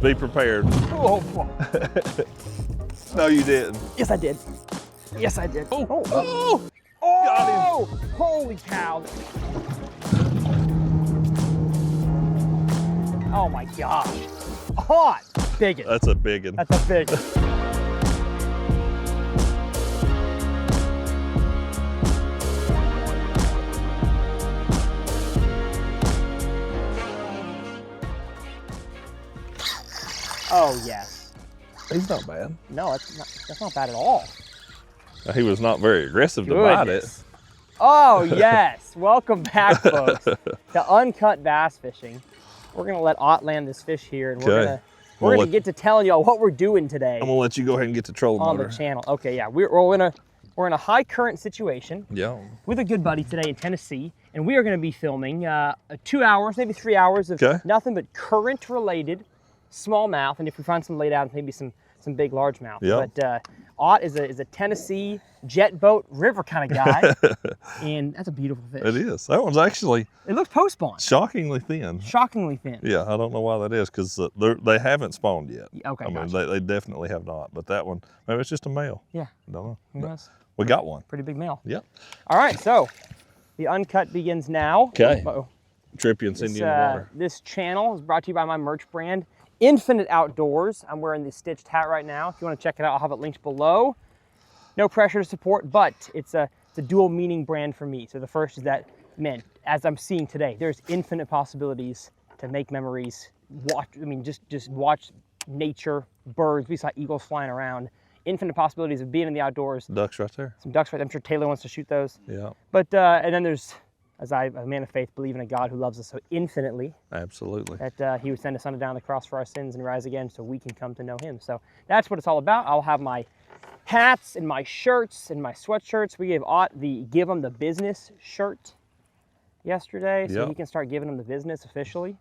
Be prepared. Oh, No, you didn't. yes, I did. Yes, I did. Oh, oh, oh, oh, got holy cow. Oh my gosh. Hot. Biggin. That's a big one. That's a big one. Oh, yes. He's not bad. No, that's not bad at all. He was not very aggressive to bite it. Oh, yes. Welcome back, folks, to Uncut Bass Fishing. We're going to let Ott land this fish here, and we're going to get to telling y'all what we're doing today. I'm going to let you go ahead and get the trolling on motor. The channel. Okay, yeah. We're in a high current situation with a good buddy today in Tennessee, and we are going to be filming 2 hours, maybe 3 hours of nothing but current-related smallmouth, and if we find some laid out, maybe some big largemouth. But Ott is a Tennessee Jetboat river kind of guy, and that's a beautiful fish. It is. That one's actually... It looks post-spawn. Shockingly thin. Shockingly thin. Yeah, I don't know why that is, because they haven't spawned yet. Okay, I mean, gotcha. they definitely have not, but that one, maybe it's just a male. Yeah. I don't know. Who knows? We got one. Pretty big male. Yep. All right, so the Uncut begins now. Okay. Uh-oh. Trip you and send you in the water. This channel is brought to you by my merch brand, Infinite Outdoors. I'm wearing the stitched hat right now. If you want to check it out, I'll have it linked below. No pressure to support, but it's a dual meaning brand for me. So the first is that, man, as I'm seeing today, there's infinite possibilities to make memories. Just watch nature, birds. We saw eagles flying around. Infinite possibilities of being in the outdoors. Ducks right there. Some ducks right there. I'm sure Taylor wants to shoot those. Yeah. But and then there's, as a man of faith, believe in a God who loves us so infinitely. Absolutely. That he would send his son down the cross for our sins and rise again so we can come to know him. So that's what it's all about. I'll have my hats and my shirts and my sweatshirts. We gave Ott the Give Him the Business shirt yesterday, so he can start giving him the business officially.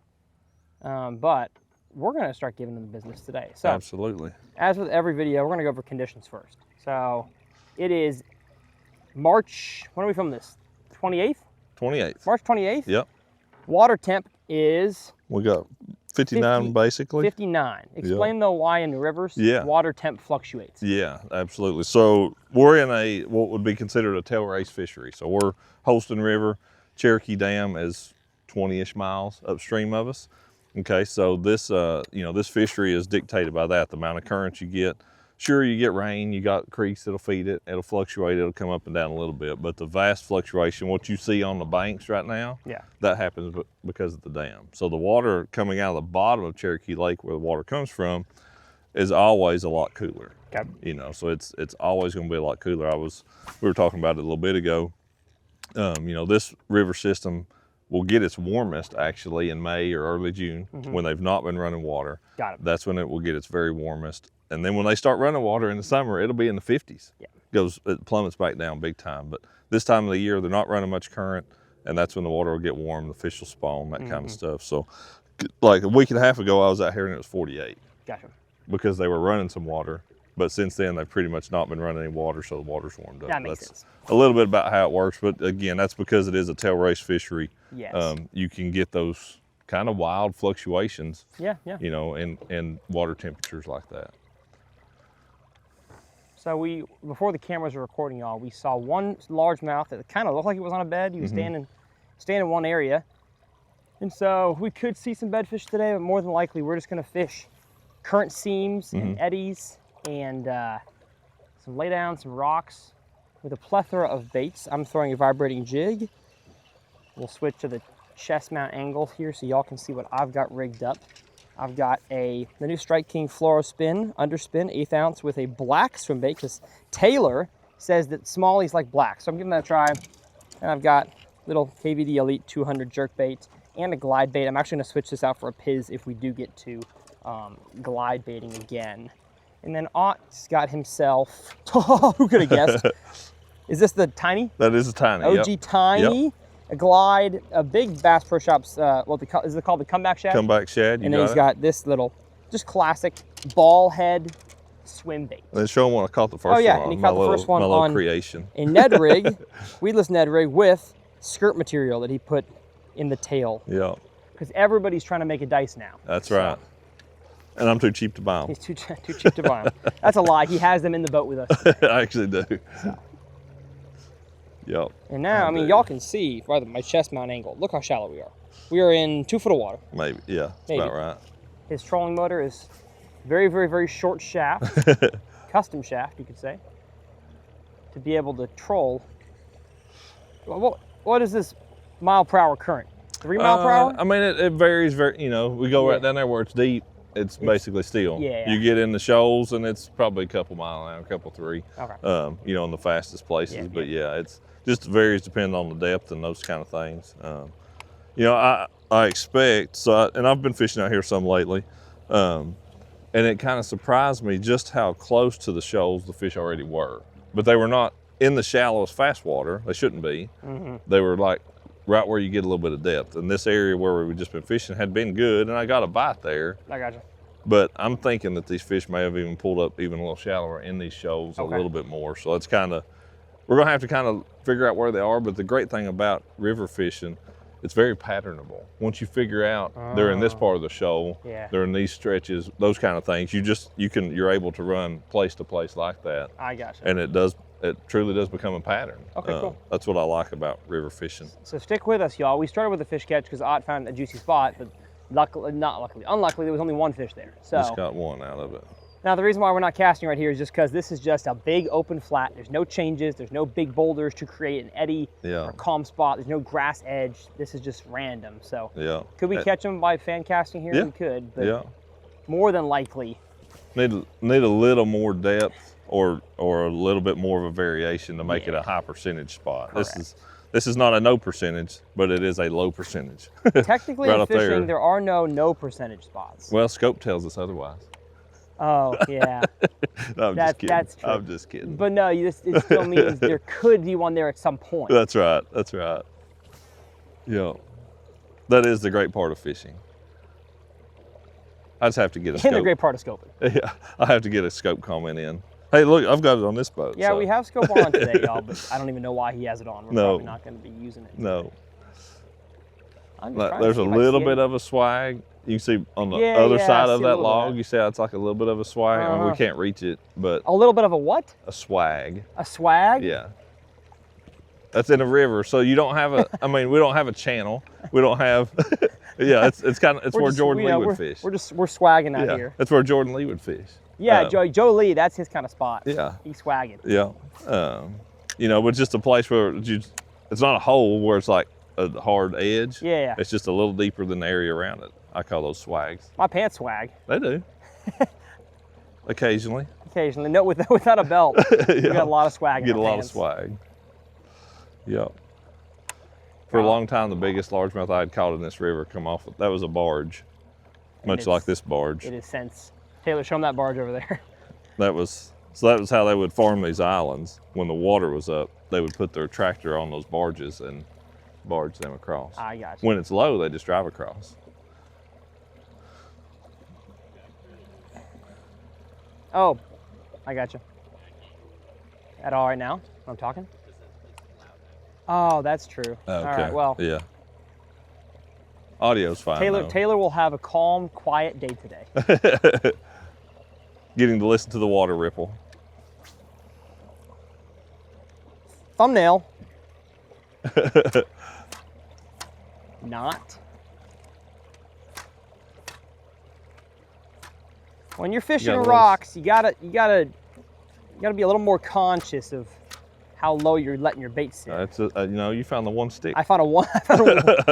But we're going to start giving him the business today. So absolutely. As with every video, we're going to go over conditions first. So it is March, when are we filming this? 28th? 28th. March 28th? Yep. Water temp is? We got 59 basically. 59. Explain though why in the rivers water temp fluctuates. Yeah, absolutely. So we're in what would be considered a tail race fishery. So we're Holston River. Cherokee Dam is 20-ish miles upstream of us. Okay, so this this fishery is dictated by that, the amount of currents you get. Sure, you get rain, you got creeks that'll feed it, it'll fluctuate, it'll come up and down a little bit, but the vast fluctuation, what you see on the banks right now, that happens because of the dam. So the water coming out of the bottom of Cherokee Lake, where the water comes from, is always a lot cooler. Okay. So it's always going to be a lot cooler. We were talking about it a little bit ago. This river system will get its warmest actually in May or early June when they've not been running water. Got it. That's when it will get its very warmest. And then when they start running water in the summer, it'll be in the 50s. Yeah. It plummets back down big time. But this time of the year, they're not running much current, and that's when the water will get warm, the fish will spawn, that kind of stuff. So like a week and a half ago, I was out here and it was 48. Gotcha. Because they were running some water. But since then, they've pretty much not been running any water, so the water's warmed up. That makes sense. A little bit about how it works, but again, that's because it is a tail race fishery. Yes. You can get those kind of wild fluctuations. Yeah. In water temperatures like that. So before the cameras were recording, y'all, we saw one largemouth that kind of looked like it was on a bed. He was standing in one area. And so we could see some bedfish today, but more than likely we're just gonna fish current seams and eddies and some laydown, some rocks with a plethora of baits. I'm throwing a vibrating jig. We'll switch to the chest mount angle here so y'all can see what I've got rigged up. I've got the new Strike King Fluorospin underspin, 1/8 ounce with a black swim bait, because Taylor says that smallies like black. So I'm giving that a try. And I've got little KVD Elite 200 jerk bait and a glide bait. I'm actually gonna switch this out for a Piz if we do get to glide baiting again. And then Ott's got himself, who could have guessed? Is this the tiny? That is a tiny, OG tiny. Yep. A glide, a big Bass Pro Shops, is it called the comeback shad? Comeback shad, and then he's got this little, just classic ball head swim bait. Then show him what I caught the first one. Oh yeah, and he caught the first one on creation. A Ned rig, weedless Ned rig with skirt material that he put in the tail. Yeah. Because everybody's trying to make a dice now. That's right. And I'm too cheap to buy them. He's too cheap to buy them. That's a lie. He has them in the boat with us. I actually do. So. Yep. And now, I mean, y'all can see by my chest mount angle. Look how shallow we are. We are in 2 foot of water. Maybe, yeah, that's Maybe. about right. His trolling motor is very, very, very short shaft, custom shaft, you could say, to be able to troll. What is this mile per hour current? 3 mile per hour? I mean, it varies very, you know, we go right down there where it's deep, it's basically still. Yeah. You get in the shoals and it's probably a couple mile an hour, a couple 3. Okay. You know, in the fastest places. But yeah, it's just varies depending on the depth and those kind of things. You know, I expect, and I've been fishing out here some lately, and it kind of surprised me just how close to the shoals the fish already were. But they were not in the shallowest fast water. They shouldn't be. They were like right where you get a little bit of depth. And this area where we've just been fishing had been good, and I got a bite there. I got you. But I'm thinking that these fish may have even pulled up even a little shallower in these shoals a little bit more. So it's kind of, we're gonna have to kind of figure out where they are. But the great thing about river fishing, it's very patternable. Once you figure out they're in this part of the shoal, they're in these stretches, those kind of things, you're able to run place to place like that. I got you. And it truly does become a pattern. Okay, cool. That's what I like about river fishing. So stick with us, y'all. We started with a fish catch because Ott found a juicy spot, but unluckily, there was only 1 fish there. So Just got 1 out of it. now the reason why we're not casting right here is just because this is just a big open flat. There's no changes. There's no big boulders to create an eddy or calm spot. There's no grass edge. This is just random. So could we catch them by fan casting here? We could, but more than likely. Need a little more depth or a little bit more of a variation to make it a high percentage spot. Correct. This is not a no percentage, but it is a low percentage. Technically right in fishing, there are no percentage spots. Well, scope tells us otherwise. Oh, yeah. No, I'm just kidding. That's true. I'm just kidding. But no, it still means there could be one there at some point. That's right. That's right. Yeah. That is the great part of fishing. I just have to get a scope. And the great part of scoping. Yeah, I have to get a scope comment in. Hey, look, I've got it on this boat. Yeah, we have scope on today, y'all, but I don't even know why he has it on. We're probably not going to be using it. No. There's There's a little bit of a swag. You can see on the other side of that log, you see how it's like a little bit of a swag. I mean, we can't reach it, but. A little bit of a what? A swag. A swag? Yeah. That's in a river, so you don't have I mean, we don't have a channel. We don't have, it's where Jordan Lee would fish. We're swagging out here. That's where Jordan Lee would fish. Yeah, Joe Lee, that's his kind of spot. Yeah. He's swagging. Yeah. You know, but just a place where it's not a hole where it's like a hard edge. Yeah. It's just a little deeper than the area around it. I call those swags. My pants swag. They do. Occasionally. Occasionally. No, without a belt. You got a lot of swag in Get a lot pants. of swag. Yeah. For a long time, the biggest largemouth I had caught in this river that was a barge, much like this barge. It is since. Taylor, show them that barge over there. That was how they would farm these islands. When the water was up, they would put their tractor on those barges and barge them across. I got you. When it's low, they just drive across. Oh, I got you. At all right now? I'm talking? Oh, that's true. Okay. All right, well. Yeah. Audio's fine. Taylor will have a calm, quiet day today. Getting to listen to the water ripple. Thumbnail. Not. When you're fishing rocks, you gotta be a little more conscious of how low you're letting your bait sit. You found the 1 stick. I found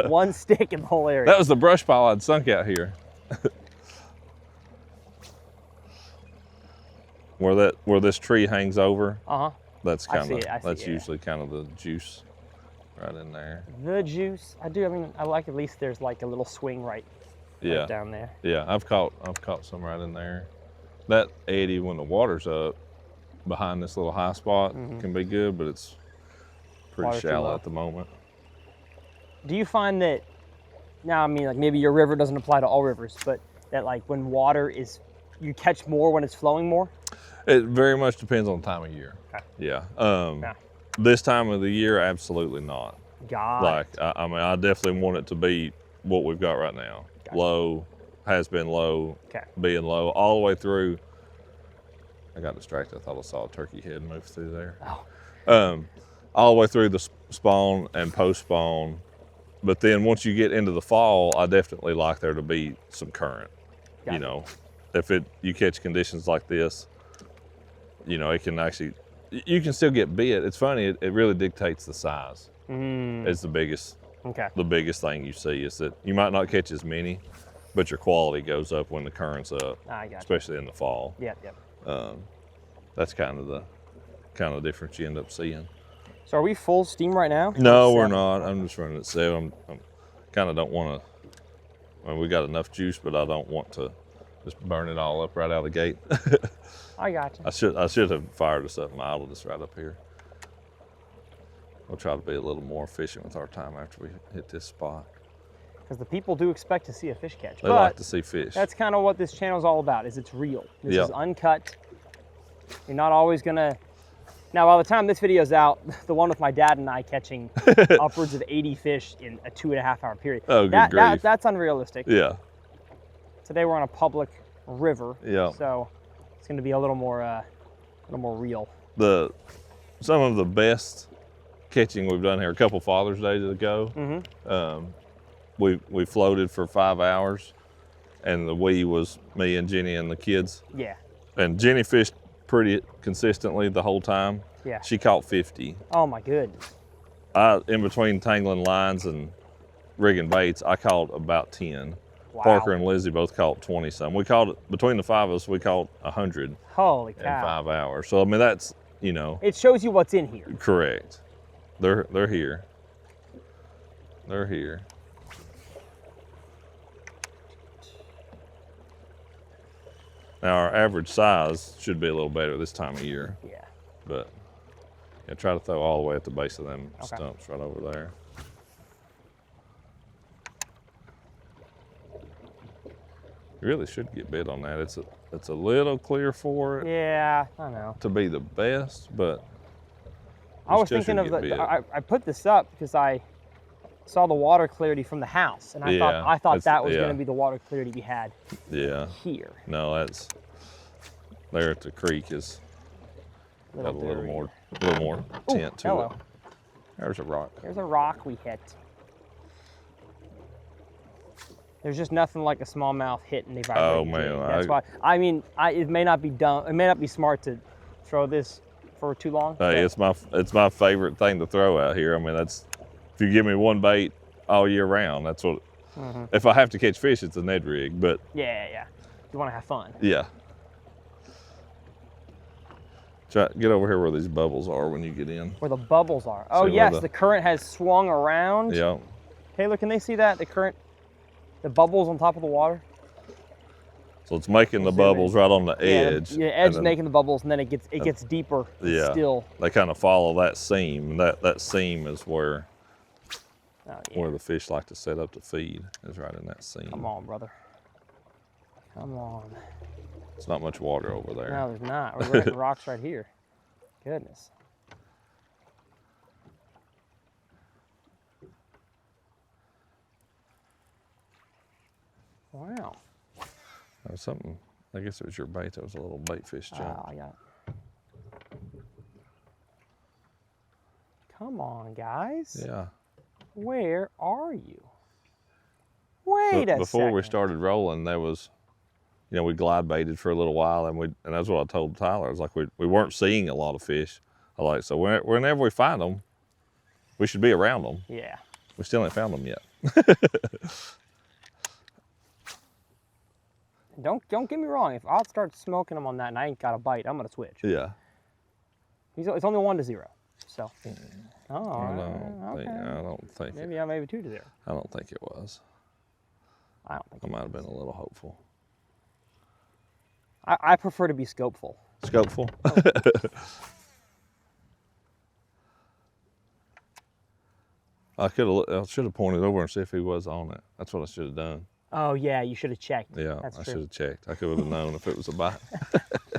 one stick in the whole area. That was the brush pile I'd sunk out here. Where this tree hangs over. That's usually kind of the juice right in there. The juice. I like at least there's like a little swing right down there. Yeah, I've caught some right in there. That eddy when the water's up behind this little high spot can be good, but it's pretty shallow at the moment. Do you find that now, I mean, like maybe your river doesn't apply to all rivers, but that like when water is, you catch more when it's flowing more? It very much depends on the time of year. Okay. Yeah. This time of the year, absolutely not. I mean, I definitely want it to be what we've got right now. Low, has been low, Okay. being low, all the way through. I got distracted. I thought I saw a turkey head move through there. Oh. All the way through the spawn and post-spawn. But then once you get into the fall, I definitely like there to be some current. Gotcha. You know, if you catch conditions like this, you know, it can actually, you can still get bit. It's funny, it really dictates the size. It's the biggest thing you see is that you might not catch as many, but your quality goes up when the current's up, especially in the fall. Yep. That's kind of the difference you end up seeing. So are we full steam right now? No, we're not. I'm just running at 7. I'm kind of don't want to. I mean, we got enough juice, but I don't want to just burn it all up right out of the gate. I got you. I should have fired us up and idled us right up here. We'll try to be a little more efficient with our time after we hit this spot. Because the people do expect to see a fish catch. They like to see fish. That's kind of what this channel is all about, is it's real. This is uncut. You're not always gonna. Now, by the time this video's out, the one with my dad and I catching upwards of 80 fish in a 2.5 hour period. Oh, good grief. That's unrealistic. Yeah. Today we're on a public river. Yeah. So it's gonna be a little more real. Some of the best catching we've done here, a couple Father's Days ago, we floated for 5 hours, and the we was me and Jenny and the kids. Yeah. And Jenny fished pretty consistently the whole time. Yeah. She caught 50. Oh my goodness. In between tangling lines and rigging baits, I caught about 10. Wow. Parker and Lizzie both caught 20 some. We caught, between the 5 of us, we caught 100. Holy cow. In 5 hours. So I mean, that's, you know. It shows you what's in here. Correct. They're here. They're here. Now our average size should be a little better this time of year. Yeah. But yeah, try to throw all the way at the base of them stumps right over there. You really should get bit on that. It's a little clear for it. Yeah, I know. To be the best, but I was thinking of I put this up because I saw the water clarity from the house, and I thought that was going to be the water clarity we had. Yeah. Here. No, that's there at the creek is got a little more tint to it. There's a rock. There's a rock we hit. There's just nothing like a smallmouth hitting the vibrating jig. Man, that's why. I mean, it may not be dumb. It may not be smart to throw this for too long. Hey, it's my favorite thing to throw out here. I mean, that's if you give me one bait all year round, that's what. If I have to catch fish, it's a Ned rig. But yeah, you want to have fun. Yeah. Get over here where these bubbles are when you get in. Where the bubbles are. Oh yes, the current has swung around. Yeah. Taylor, can they see that? The current, the bubbles on top of the water? So it's making the bubbles right on the edge. Yeah, the edge is making the bubbles, and then it gets deeper. Yeah. Still. They kind of follow that seam. That seam is where the fish like to set up to feed. Is right in that seam. Come on, brother. Come on. It's not much water over there. No, there's not. We're hitting rocks right here. Goodness. Wow. That was something. I guess it was your bait. That was a little bait fish jump. I got it. Come on, guys. Yeah. Where are you? Wait a second. Before we started rolling, there was, we glide baited for a little while, and that's what I told Tyler. I was like, we weren't seeing a lot of fish. So whenever we find them, we should be around them. Yeah. We still ain't found them yet. Don't get me wrong. If I'll start smoking them on that and I ain't got a bite, I'm gonna switch. Yeah. It's only 1-0. So. Oh. I don't think. Maybe 2-0. I don't think it was. I don't think. I might have been a little hopeful. I prefer to be scopeful. Scopeful. I should have pointed over and see if he was on it. That's what I should have done. Oh yeah, you should have checked. Yeah, I should have checked. I could have known if it was a bite.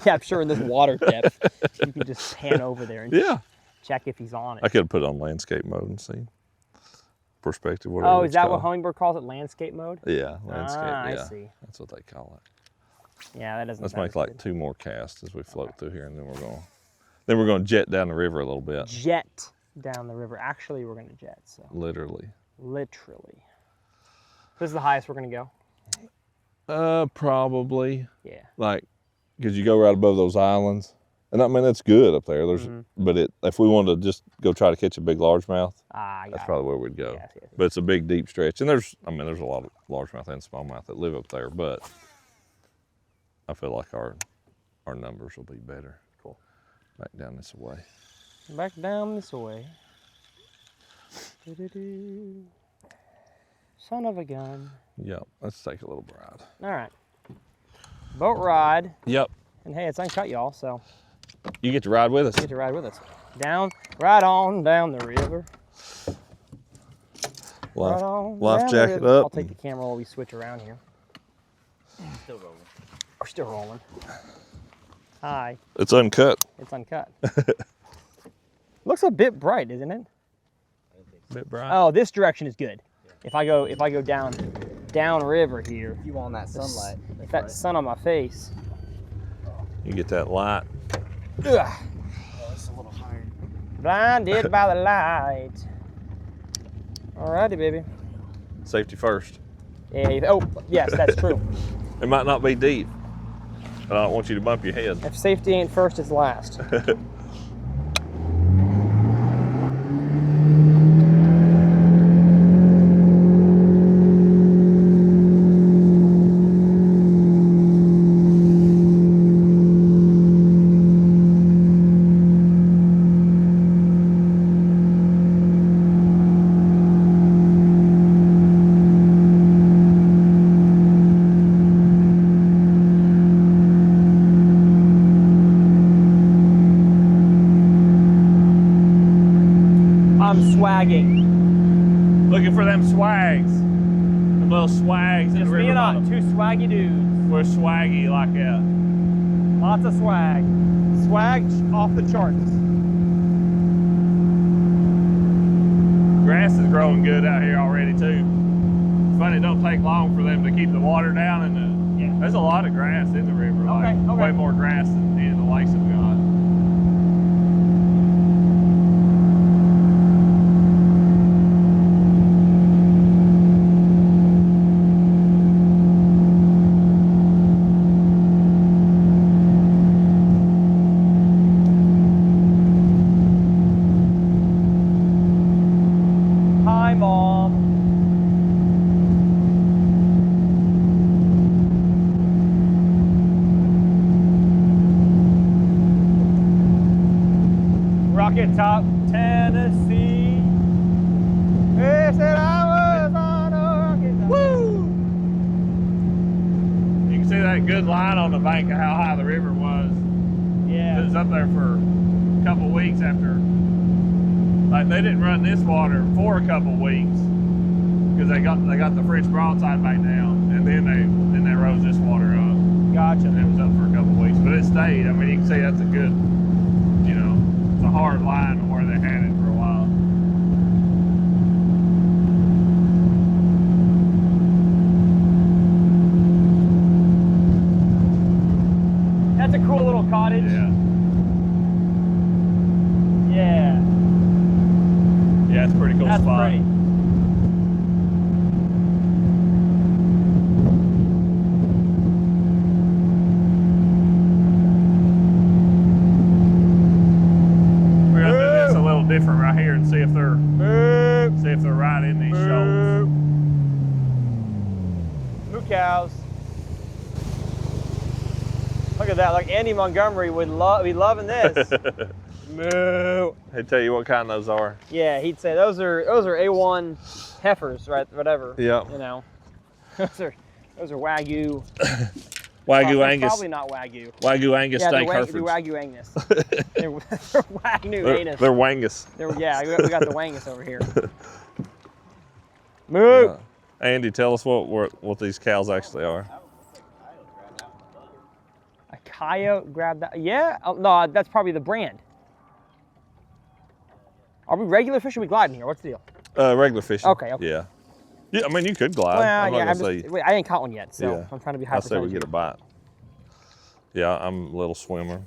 Yeah, I'm sure in this water depth, you can just pan over there and check if he's on it. I could have put it on landscape mode and see. perspective, whatever. Oh, is it's that what called. Hummingbird calls it? Landscape mode? Yeah, landscape. Ah, yeah, I see. that's what they call it. Yeah, that doesn't Let's sound make as like good. 2 more casts as we float through here, and then we're going to jet down the river a little bit. Jet down the river. Actually, we're going to jet, so. Literally. Literally. This is the highest we're going to go? Probably. Yeah. Like, because you go right above those islands. And I mean, that's good up there. But if we wanted to just go try to catch a big largemouth, that's probably where we'd go. Yes. But it's a big, deep stretch. And there's a lot of largemouth and smallmouth that live up there, but I feel like our numbers will be better. Cool. Back down this way. Back down this way. Doo-doo-doo. Son of a gun. Yep, let's take a little ride. All right. Boat ride. Yep. And hey, it's uncut, y'all, so. You get to ride with us. You get to ride with us. Right on down the river. Life jacket up. I'll take the camera while we switch around here. Still rolling. We're still rolling. Hi. It's uncut. It's uncut. Looks a bit bright, isn't it? Bit bright. Oh, this direction is good. Yeah. If I go down river here. If you want that sunlight. If that sun on my face. You get that light. Ugh. Oh, it's a little higher. Blinded by the light. Alrighty, baby. Safety first. Yeah, oh, yes, that's true. It might not be deep, but I don't want you to bump your head. If safety ain't first, it's last. Swagging. Looking for them swags. Them little swags in the river bottom. Two swaggy dudes. We're swaggy like that. Lots of swag. Swag off the charts. Grass is growing good out here already too. It's funny, it don't take long for them to keep the water down, and there's a lot of grass in the river. Way more grass than any of the lakes have got. Rocket Top, Tennessee. They said I was on a rocket top. Woo! You can see that good line on the bank of how high the river was. Yeah. It was up there for a couple of weeks after. Like, they didn't run this water for a couple of weeks because they got the French broadside back down, and then they rose this water up. Gotcha. And it was up for a couple of weeks, but it stayed. I mean, you can see that's a good, it's a hard line where they had it for a while. That's a cool little cottage. Yeah. Yeah. Yeah, it's a pretty cool That's spot. pretty. We're gonna do this a little different right here and see if they're right in these shoals. Moo cows. Look at that, like Andy Montgomery would be loving this. Moo. He'd tell you what kind those are. Yeah, he'd say those are A1 heifers, right? Whatever. Yeah. You know, those are Wagyu. Wagyu Angus. Probably not Wagyu. Wagyu Angus steak they're Herefords. Wagyu Angus. they're Wagyu Angus. They're Wangus. Yeah, we got the Wangus over here. Moo. Yeah. Andy, tell us what these cows actually are. A coyote grabbed that. Yeah. Oh, no, that's probably the brand. Are we regular fish or are we gliding here? What's the deal? Regular fishing. Okay, okay. Yeah. Yeah, I mean, you could glide. Well, I'm not yeah, gonna say. wait, I ain't caught one yet, so Yeah. I'm trying to be high I say we percentage get a bite. Yeah, I'm a little swimmer.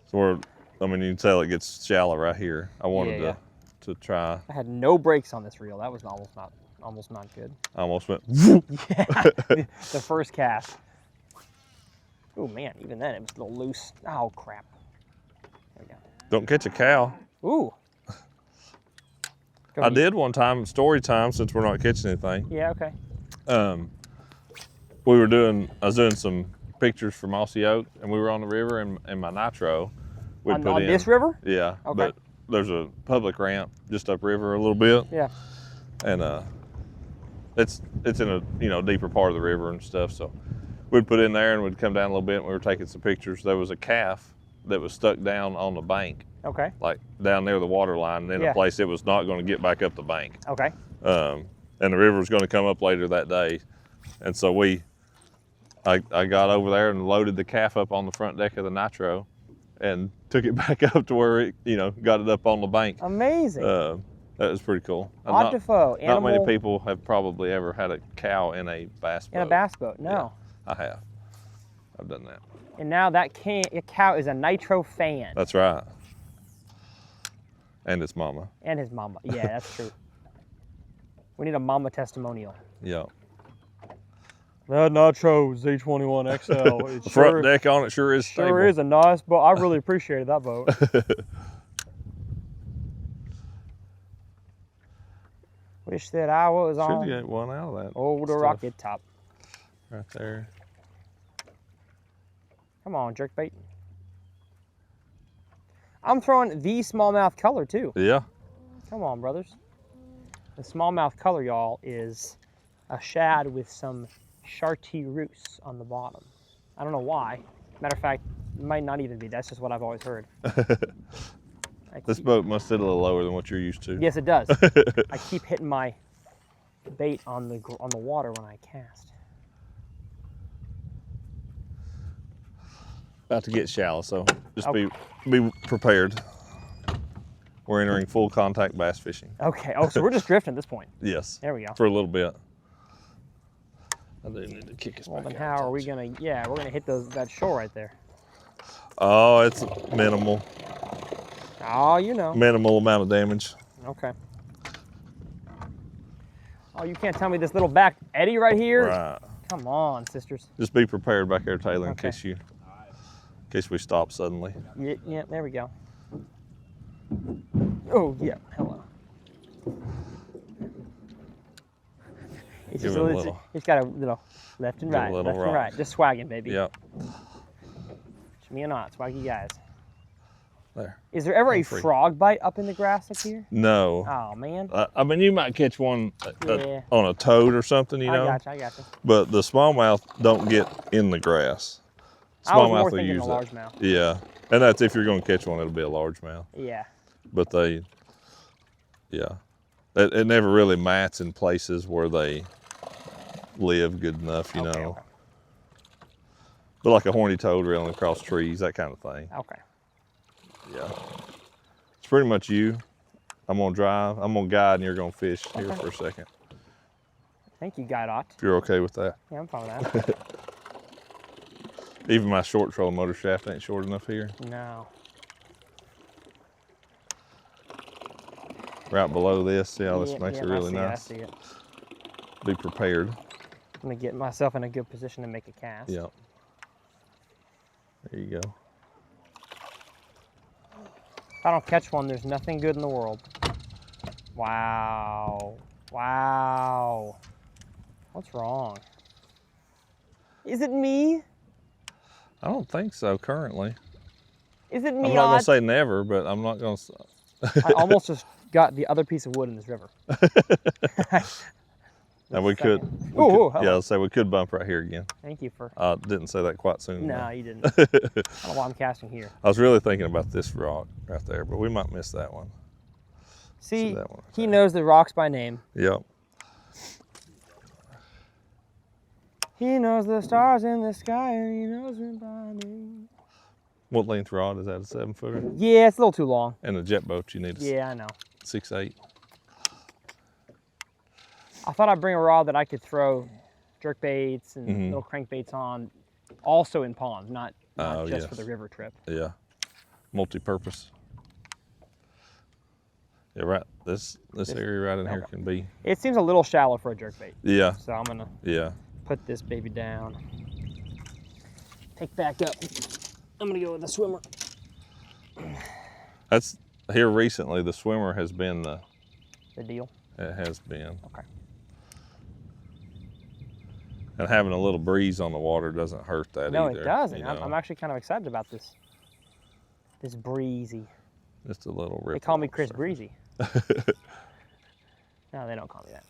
So I mean, you can tell it gets shallow right here. I wanted to try. I had no brakes on this reel. That was almost not good. I almost went. Yeah, the first cast. Oh man, even then it was a little loose. Oh crap. There we go. Don't catch a cow. Ooh. I did one time, story time, since we're not catching anything. Yeah, okay. I was doing some pictures for Mossy Oak, and we were on the river, and my nitro On this river? Yeah, Okay. but there's a public ramp just upriver a little bit. Yeah. And it's in a deeper part of the river and stuff. So we'd put in there and we'd come down a little bit, and we were taking some pictures. There was a calf that was stuck down on the bank, Okay. like down near the water line, and in a place it was not going to get back up the bank. Okay. And the river was going to come up later that day, and so I got over there and loaded the calf up on the front deck of the nitro, and took it back up to where it got it up on the bank. Amazing. That was pretty cool. Not many people have probably ever had a cow in a bass boat. In a bass boat, no. Yeah, I have. I've done that. And now that cow is a nitro fan. That's right. And its mama. And his mama. Yeah, that's true. We need a mama testimonial. Yeah. That nitro Z21XL. The front deck on it sure is stable. Sure is a nice boat. I really appreciated that boat. Wish that I was on. Should get one out of that. Oh, the stuff rocket top. right there. Come on, jerkbait. I'm throwing the smallmouth color too. Yeah. Come on, brothers. The smallmouth color, y'all, is a shad with some chartreuse on the bottom. I don't know why. Matter of fact, it might not even be. That's just what I've always heard. This boat must sit a little lower than what you're used to. Yes, it does. I keep hitting my bait on the water when I cast. About to get shallow, so just be prepared. We're entering full contact bass fishing. Okay. Oh, so we're just drifting at this point. Yes. There we go. For a little bit. I do need to kick us Well, back then out how are we gonna? Yeah, we're gonna hit that shore right there. Oh, it's minimal. Oh, you know. Minimal amount of damage. Okay. Oh, you can't tell me this little back eddy right here? Right. Come on, sisters. Just be prepared back there, Taylor, Okay. in case we stop suddenly. Yeah, there we go. Oh, yeah, hello. It's Give just it a a little. It's got a little left and Give it a right, little left rock. and right. Just swagging, baby. Yep. Me or not, swaggy guys. There. Is there ever a free. frog bite up in the grass up here? No. Oh, man. I mean, you might catch one Yeah. on a toad or something, you know. I gotcha. But the smallmouth don't get in the grass. I was more Smallmouth will thinking use a that. largemouth. Yeah, and that's if you're going to catch one, it'll be a largemouth. Yeah. But it never really mats in places where they live good enough, you know. Okay. But like a horny toad railing across trees, that kind of thing. Okay. Yeah. It's pretty much you. I'm gonna drive, I'm gonna guide, and you're gonna fish here for a second. Thank you, Guy Dot. If you're okay with that. Yeah, I'm fine with that. Even my short troll motor shaft ain't short enough here. No. Right below this, see how this makes it really I nice. see it. Be prepared. I'm gonna get myself in a good position to make a cast. Yep. There you go. If I don't catch one, there's nothing good in the world. Wow. Wow. What's wrong? Is it me? I don't think so currently. Is it me? I'm not gonna say never, but I'm not gonna. I almost just got the other piece of wood in this river. And we could. Ooh, yeah, let's say we could bump right here again. Thank you for. Didn't say that quite soon. No, you didn't. I don't know why I'm casting here. I was really thinking about this rock right there, but we might miss that one. See, that one right he there. knows the rocks by name. Yep. He knows the stars in the sky, and he knows them by name. What length rod is that? A 7-footer? Yeah, it's a little too long. And a Jetboat, you need a Yeah, I know. 6/8. I thought I'd bring a rod that I could throw jerk baits and little crankbaits on, also in ponds, not just for the river trip. Yeah, multi-purpose. Yeah, right. This area right in here can be. It seems a little shallow for a jerk bait. Yeah. So I'm gonna put this baby down. Pick back up. I'm gonna go with the swimmer. That's here recently. The swimmer has been the deal. It has been. Okay. And having a little breeze on the water doesn't hurt that either. No, it doesn't. You know? I'm actually kind of excited about this. This breezy. Just a little ripple. They call me Chris Breezy. No, they don't call me that.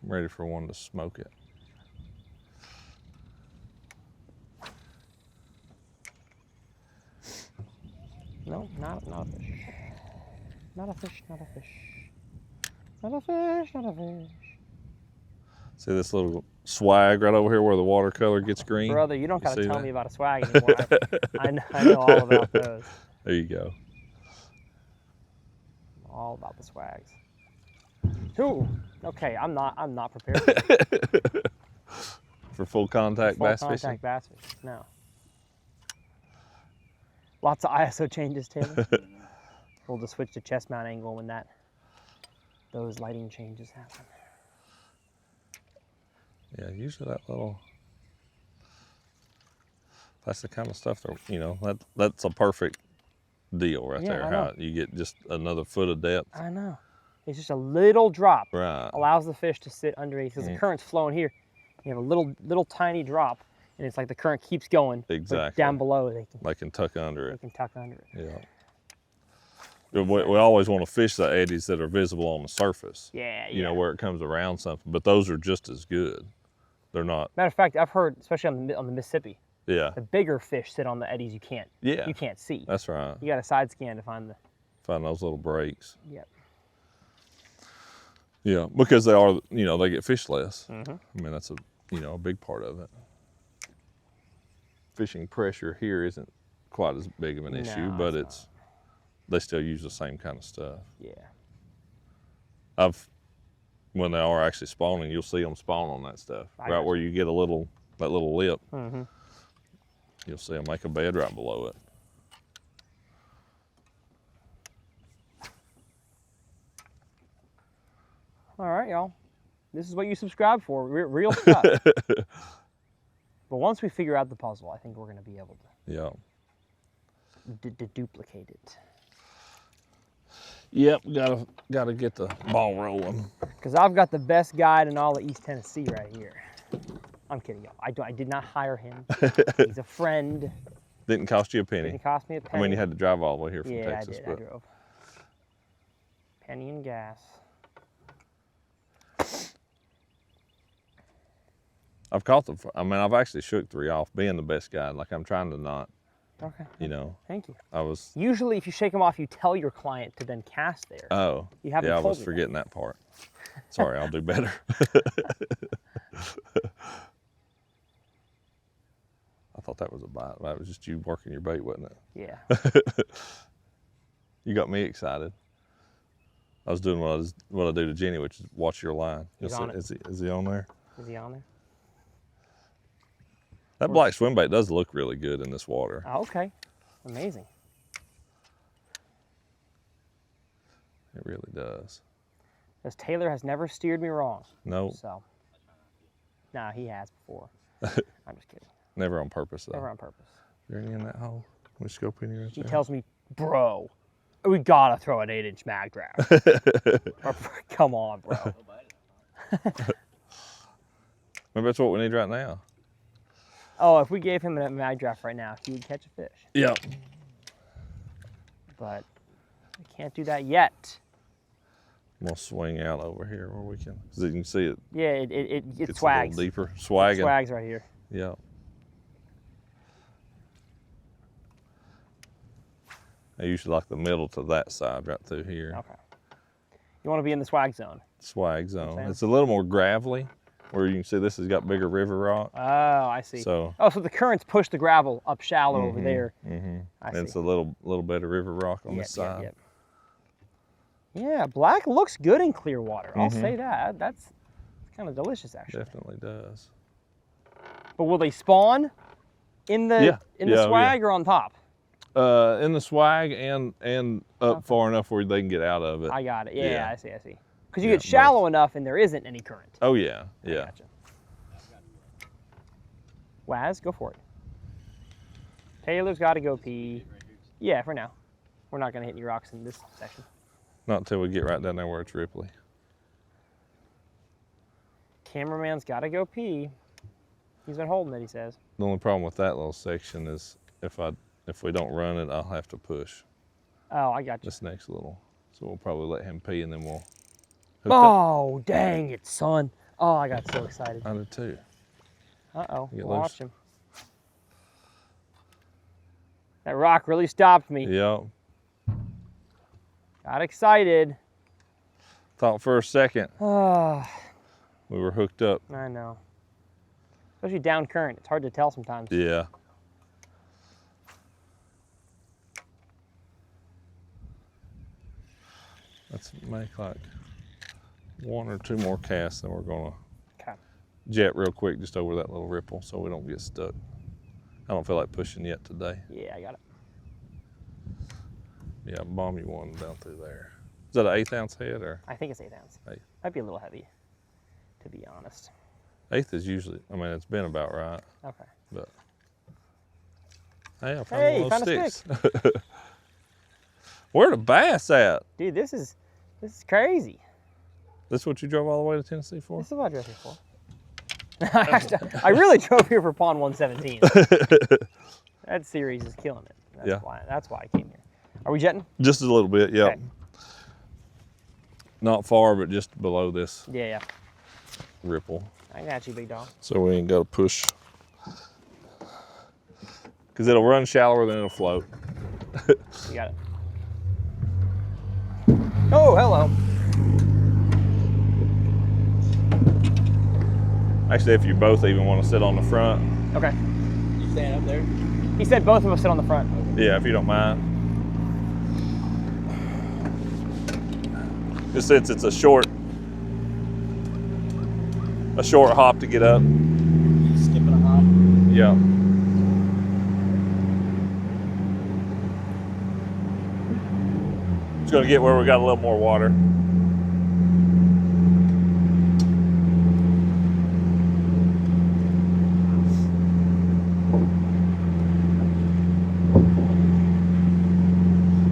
I'm ready for one to smoke it. No, not a fish. Not a fish, not a fish. Not a fish, not a fish. See this little swag right over here where the watercolor gets green? Brother, you don't got to tell that? me about a swag anymore. I know all about those. There you go. All about the swags. Ooh, okay, I'm not prepared For full contact bass full fishing? contact bass fishing. No. Lots of ISO changes, Taylor. We'll just switch to chest mount angle when those lighting changes happen. Yeah, usually that little, that's the kind of stuff that, you know, that's a perfect deal right there. How you get just another foot of depth. I know. It's just a little drop. Right. Allows the fish to sit underneath because the current's flowing here. You have a little tiny drop, and it's like the current keeps going. Exactly. But down below, they can tuck under they it. can tuck under it. Yeah. We always want to fish the eddies that are visible on the surface. Yeah, You know, where it comes around something, but those are just as good. They're not. Matter of fact, I've heard, especially on the Mississippi, Yeah. the bigger fish sit on the eddies you can't see. That's right. You got to side scan to find Find those little breaks. Yep. Yeah, because they are, you know, they get fished less. I mean, that's a big part of it. Fishing pressure here isn't quite as big of an issue, but they still use the same kind of stuff. Yeah. When they are actually spawning, you'll see them spawn on that stuff. Right where you get that little lip, you'll see them make a bed right below it. All right, y'all. This is what you subscribe for, real stuff. But once we figure out the puzzle, I think we're going to be able to duplicate it. Yep, gotta get the ball rolling. Because I've got the best guide in all of East Tennessee right here. I'm kidding, y'all. I did not hire him. He's a friend. Didn't cost you a penny. Didn't cost me a penny. I mean, you had to drive all the way here from yeah, Texas. I drove. Penny and gas. I've actually shook 3 off being the best guy. Like, I'm trying to not, Okay. you know. Thank you. I was. Usually, if you shake them off, you tell your client to then cast there. Oh. You haven't yeah, I told was me forgetting that part. Sorry, I'll do better. I thought that was a bite. That was just you working your bait, wasn't it? Yeah. You got me excited. I was doing what I do to Jenny, which is watch your line. He's on it. Is he on there? Is he on there? That black swim bait does look really good in this water. Oh, okay. Amazing. It really does. Because Taylor has never steered me wrong. No. So. Nah, he has before. I'm just kidding. Never on purpose, though. Never on purpose. Is there any in that hole? We scope any right He there? tells me, bro, we gotta throw an 8-inch mag draft. Come on, bro. Maybe that's what we need right now. Oh, if we gave him a mag draft right now, he would catch a fish. Yep. But we can't do that yet. I'm gonna swing out over here where we can, because you can see it. Yeah, it Gets swags. a little deeper. Swagging. Swags right here. Yeah. I usually like the middle to that side right through here. Okay. You want to be in the swag zone. Swag zone. saying? It's a little more gravelly where you can see this has got bigger river rock. Oh, I see. So, oh, so the currents push the gravel up shallow over there. I and see. it's a little bit of river rock on Yep, this side. Yep, yep. Yeah, black looks good in clear water. I'll say that. That's kind of delicious, actually. Definitely does. But will they spawn in the swag or on top? In the swag and up far enough where they can get out of it. I got it. Yeah, I see. Because you Yeah, get shallow enough and there isn't any current. Oh yeah, I yeah. gotcha. Waz, go for it. Taylor's got to go pee. Yeah, for now. We're not going to hit any rocks in this section. Not until we get right down there where it's ripply. Cameraman's got to go pee. He's been holding it, he says. The only problem with that little section is if we don't run it, I'll have to push Oh, I got you. this next little. So we'll probably let him pee and then we'll hook up. Oh, dang it, son. Oh, I got so excited. I did too. Uh-oh, Get watch loose. him. That rock really stopped me. Yep. Got excited. Thought for a second Ah, we were hooked up. I know. Especially down current. It's hard to tell sometimes. Yeah. Let's make like 1 or 2 more casts, then we're gonna Okay. jet real quick just over that little ripple so we don't get stuck. I don't feel like pushing yet today. Yeah, I got it. Yeah, bomb you one down through there. Is that an 1/8 ounce head or? I think it's 8 ounce. Hey. Might be a little heavy, to be honest. 1/8 is usually, I mean, it's been about right, Okay. but. Hey, I found Hey, one found of a those sticks. Where the bass at? Dude, this is crazy. This what you drove all the way to Tennessee for? This is what I drove here for. I really drove here for Pond 117. That series is killing it. That's why I came here. Are we jetting? Just a little bit, yep. Okay. Not far, but just below this Yeah. ripple. I got you, big dog. So we ain't got to push. Because it'll run shallower than it'll float. You got it. Oh, hello. Actually, if you both even want to sit on the front. Okay. You stand up there? He said both of us sit on the front. Yeah, if you don't mind. Just since it's a short hop to get up. You skipping a hop? Yeah. Just gonna get where we got a little more water.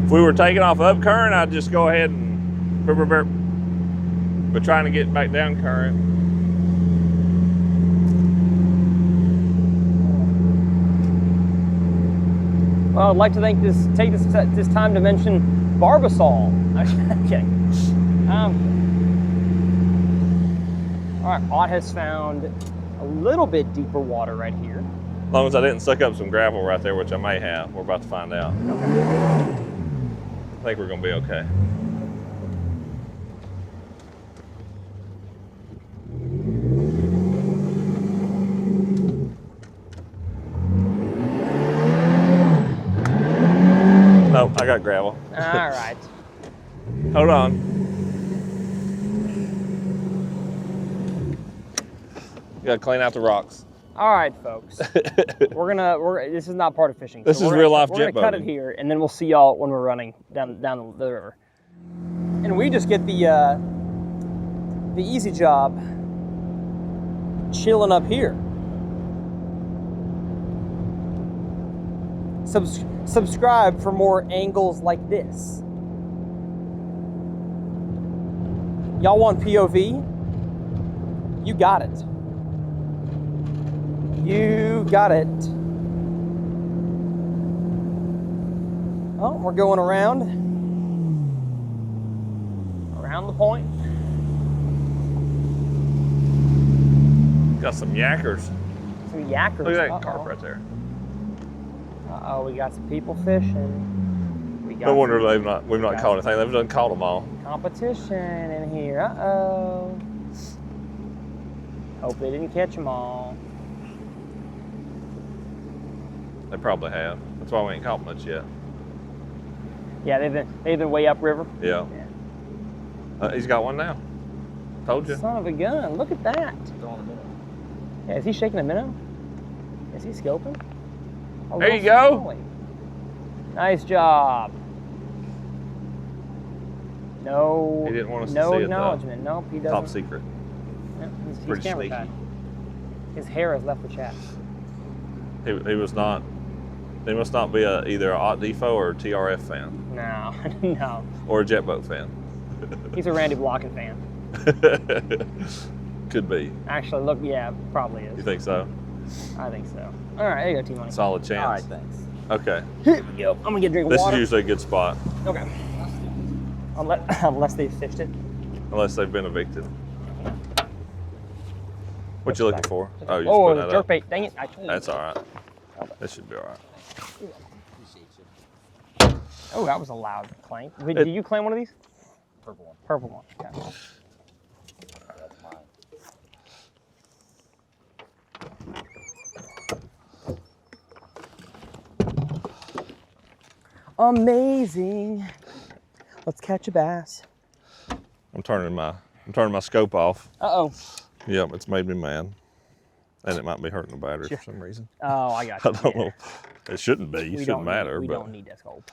If we were taking off up current, I'd just go ahead and burp, burp, burp. But trying to get back down current. Well, I'd like to take this time to mention Barbasol. I'm kidding. All right, Ott has found a little bit deeper water right here. As long as I didn't suck up some gravel right there, which I may have. We're about to find out. I think we're gonna be okay. No, I got gravel. All right. Hold on. You gotta clean out the rocks. All right, folks. This is not part of fishing. This is we're real life We're gonna cut it jetboating. here, and then we'll see y'all when we're running down the river. And we just get the easy job chilling up here. Subscribe for more angles like this. Y'all want POV? You got it. You got it. Oh, we're going around the point. Got some yackers. Some yackers. Look at that Uh-oh. carp right there. Uh-oh, we got some people fishing. We got No wonder some we've not caught anything. They've done caught them all. competition in here. Uh-oh. Hope they didn't catch them all. They probably have. That's why we ain't caught much yet. Yeah, they've been way upriver. Yeah. He's got one now. Told you. Son of a gun! Look at that. Throwing a minnow. Yeah, is he shaking a minnow? Is he scoping? A There you little go. smallie. Nice job. No. He didn't want us to no see it, though. acknowledgement. Nope, he doesn't. Top secret. Yep, he's Pretty camera sneaky. shy. His hair has left the chat. He was not. He must not be either a Ot Defo or a TRF fan No, no. or a Jetboat fan. He's a Randy Blockin fan. Could be. Actually, look, yeah, probably is. You think so? I think so. All right, there you go, T-Money. Solid chance. All right, thanks. Okay. Here we go. I'm gonna get a drink of This water. is usually a good spot, Okay. Unless they've fished it. unless they've been evicted. What you looking for? Oh, you just Oh, putting the that jerk up. bait. Dang it. That's all right. That should be all right. Appreciate you. Oh, that was a loud clank. Wait, did you claim one of these? Purple one. Purple one. Okay. That's mine. Amazing. Let's catch a bass. I'm turning my scope off. Uh-oh. Yep, it's made me mad. And it might be hurting the battery for some reason. Oh, I got I you. don't know. It shouldn't be. It We shouldn't don't matter. Need, we but don't need that scope.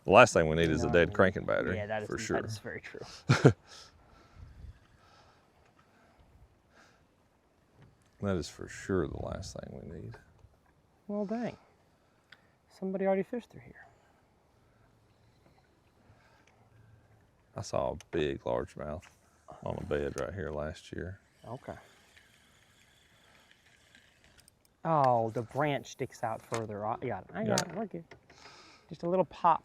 the last thing we need is a No. dead cranking battery. Yeah, that is for sure. That is very true. That is for sure the last thing we need. Well, dang. Somebody already fished through here. I saw a big largemouth on a bed right here last year. Okay. Oh, the branch sticks out further. I got it. I got it. We're good. Just a little pop.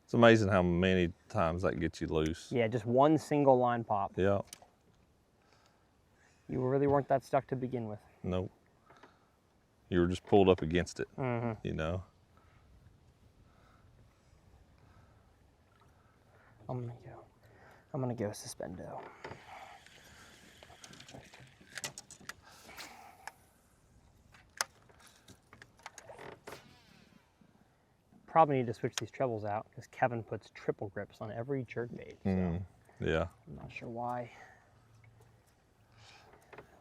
It's amazing how many times that gets you loose. Yeah, just one single line pop. Yeah. You really weren't that stuck to begin with. Nope. You were just pulled up against it, Mm-hmm. you know? I'm gonna go suspendo. Probably need to switch these trebles out because Kevin puts triple grips on every jerkbait. So Yeah. I'm not sure why.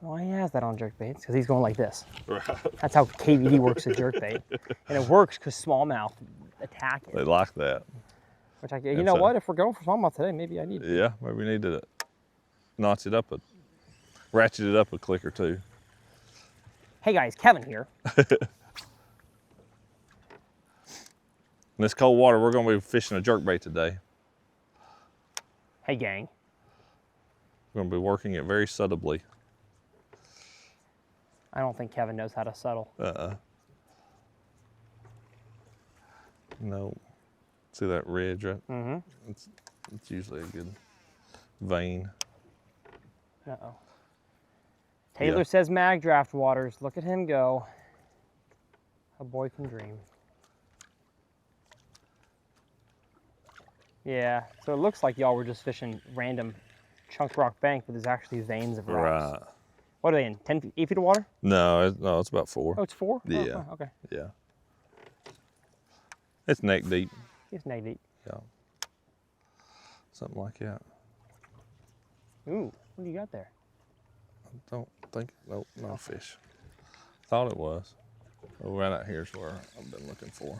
Why he has that on jerkbaits? Because he's going like this. Right. That's how KVD works a jerkbait, and it works because smallmouth attack it. They like that. Which you And know so- what? If we're going for smallmouth today, maybe I need. Yeah, maybe we need to notch it up, ratchet it up a click or two. Hey guys, Kevin here. In this cold water, we're going to be fishing a jerkbait today. Hey gang. We're going to be working it very subtly. I don't think Kevin knows how to settle. No. See that ridge, right? Mm-hmm. It's usually a good vein. Uh-oh. Taylor says mag draft waters. Look at him go. A boy can dream. Yeah, so it looks like y'all were just fishing random chunk rock bank, but there's actually veins of rocks. Right. What are they in? 10 feet, 8 feet of water? No, it's about 4. Oh, it's 4? Yeah. Oh, okay. Yeah. It's neck deep. It's neck deep. Yeah. Something like that. Ooh, what do you got there? Don't think, nope, no fish. Thought it was. Oh, right out here's where I've been looking for.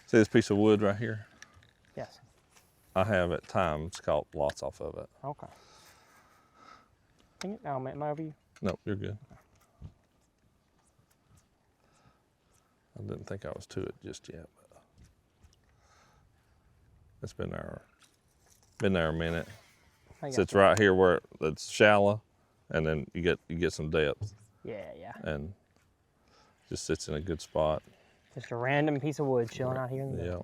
See this piece of wood right here? Yes. I have at times caught lots off of it. Okay. Dang it. Now, am I over you? Nope, you're good. I didn't think I was to it just yet, but it's been there a minute. I got Sits you. right here where it's shallow, and then you get some depth, Yeah, yeah. and just sits in a good spot. Just a random piece of wood chilling out here in the Yeah.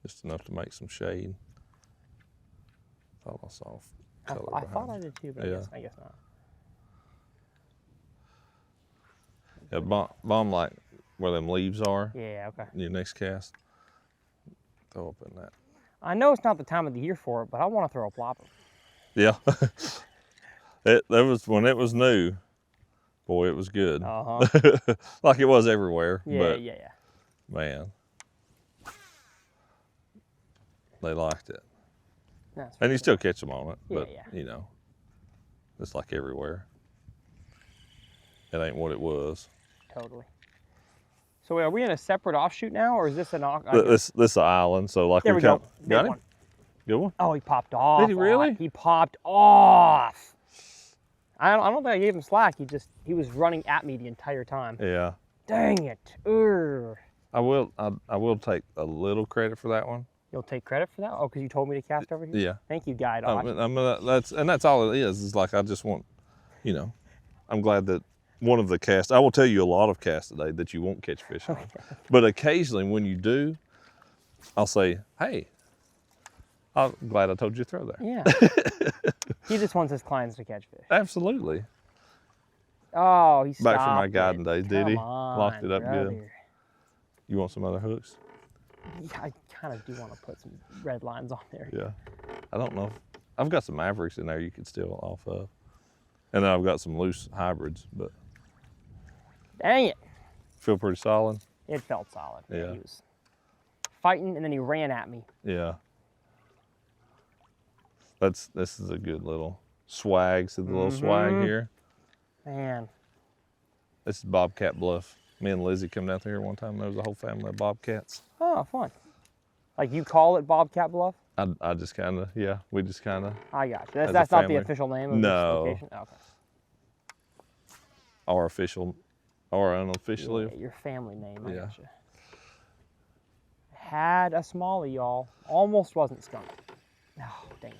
Just enough to make some shade. Thought I saw color I thought I behind did too, but Yeah. I guess not. it. Yeah, bomb like where them leaves are. Yeah, okay. Your next cast. Throw up in that. I know it's not the time of the year for it, but I want to throw a plopper. Yeah. That was when it was new. Boy, it was good. Like it was everywhere. Yeah, but yeah. man, they liked it. That's And you sure. still catch them on it, but yeah. you know, it's like everywhere. It ain't what it was. Totally. So wait, are we in a separate offshoot now, or is this an This island? So like there we go. got him. One. Good one. Oh, he popped off. Did he really? He popped off. I don't think I gave him slack. He was running at me the entire time. Yeah. Dang it. Urgh. I will take a little credit for that one. You'll take credit for that? Oh, because you told me to cast over here? Yeah. Thank you, guide. That's all it is like I just want, you know, I'm glad that one of the casts, I will tell you a lot of casts today that you won't catch fish on. But occasionally when you do, I'll say, hey, I'm glad I told you to throw there. Yeah. He just wants his clients to catch fish. Absolutely. Oh, he stopped Back from my guiding days, did he? Come on, Locked it up brother. good. You want some other hooks? Yeah, I kind of do want to put some red lines on there. Yeah. I don't know. I've got some Mavericks in there you could steal off of. And then I've got some loose hybrids, but Dang it. feel pretty solid. It felt solid. Yeah. He was fighting, and then he ran at me. Yeah. This is a good little swag. See the little swag here? Man. This is Bobcat Bluff. Me and Lizzie come down here one time. There was a whole family of bobcats. Oh, fun. Like you call it Bobcat Bluff? I just kind of, yeah, we just kind of. I got you. As a That's not the family. official name of No. this location? Okay. Our official, or unofficially. Yeah, your family name, I Yeah. got you. Had a smallie, y'all. Almost wasn't skunked. Oh, dang it.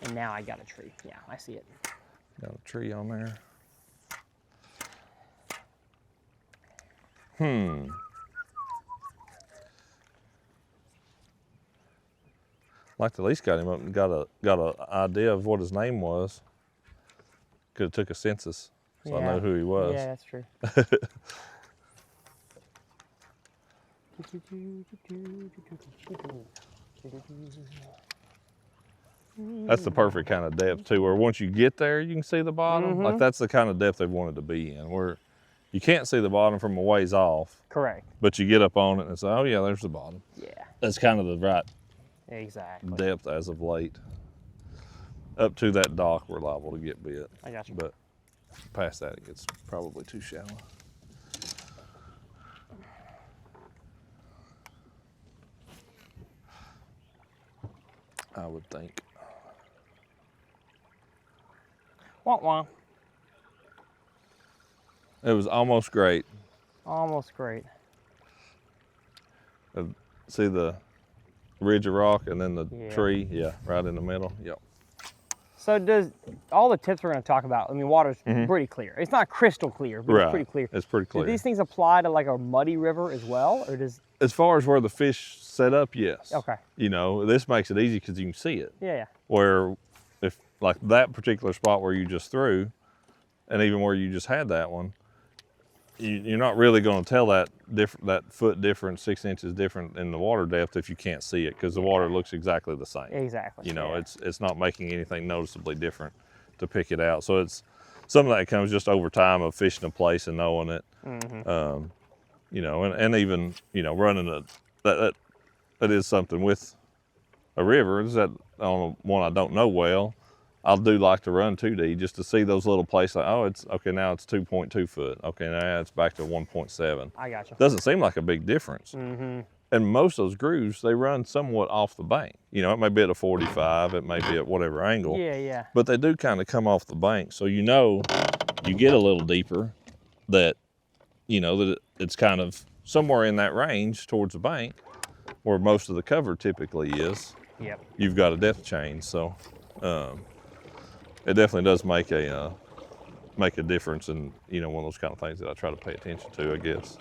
And now I got a tree. Yeah, I see it. Got a tree on there. Like at least got him up and got a idea of what his name was. Could have took a census, so I know who he was. Yeah, that's true. That's the perfect kind of depth too, where once you get there, you can see the bottom. Like that's the kind of depth they wanted to be in, where you can't see the bottom from a ways off, Correct. but you get up on it and it's oh yeah, there's the bottom. Yeah, That's kind of the right exactly. depth as of late. Up to that dock, we're liable to get bit. I got you. But past that, it gets probably too shallow. I would think. Wah wah. It was almost great. Almost great. See the ridge of rock and then the Yeah. tree? Yeah, right in the middle. Yep. So does all the tips we're going to talk about, I mean, water's pretty clear. It's not crystal clear, but it's pretty clear. It's pretty clear. Do these things apply to like a muddy river as well, or does... As far as where the fish set up, yes. Okay. You know, this makes it easy because you can see it. Yeah, Where if like that particular spot where you just threw, and even where you just had that one, you're not really going to tell that foot difference, 6 inches different in the water depth if you can't see it, because the water looks exactly the same. exactly. You know, yeah. it's not making anything noticeably different to pick it out. So it's some of that comes just over time of fishing a place and knowing it. You know, and even, you know, running that is something with a river. Is that on one I don't know well, I'll do like to run 2D just to see those little places. Like, oh, it's okay now. It's 2.2 foot. Okay, now it's back to 1.7. I got you. Doesn't seem like a big difference. And most of those grooves, they run somewhat off the bank. You know, it may be at a 45, it may be at whatever angle. Yeah, yeah. But they do kind of come off the bank. So you know, you get a little deeper that, you know, that it's kind of somewhere in that range towards the bank where most of the cover typically is. Yep. You've got a depth change. So it definitely does make a difference, and you know, one of those kind of things that I try to pay attention to, I guess.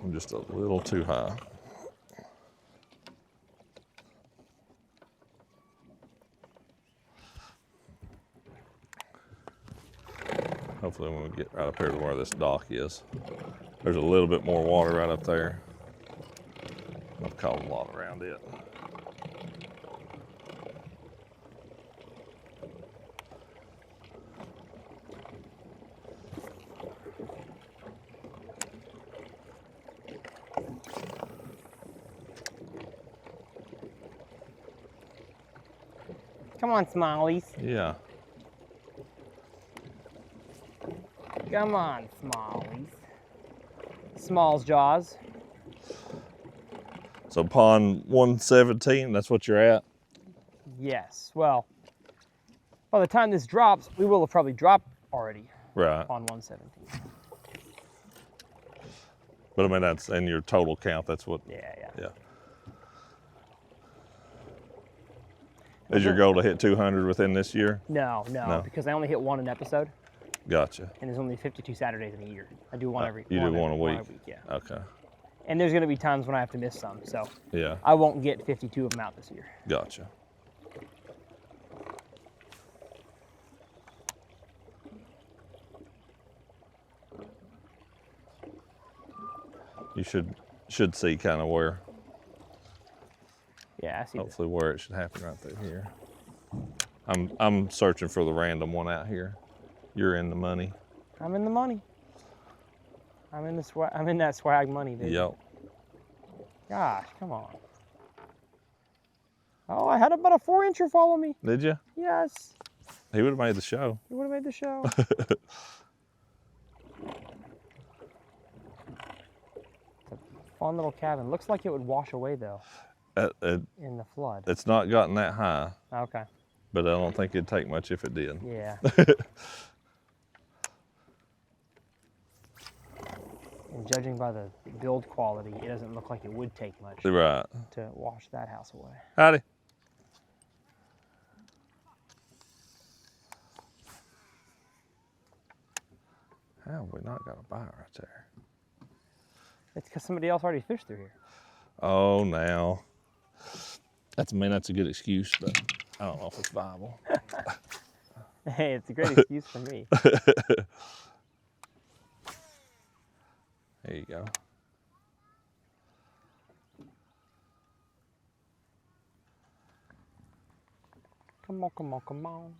I'm just a little too high. Hopefully when we get right up here to where this dock is. There's a little bit more water right up there. I've caught a lot around it. Come on, Smallies. Yeah. Come on, Smallies. Small's jaws. So pond 117, that's what you're at? Yes. Well, by the time this drops, we will have probably dropped already Right. on 117. But I mean, that's in your total count, that's what, Yeah, yeah. yeah. Is your goal to hit 200 within this year? No, because I only hit one an episode, Gotcha. and there's only 52 Saturdays in a year. I do one every. You do one a week? Yeah. Okay. And there's going to be times when I have to miss some, so Yeah, I won't get 52 of them out this year. gotcha. You should see kind of where, Yeah, I see. hopefully where it should happen right through here. I'm searching for the random one out here. You're in the money. I'm in the money. I'm in the swag. I'm in that swag money, baby. Yep. Gosh, come on. Oh, I had about a 4-incher follow me. Did you? Yes. He would have made the show. You would have made the show. It's a fun little cabin. Looks like it would wash away though in the flood. It's not gotten that high, Okay. but I don't think it'd take much if it did. Yeah. And judging by the build quality, it doesn't look like it would take much Right. to wash that house away. Howdy. How have we not got a bite right there? It's because somebody else already fished through here. Oh, now. That's a good excuse, but I don't know if it's viable. Hey, it's a great excuse for me. There you go. Come on, come on, come on.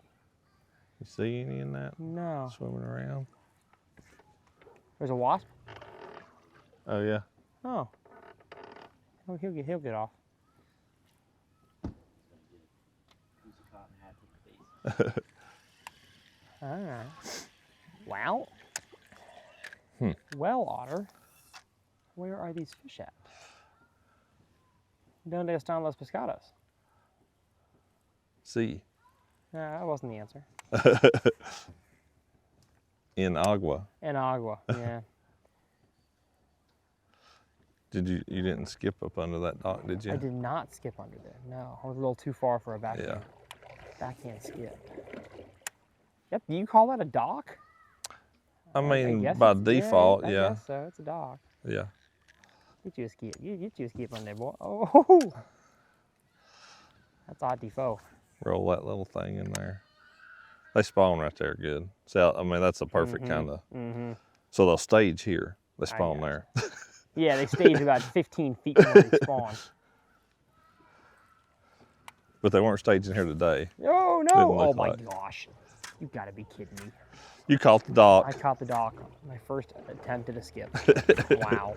You see any in that No. swimming around? There's a wasp? Oh, yeah. Oh. Oh, he'll get off. Piece of cotton hat to the face. All right. Wow. Hmm. Well, Otter, where are these fish at? ¿Dónde están los pescados? See. That wasn't the answer. In agua. En agua, yeah. You didn't skip up under that dock, did you? I did not skip under there. No, I was a little too far for a backhand. Yeah. Backhand skip. Yep, do you call that a dock? I mean, guess by it's- default, I yeah. guess so. It's a dock. Yeah. Get you a skip. Get you a skip on there, boy. Oh, that's odd default. Roll that little thing in there. They spawn right there good. So, I mean, that's a perfect kind of. Mm-hmm. So they'll stage here. They spawn got there. Yeah, they stage about 15 feet from where they spawn. But they weren't staging here today. Oh, no. Didn't Oh, look my like. gosh. You got to be kidding me. You caught the dock. I caught the dock. My first attempt at a skip. Wow.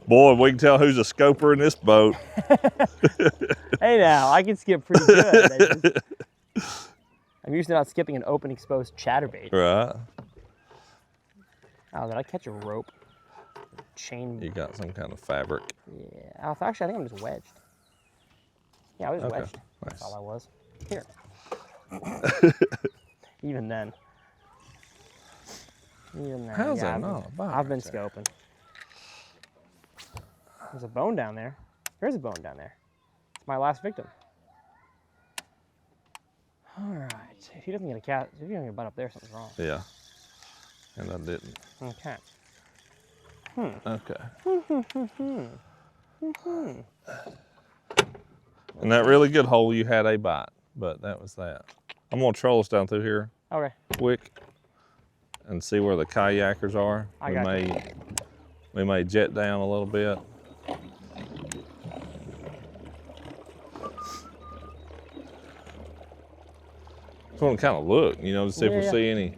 Boy, we can tell who's a scoper in this boat. Hey, now, I can skip pretty good. I'm usually not skipping an open exposed chatterbait. Right. Oh, did I catch a rope? Chain. You got some kind of fabric. Yeah. Actually, I think I'm just wedged. Yeah, I was Okay, wedged. That's nice. all I was. Here. Even then. How's that I've not a bite I've been right there? scoping. There's a bone down there. There's a bone down there. It's my last victim. All right. If he doesn't get a cat, if he doesn't get a butt up there, something's wrong. Yeah. And I didn't. Okay. Okay. In that really good hole, you had a bite, but that was that. I'm gonna troll us down through here Okay. quick. and see where the kayakers are. We may jet down a little bit. Just want to kind of look, you know, to see if we see any.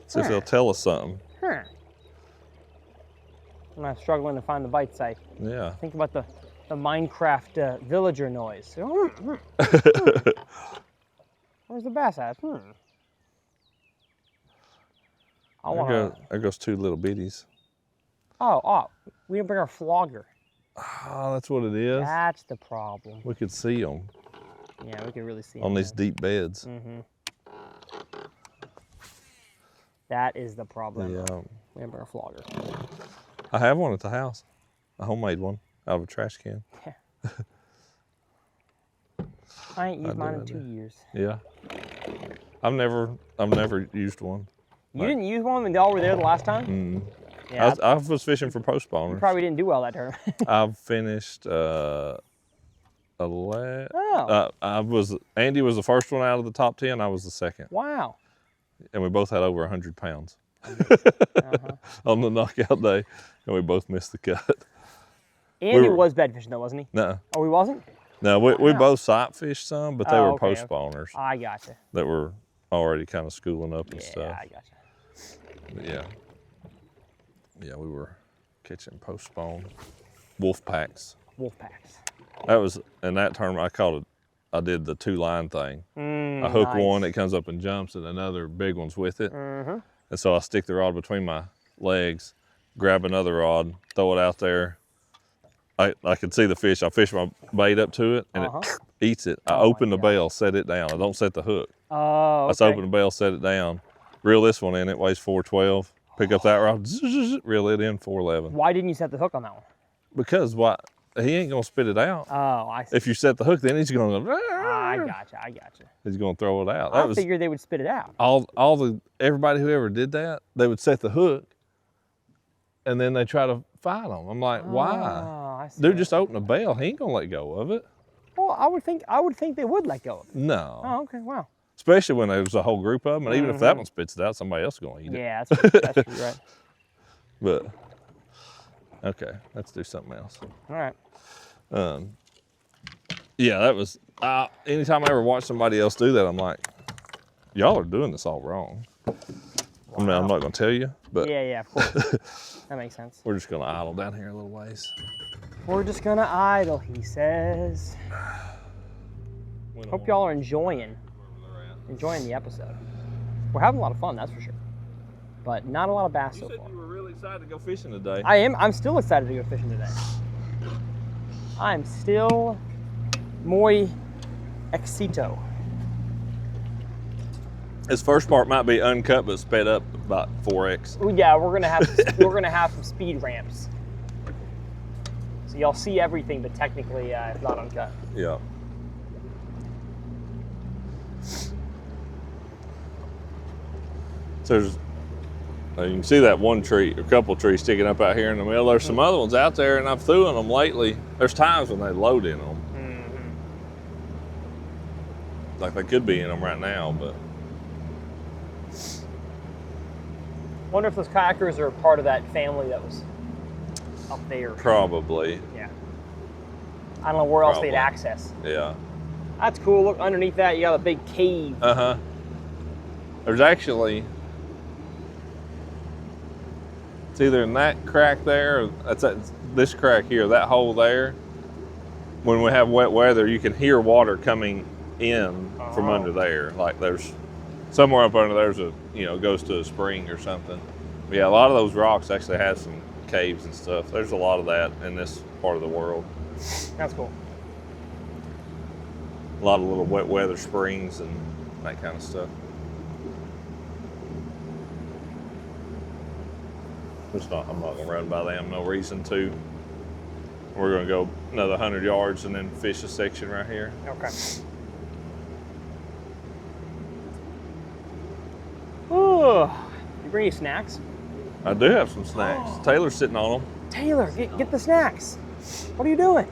See if they'll tell us something. Huh. I'm not struggling to find the bite site. Yeah. Think about the Minecraft villager noise. Where's the bass at? There goes two little bitties. Oh, we didn't bring our flogger. Oh, that's what it is. That's the problem. We could see them. Yeah, we could really see on them these deep beds. That is the problem. Yeah. We didn't bring our flogger. I have one at the house, a homemade one out of a trash can. I ain't used mine in 2 years. Yeah. I've never used one. You didn't use one when y'all were there the last time? Mm. Yeah. I was fishing for post spawners. You probably didn't do well that tournament. I've finished Andy was the first one out of the top 10. I was the second. Wow. And we both had over 100 pounds on the knockout day, and we both missed the cut. Andy was bed fishing though, wasn't he? No. Oh, he wasn't? No, we both sight fished some, but they were okay, post spawners. I gotcha. That were already kind of schooling up and stuff. Yeah, I gotcha. But yeah, we were catching post spawn wolf packs. Wolf packs. That was in that tournament. I did the 2-line thing. I hook one, it comes up and jumps, and another big one's with it. And so I stick the rod between my legs, grab another rod, throw it out there. I could see the fish. I fish my bait up to it, and it eats it. I open the bail, set it down. I don't set the hook. Oh, okay. I just open the bail, set it down, reel this one in. It weighs 412. Pick up that rod, reel it in 411. Why didn't you set the hook on that one? Because he ain't gonna spit it out. Oh, I see. If you set the hook, then he's gonna go. I gotcha. He's gonna throw it out. I figured they would spit it out. Everybody who ever did that, they would set the hook, and then they try to fight them. I'm like, why? I see. Dude, just open the bail. He ain't gonna let go of it. Well, I would think they would let go of it. No. Oh, okay. Wow. Especially when there's a whole group of them, and even if that one spits it out, somebody else is gonna eat it. Yeah, that's true, right. But okay, let's do something else. All right. Yeah, that was. Anytime I ever watch somebody else do that, I'm like, y'all are doing this all wrong. Wow. I mean, I'm not gonna tell you, but yeah, of course. That makes sense. We're just gonna idle down here a little ways. We're just gonna idle, he says. Hope y'all are enjoying the episode. We're having a lot of fun, that's for sure. But not a lot of bass so far. You said you were really excited to go fishing today. I am. I'm still excited to go fishing today. I'm still muy excito. This first part might be uncut, but sped up about 4x. Yeah, we're gonna have some speed ramps. So y'all see everything, but technically it's not uncut. Yeah. So you can see that one tree, a couple trees sticking up out here in the middle. There's some other ones out there, and I've threw in them lately. There's times when they load in them. Like they could be in them right now, but. Wonder if those kayakers are part of that family that was up there. Probably. Yeah. I don't know where else they'd access. Yeah. That's cool. Look, underneath that, you got a big cave. There's actually, it's either in that crack there, or this crack here, that hole there. When we have wet weather, you can hear water coming in from under there. Like there's somewhere up under there's goes to a spring or something. But yeah, a lot of those rocks actually have some caves and stuff. There's a lot of that in this part of the world. That's cool. A lot of little wet weather springs and that kind of stuff. I'm not gonna run by them, no reason to. We're gonna go another 100 yards and then fish a section right here. Okay. Ooh, you bring any snacks? I do have some snacks. Taylor's sitting on them. Taylor, get the snacks. What are you doing?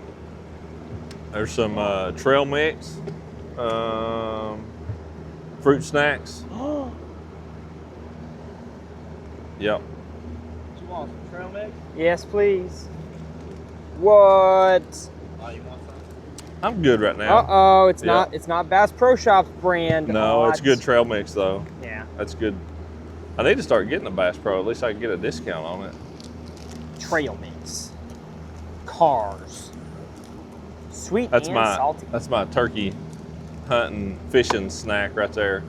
There's some trail mix. Fruit snacks. Yep. You want some trail mix? Yes, please. What? Oh, you want some? I'm good right now. Uh-oh, it's Yeah. not. It's not Bass Pro Shops brand. No, it's What? good trail mix though. Yeah. That's good. I need to start getting a Bass Pro. At least I can get a discount on it. Trail mix. Cars. Sweet That's and my salty. that's my turkey hunting fishing snack right there.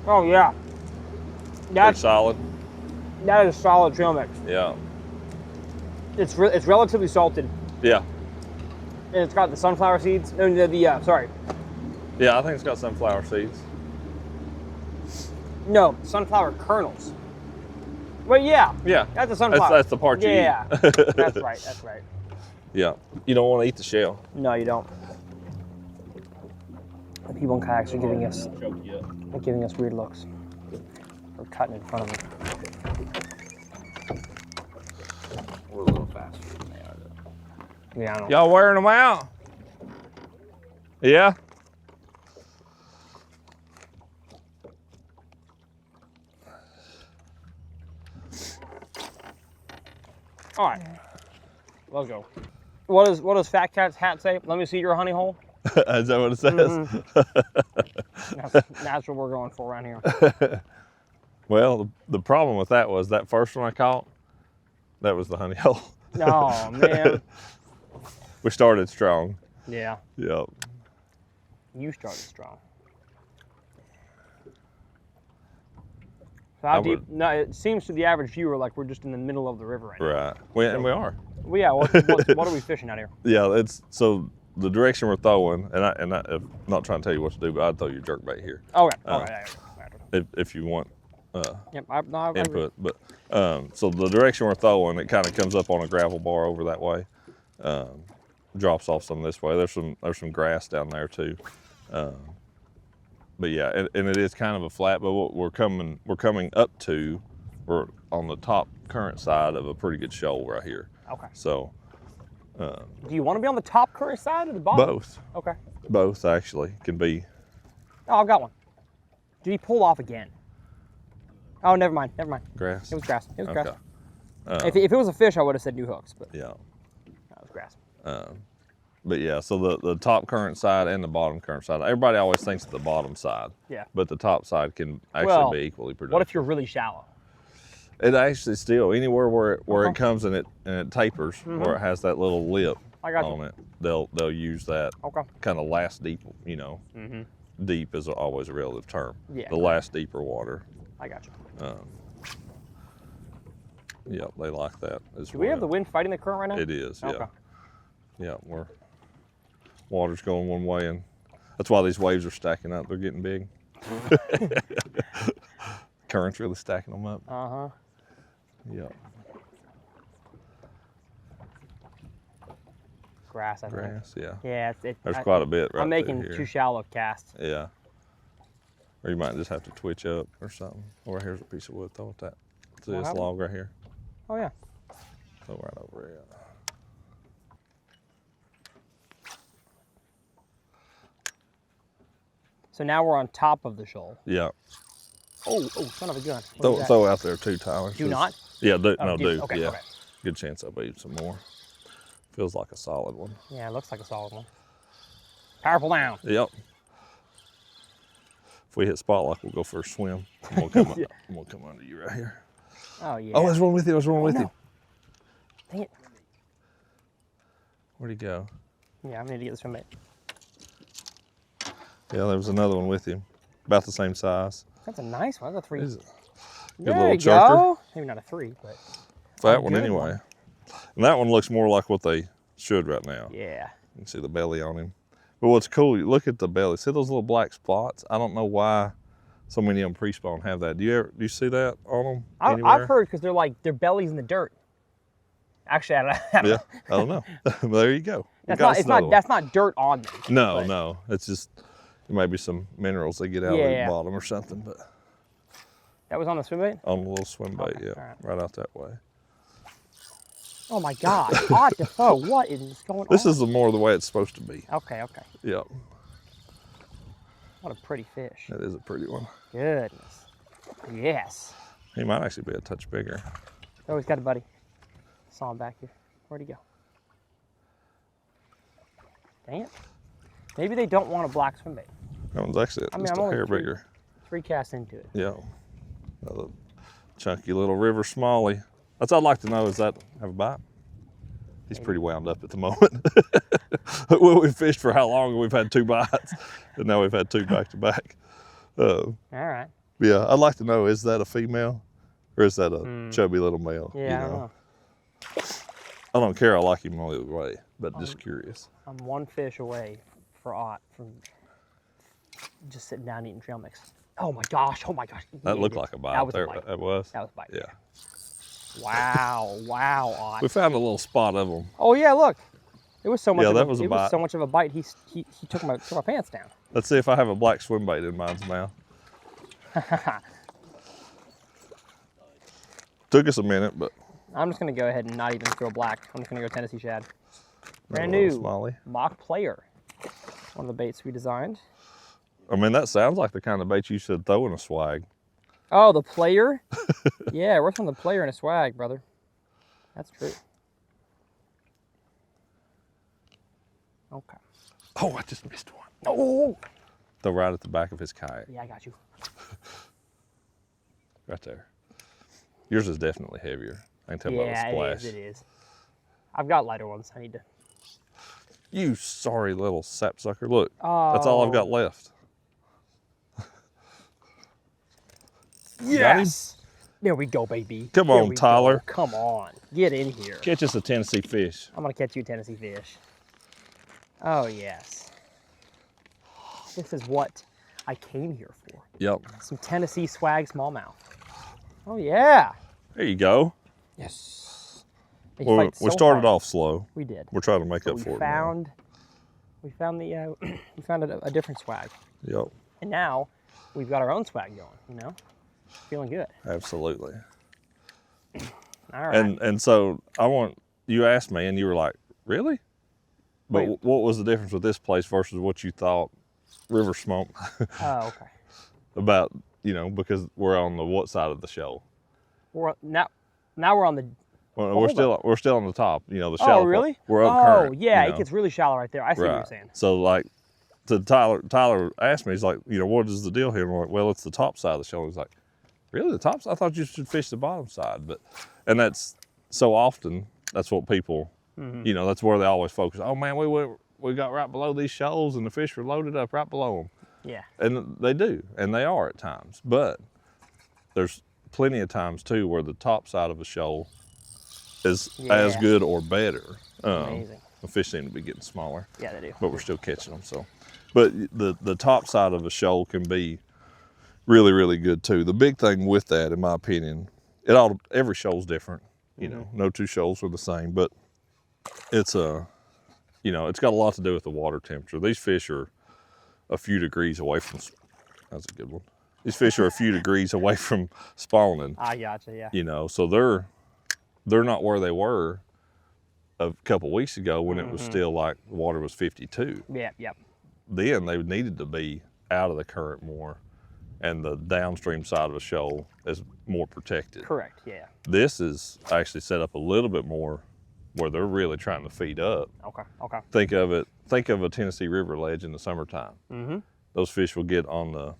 Oh yeah. Pretty That's solid. that is solid trail mix. Yeah. It's relatively salted, Yeah. and it's got the sunflower seeds. No, sorry. Yeah, I think it's got sunflower seeds. No, sunflower kernels. Well, yeah. Yeah. That's the sunflower. That's the part you Yeah. eat. That's right. That's right. Yeah. You don't want to eat the shell. No, you don't. The people in kayaks are giving us Choke you up. they're giving us weird looks. They're cutting in front of me. We're a little faster than they are, though. Yeah, I don't. Y'all wearing them out? Yeah. All right. Let's go. What does Fat Cat's hat say? Let me see your honey hole. Is that what it says? That's what we're going for around here. Well, the problem with that was that first one I caught, that was the honey hole. Oh man. We started strong. Yeah. Yep. You started strong. So how I deep? would- No, it seems to the average viewer like we're just in the middle of the river right now. Right. And we are. Well, yeah. What are we fishing out here? Yeah, it's so the direction we're throwing, and I'm not trying to tell you what to do, but I'd throw your jerkbait here Okay. All right. if you want Yep. I agree. input. But so the direction we're throwing, it kind of comes up on a gravel bar over that way, drops off some this way. There's some grass down there too. But yeah, and it is kind of a flat. But what we're coming up to, we're on the top current side of a pretty good shoal right here. Okay. So Do you want to be on the top current side or the bottom? both. Okay. Both actually can be. Oh, I've got one. Did he pull off again? Oh, never mind. Never mind. Grass. It was grass. It was Okay. grass. If it was a fish, I would have said new hooks, but Yeah. that was grass. But yeah, so the top current side and the bottom current side. Everybody always thinks the bottom side. Yeah. But the top side can actually Well, be equally productive. What if you're really shallow? It actually still anywhere where Okay. it comes and it tapers, where it has that little lip I got you. on it, they'll use that Okay. kind of last deep. Deep is always a relative term. Yeah. The last deeper water. I got you. Yeah, they like that as Do well. we have the wind fighting the current right now? It is. Yeah. Okay. Yeah, water's going one way, and that's why these waves are stacking up. They're getting big. Current's really stacking them up. Uh-huh. Yeah. Grass, I think. Grass. Yeah. Yeah, There's quite a bit right I'm making through here. too shallow casts. Yeah. Or you might just have to twitch up or something. Or here's a piece of wood. Throw it that. See What this happened? log right here? Oh yeah. Throw right over it. So now we're on top of the shoal. Yeah. Oh, son of a gun. What is that? Throw out there too, Tyler. Do not? Yeah, do. Oh, No, do. Okay, Yeah. okay. Good chance I'll beat some more. Feels like a solid one. Yeah, it looks like a solid one. Powerful down. Yep. If we hit spot lock, we'll go for a swim. I'm gonna come, Yeah. I'm gonna come under you right here. Oh yeah. Oh, there's one with you. There's one with no. you. Dang it. Where'd he go? Yeah, I'm gonna need to get this from it. Yeah, there was another one with him, about the same size. That's a nice one. That's a 3. Is it? Good There little you chunker. go. Maybe not a 3, but That one good anyway. one. And that one looks more like what they should right now. yeah. You can see the belly on him. But what's cool, you look at the belly. See those little black spots? I don't know why so many of them pre-spawn have that. Do you see that on them anywhere? I've heard because they're like their belly's in the dirt. Actually, I don't know. Yeah, I don't know. Well, there you go. That's Got not. us It's another not. one. That's not dirt on them. No, but- no. It's just maybe some minerals they get out of Yeah. the bottom or something. But That was on the swim bait. on a little swim bait, Okay, yeah, all right. right out that way. Oh my God. What the fuck? What is going on? This is the more the way it's supposed to be. Okay. Okay. Yep. What a pretty fish. That is a pretty one. Goodness. Yes. He might actually be a touch bigger. Oh, he's got a buddy. Saw him back here. Where'd he go? Dang it. Maybe they don't want a black swim bait. That one's actually just a hair bigger. 3 casts into it. Yeah. Another chunky little river smallie. That's all I'd like to know, is that have a bite? He's pretty wound up at the moment. Well, we've fished for how long? We've had 2 bites, and now we've had 2 back to back. All right. Yeah, I'd like to know, is that a female or is that a chubby little male? Yeah, you I don't know. I don't care. I like him either way, but just curious. I'm 1 fish away for aught from just sitting down eating trail mix. Oh my gosh, oh my gosh. That looked like a bite. That was there. a bite. That was? That was a bite. Yeah. Wow, wow, aught. We found a little spot of them. Oh yeah, look. It was so much. Yeah, that was a it bite. was so much of a bite. He took my pants down. Let's see if I have a black swim bait in mine's mouth. Took us a minute, but. I'm just gonna go ahead and not even throw black. I'm just gonna go Tennessee shad. Brand Little new smallie. mock player. One of the baits we designed. I mean, that sounds like the kind of bait you should throw in a swag. Oh, the player? Yeah, we're throwing the player in a swag, brother. That's true. Okay. Oh, I just missed one. Oh! Throw right at the back of his kayak. Yeah, I got you. Right there. Yours is definitely heavier. I can tell by the Yeah, splash. it is. I've got lighter ones. I need to. You sorry little sapsucker. Look, that's all I've got left. Yes! There we go, baby. Come There on, we go. Tyler. Come on. Get in here. Catch us a Tennessee fish. I'm going to catch you a Tennessee fish. Oh, yes. This is what I came here for. Yep. Some Tennessee swag smallmouth. Oh, yeah. There you go. Yes. They Well, fight we so started hard. off slow. We did. We're trying to make But up for it. we found the we found a different swag, Yep. and now we've got our own swag going. You know, feeling good. Absolutely. All right. And so you asked me, and you were like, really? But Wait. what was the difference with this place versus what you thought River Smoke Oh, okay. about? Because we're on the what side of the shoal? We're now we're on the. Well, Well, we're still on the top. The shallow. Oh, part. really? We're up Oh, current. yeah. It gets really shallow right there. I see what you're saying. So like, Tyler asked me, he's like, what is the deal here? And I'm like, well, it's the top side of the shoal. He's like, really, the top side? I thought you should fish the bottom side. And that's so often, that's what people, that's where they always focus. Oh man, we got right below these shoals and the fish were loaded up right below them. Yeah. And they do, and they are at times. But there's plenty of times too where the top side of a shoal is as good or better. Amazing. The fish seem to be getting smaller. Yeah, they do. But we're still catching them. So, but the top side of a shoal can be really, really good too. The big thing with that, in my opinion, every shoal's different. No 2 shoals are the same, but it's it's got a lot to do with the water temperature. These fish are a few degrees away from. That's a good one. These fish are a few degrees away from spawning. I gotcha. Yeah. So they're not where they were a couple weeks ago when it was still like the water was 52. Yeah. Yep. Then they needed to be out of the current more, and the downstream side of the shoal is more protected. Correct. Yeah. This is actually set up a little bit more where they're really trying to feed up. Okay. Okay. Think of a Tennessee River ledge in the summertime. Mm-hmm. Those fish will get on the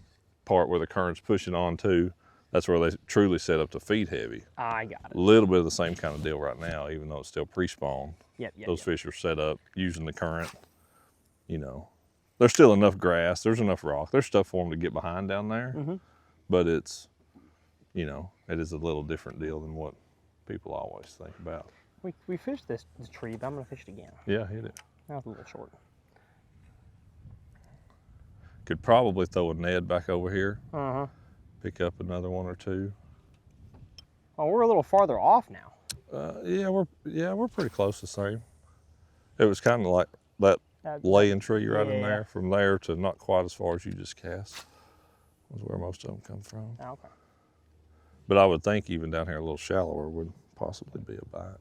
part where the current's pushing on to. That's where they truly set up to feed heavy. I got it. A little bit of the same kind of deal right now, even though it's still pre-spawn. Yep. Those fish are set up using the current. There's still enough grass. There's enough rock. There's stuff for them to get behind down there. But it's, it is a little different deal than what people always think about. We fished this tree, but I'm gonna fish it again. Yeah, hit it. That was a little short. Could probably throw a Ned back over here. Pick up another 1 or 2. Oh, we're a little farther off now. Yeah, we're pretty close the same. It was kind of like that laying tree right in there. From there to not quite as far as you just cast was where most of them come from. Oh, okay. But I would think even down here a little shallower would possibly be a bite.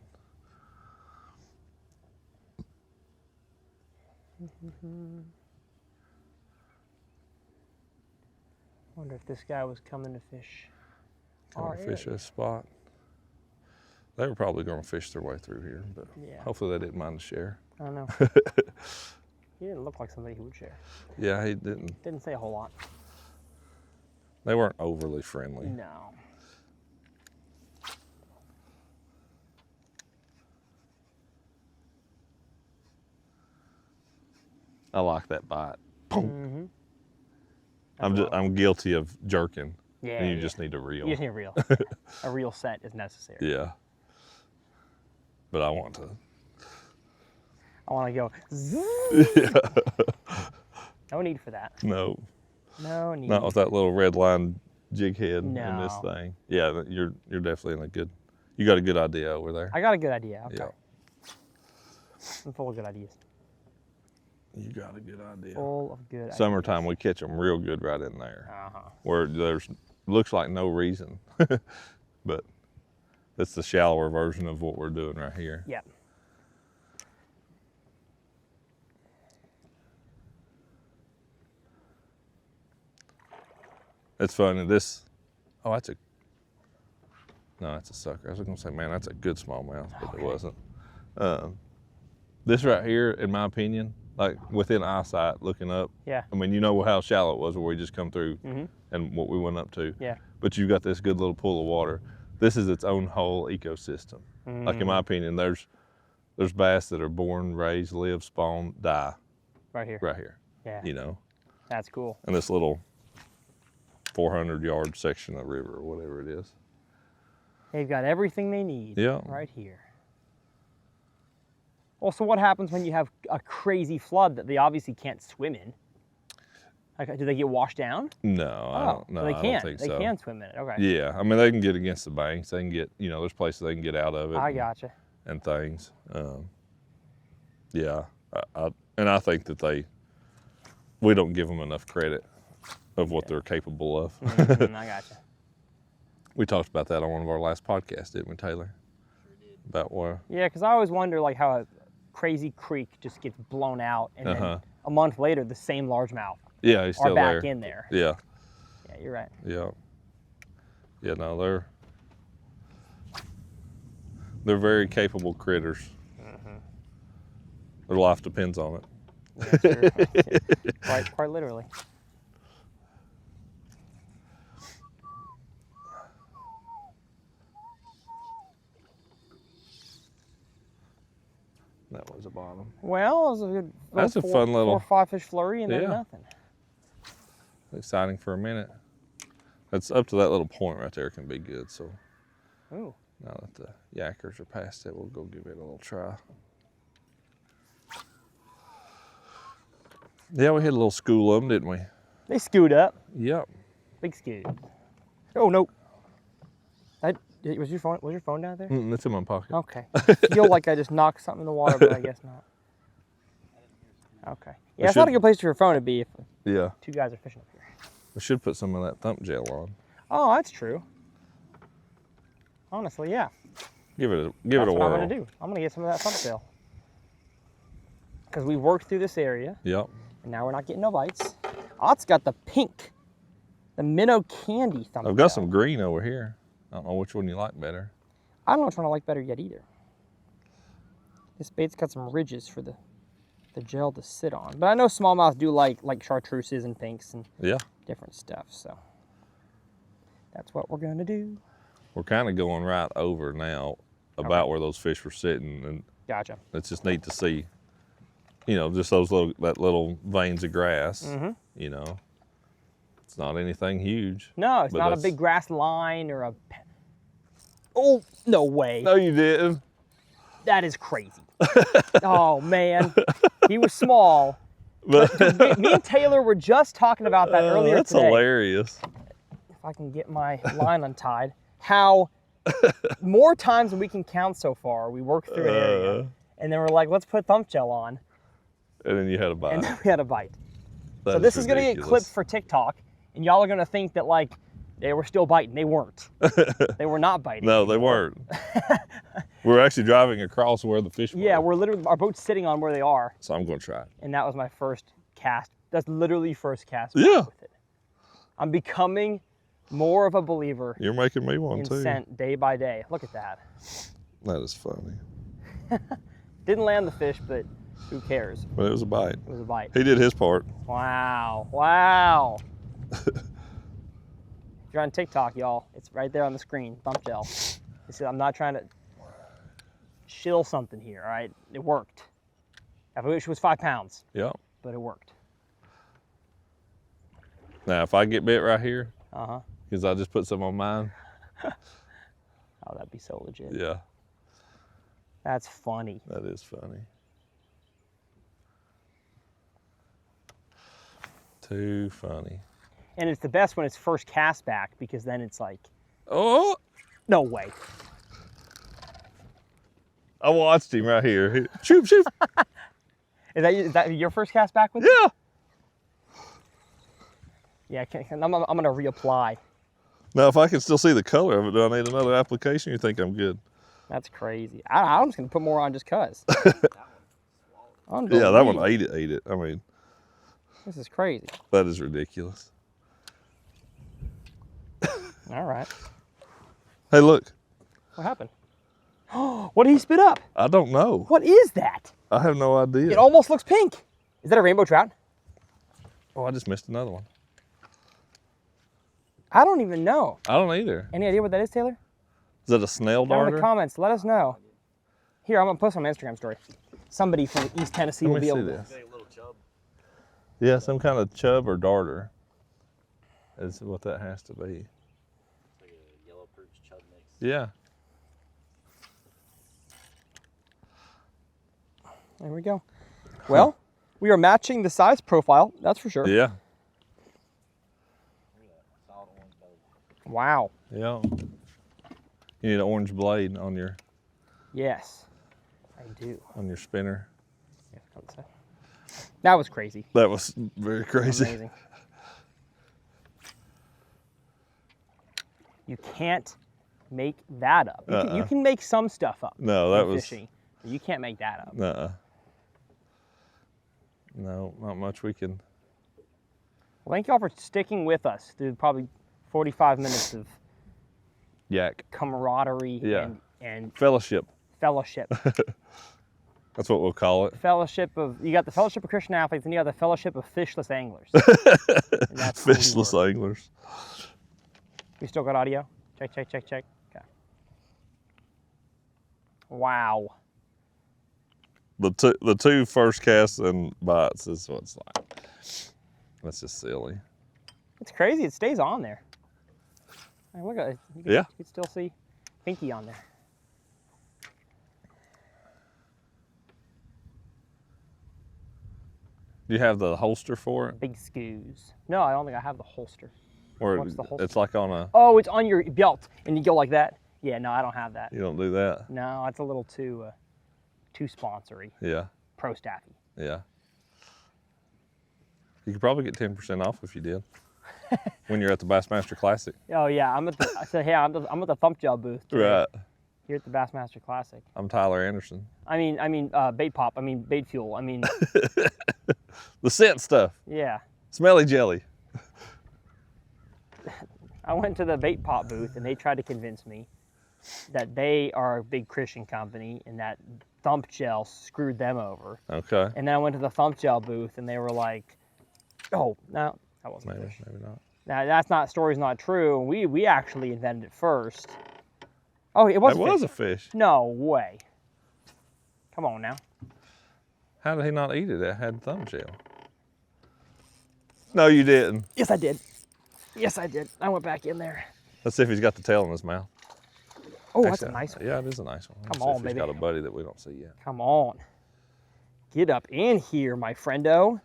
Wonder if this guy was coming to fish. Coming to fish this spot. They were probably going to fish their way through here, but Yeah. hopefully they didn't mind to share. I don't know. He didn't look like somebody who would share. Yeah, he didn't. Didn't say a whole lot. They weren't overly friendly. No. I like that bite. Boom. Mm-hmm. I'm guilty of jerking. Yeah. And you yeah. just need a reel. You just need a reel. A reel set is necessary. Yeah. But I want to. I want to go. Zzz. No need for that. No. No need. Not with that little red line jig head in this No. thing. Yeah, you're definitely in a good. You got a good idea over there. I got a good idea. Okay. Yeah. I'm full of good ideas. You got a good idea. Full of good ideas. Summertime, we catch them real good right in there, where there's looks like no reason, but it's the shallower version of what we're doing right here. Yeah. It's funny. This, oh, that's a, no, that's a sucker. I was gonna say, man, that's a good smallmouth, but it wasn't. This right here, in my opinion, like within eyesight, looking up. Yeah. I mean, you know how shallow it was where we just come through, Mm-hmm. and what we went up to. Yeah. But you've got this good little pool of water. This is its own whole ecosystem. Like in my opinion, there's bass that are born, raised, live, spawn, die Right here. right here. Yeah. You know, That's cool. in this little 400-yard section of river or whatever it is. They've got everything they need. Yeah. Right here. Well, so what happens when you have a crazy flood that they obviously can't swim in? Like, do they get washed down? No, I don't. so No, they I can't. don't think They so. can swim in it. Okay. Yeah, I mean they can get against the banks. They can get, you know, there's places they can get out of it. I gotcha. And things. Yeah, I think that we don't give them enough credit of what they're capable of. Mhm, I gotcha. We talked about that on one of our last podcasts, didn't we, Taylor? Sure did. About where? Yeah, because I always wonder like how a crazy creek just gets blown out, and then a month later the same largemouth Yeah, he's are still back there. in there. Yeah, Yeah, you're right. yeah, yeah. No, they're very capable critters. Their life depends on it. Yeah, sure. quite literally. That was a bottom. Well, it was a good. That's a four, fun little- 4 or 5 fish flurry and then Yeah. nothing. Exciting for a minute. That's up to that little point right there can be good. So Ooh. now that the yackers are past it, we'll go give it a little try. Yeah, we had a little school of them, didn't we? They scoot up. Yep. Big scoot. Oh no. Was your phone down there? It's in my pocket. Okay. I feel like I just knocked something in the water, but I guess not. Okay. Yeah, it's not a good place for your phone to be if Yeah. 2 guys are fishing up here. We should put some of that thump gel on. Oh, that's true. Honestly, yeah. Give it a That's what whirl. I'm gonna do. I'm gonna get some of that thump tail. Because we worked through this area, Yep. and now we're not getting no bites. Ott's got the pink, the minnow candy thumb I've got tail. some green over here. I don't know which one you like better. I don't know which one I like better yet either. This bait's got some ridges for the gel to sit on. But I know smallmouth do like chartreuses and pinks and Yeah. different stuff, so that's what we're gonna do. We're kind of going right over now about where those fish were sitting, and Gotcha. it's just neat to see, you know, just those little veins of grass. Mm-hmm. You know, it's not anything huge. No, it's But not a that's- big grass line or a... Oh, no way. No, you didn't. That is crazy. Oh, man. He was small. But Me and Taylor were just talking about that earlier that's today. hilarious. If I can get my line untied. How more times than we can count so far, we worked through an area, and then we're like, let's put thump gel on, And then you had a bite. and then we had a bite. That So this is gonna get clipped for TikTok, and y'all are gonna think that like they were still biting. They weren't. They were not biting. No, they weren't. We were actually driving across where the fish were. Yeah, we're literally, our boat's sitting on where they are, So I'm going to try it. and that was my first cast. That's literally first cast. Yeah. With it. I'm becoming more of a believer You're making me one in too. scent day by day. Look at that. That is funny. Didn't land the fish, but who cares? But it was a bite. It was a bite. He did his part. Wow. Wow. If you're on TikTok, y'all, it's right there on the screen. Thump gel. He said, I'm not trying to shill something here, all right? It worked. I wish it was 5 pounds, Yeah. but it worked. Now, if I get bit right here, Uh-huh. because I just put some on mine, Oh, that'd be so legit. yeah, That's funny. that is funny. Too funny. And it's the best when it's first cast back because then it's like, Oh, no way. I watched him right here. Shoot, shoot. Is that your first cast back with? Yeah. Yeah, I'm going to reapply. Now, if I can still see the color of it, do I need another application? You think I'm good? That's crazy. I'm just going to put more on just because. Yeah, that one ate it. I mean, This is crazy. that is ridiculous. All right. Hey, look. What happened? What did he spit up? I don't know. What is that? I have no idea. It almost looks pink. Is that a rainbow trout? Oh, I just missed another one. I don't even know. I don't either. Any idea what that is, Taylor? Is that a snail Down in darter? the comments, let us know. Here, I'm going to post on my Instagram story. Somebody from East Tennessee will Let be me see able to. this. Little chub. Yeah, some kind of chub or darter is what that has to be. Like a yellow perch chub mix. Yeah. There we go. Well, we are matching the size profile, that's for sure. Yeah. Solid orange belly. Wow. Yeah. You need an orange blade on your Yes, I do. spinner. Yeah, that was crazy. That was very crazy. Amazing. You can't make that up. You can make some stuff up. No, that in was fishing. But you can't make that up. nuh-uh. No, not much we can. Well, thank y'all for sticking with us through probably 45 minutes of Yak. camaraderie Yeah. and Fellowship. fellowship. That's what we'll call it. Fellowship of, you got the Fellowship of Christian Athletes, and you got the Fellowship of Fishless Anglers. And that's who we Fishless were. anglers. We still got audio? Check, check, check, check. Okay. Wow. The two first casts and bites is what it's like. That's just silly. It's crazy. It stays on there. Hey, look at it. You can, Yeah. You can still see Pinky on there. Do you have the holster for it? Big scoos. No, I don't think I have the holster. Or What's the holster? it's like on a, Oh, it's on your belt, and you go like that. Yeah, no, I don't have that. you don't do that? No, it's a little too sponsory. Yeah, Pro staffy. yeah. You could probably get 10% off if you did. When you're at the Bassmaster Classic. Oh yeah, I'm at the. I said, hey, I'm at the Thump Gel booth today, Right. here at the Bassmaster Classic. I'm Tyler Anderson. I mean, bait pop. I mean, bait fuel. I mean, The scent stuff. yeah. Smelly jelly. I went to the bait pop booth and they tried to convince me that they are a big Christian company and that Thump Gel screwed them over. Okay. And then I went to the Thump Gel booth and they were like, "Oh, no, that wasn't Maybe, fish. maybe not. Now that's not story's not true. We actually invented it first. Oh, it was. It was a fish. No way. Come on now. How did he not eat it? It had thumb gel. No, you didn't. Yes, I did. Yes, I did. I went back in there. Let's see if he's got the tail in his mouth. Oh, that's a Actually, nice one. Yeah, it is a nice one. Let's Come see on, if baby. He's got a buddy that we don't see yet. Come on. Get up in here, my friendo.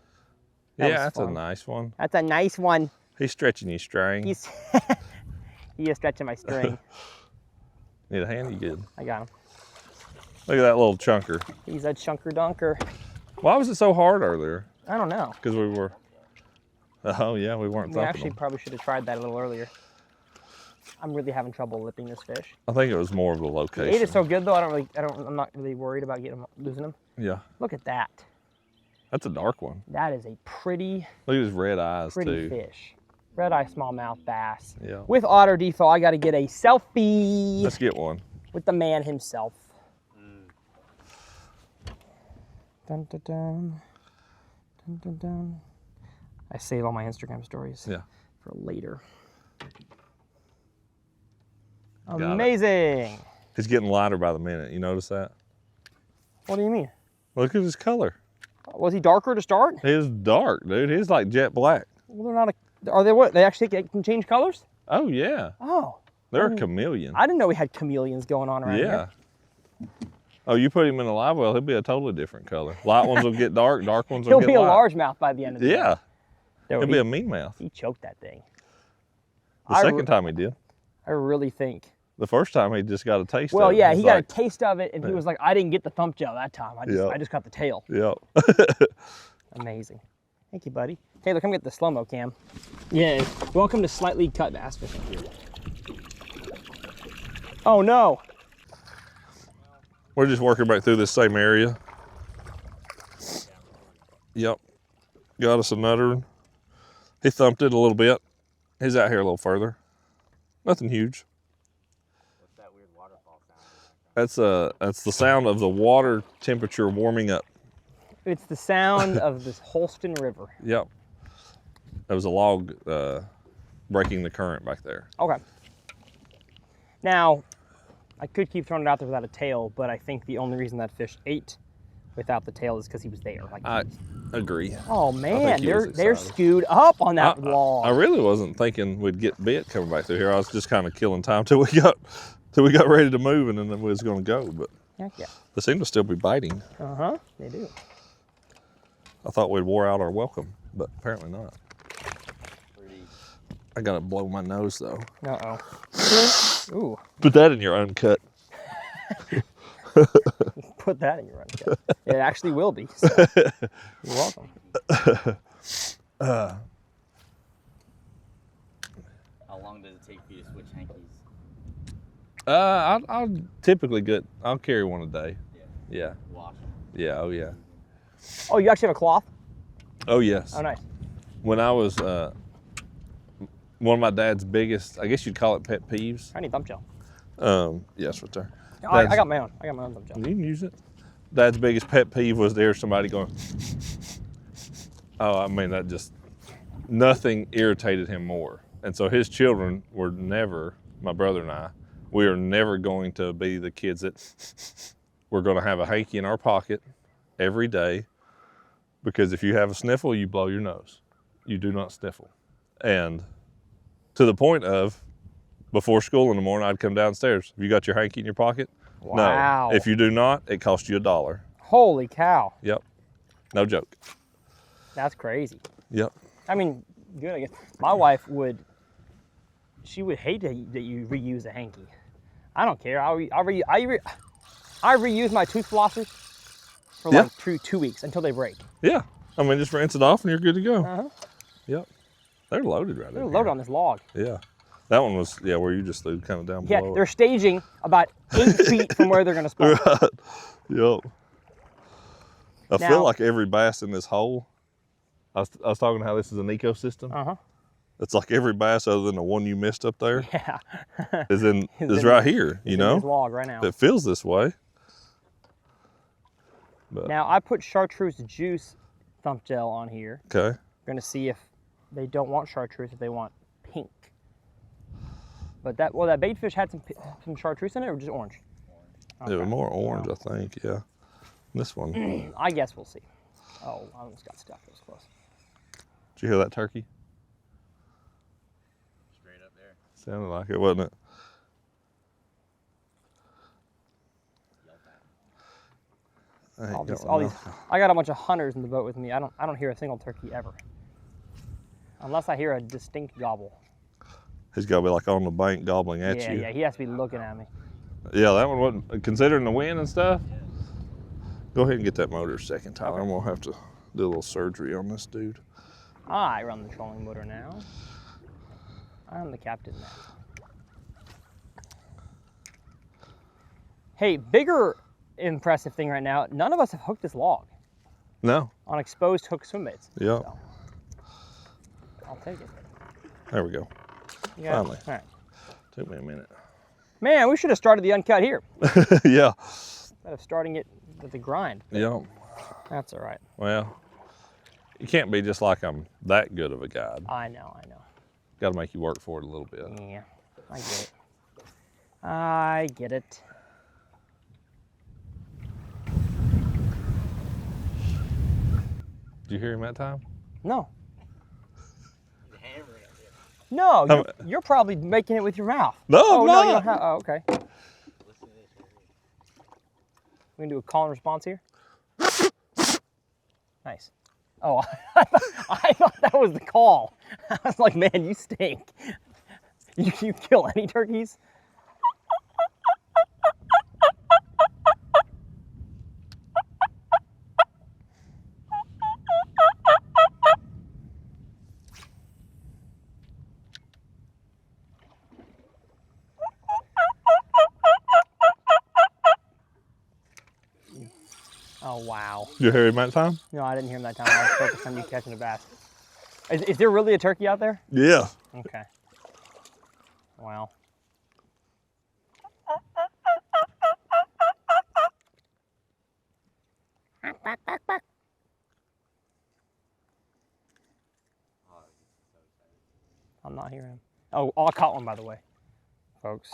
That was Yeah, that's a fun. nice one. That's a nice one. He's stretching you string. He's he is stretching my string. Need a hand? You good? I got him. Look at that little chunker. He's a chunker dunker. Why was it so hard earlier? I don't know. Because we were. Oh yeah, we weren't We thumping actually them. probably should have tried that a little earlier. I'm really having trouble lipping this fish. I think it was more of the He location. ate it so good though. I'm not really worried about losing him. Yeah, Look at that. that's a dark one. That is a pretty Look at his red eyes too. fish. red-eye smallmouth bass. Yeah. With otter default, I got to get a selfie Let's get one. with the man himself. Dun, dun, dun. Dun, dun, dun. I save all my Instagram stories for later. Amazing. He's getting lighter by the minute. You notice that? What do you mean? Look at his color. Was he darker to start? He's dark, dude. He's like jet black. Well, they're not are they what? They actually can change colors? Oh, yeah. Oh. They're a chameleon. I didn't know we had chameleons going on around here. Oh, you put him in a live well, he'll be a totally different color. Light ones will get dark, dark ones will He'll get be light. a largemouth by the end of the day. Yeah. There, He'll be a mean mouth. He choked that thing. The second time he did. I really think. The first time he just got a taste of it. Well, yeah, he got like, a taste of it, and he was like, I didn't get the thump gel that time. I just got the tail. Yeah. Amazing. Thank you, buddy. Taylor, come get the slow-mo cam. Yeah, welcome to Slightly Cut Bass Fishing here. Oh, no. We're just working back through this same area. Yep. Got us another one. He thumped it a little bit. He's out here a little further. Nothing huge. What's that weird waterfall sound? That's the sound of the water temperature warming up. It's the sound of this Holston River. Yep. There was a log breaking the current back there. Okay. Now, I could keep throwing it out there without a tail, but I think the only reason that fish ate without the tail is because he was there. Like, I agree. oh man, he was they're excited. skewed up on that log. I really wasn't thinking we'd get bit coming back through here. I was just kind of killing time till we got ready to move, and then we was going to go. But Heck yeah. they seem to still be biting. They do. I thought we'd wore out our welcome, but apparently not. I gotta blow my nose though. Ooh. Put that in your uncut. Put that in your uncut. It actually will be. So. You're welcome. How long does it take for you to switch hankies? I'll typically I'll carry one a day. Yeah. Wash them. Yeah. Oh yeah. Oh, you actually have a cloth? Oh yes. Oh, nice. When I was one of my dad's biggest, I guess you'd call it pet peeves. I need thumb gel. Yes, right there. I got my own. I got my own thumb gel. You can use it. Dad's biggest pet peeve was there somebody going, oh, I mean, that just, nothing irritated him more. And so his children were never, my brother and I, we are never going to be the kids that we're going to have a hanky in our pocket every day, because if you have a sniffle, you blow your nose. You do not sniffle. And to the point of, before school in the morning, I'd come downstairs. Have you got your hanky in your pocket? Wow. No. If you do not, it costs you $1. Holy cow. Yep. No joke. That's crazy. Yep. I mean, good, I guess. My wife she would hate that you reuse a hanky. I don't care. I reuse my tooth flossers for like two weeks until they break. Yeah. I mean, just rinse it off and you're good to go. Yep. They're loaded right there. They're loaded on this log. Yeah. That one was, where you just threw kind of down Yeah, below. they're staging about 8 feet from where they're going to spawn. Right. Yep. I Now- feel like every bass in this hole, I was talking how this is an ecosystem. It's like every bass other than the one you missed up there Yeah. is in right here, It's in this log right now. It feels this way. But, Now, I put chartreuse juice thump gel on here. okay. We're going to see if they don't want chartreuse, if they want pink. But that bait fish had some chartreuse in it, or just orange? It was more orange, I think, yeah. This one. I guess we'll see. Oh, I almost got stuck. It was close. Did you hear that turkey? Straight up there. Sounded like it, wasn't it? I ain't got one now. I got a bunch of hunters in the boat with me. I don't hear a single turkey ever, unless I hear a distinct gobble. He's got to be like on the bank gobbling at you. Yeah, he has to be looking at me. Yeah, that one wasn't, considering the wind and stuff. Go ahead and get that motor a second, Tyler. I'm going to have to do a little surgery on this dude. I run the trolling motor now. I'm the captain now. Hey, bigger impressive thing right now, none of us have hooked this log No. on exposed hook swim baits. Yeah. So, I'll take it. There we go. You got it? Finally. All right. Took me a minute. Man, we should have started the Uncut here Yeah. instead of starting it with the grind. Yeah. That's all right. Well, you can't be just like I'm that good of a guide. I know. Got to make you work for it a little bit. Yeah, I get it. I get it. Did you hear him that time? No. He's hammering it. No, you're probably making it with your mouth. No, Oh, I'm no, not. you don't have. Oh, okay. Listen to this right here. We can do a call and response here. Nice. Oh, I thought that was the call. I was like, man, you stink. You kill any turkeys? Oh, wow. Did you hear him that time? No, I didn't hear him that time. I was focused on you catching a bass. Is there really a turkey out there? Yeah. Okay. Wow. I'm not hearing him. Oh, I caught one, by the way, folks.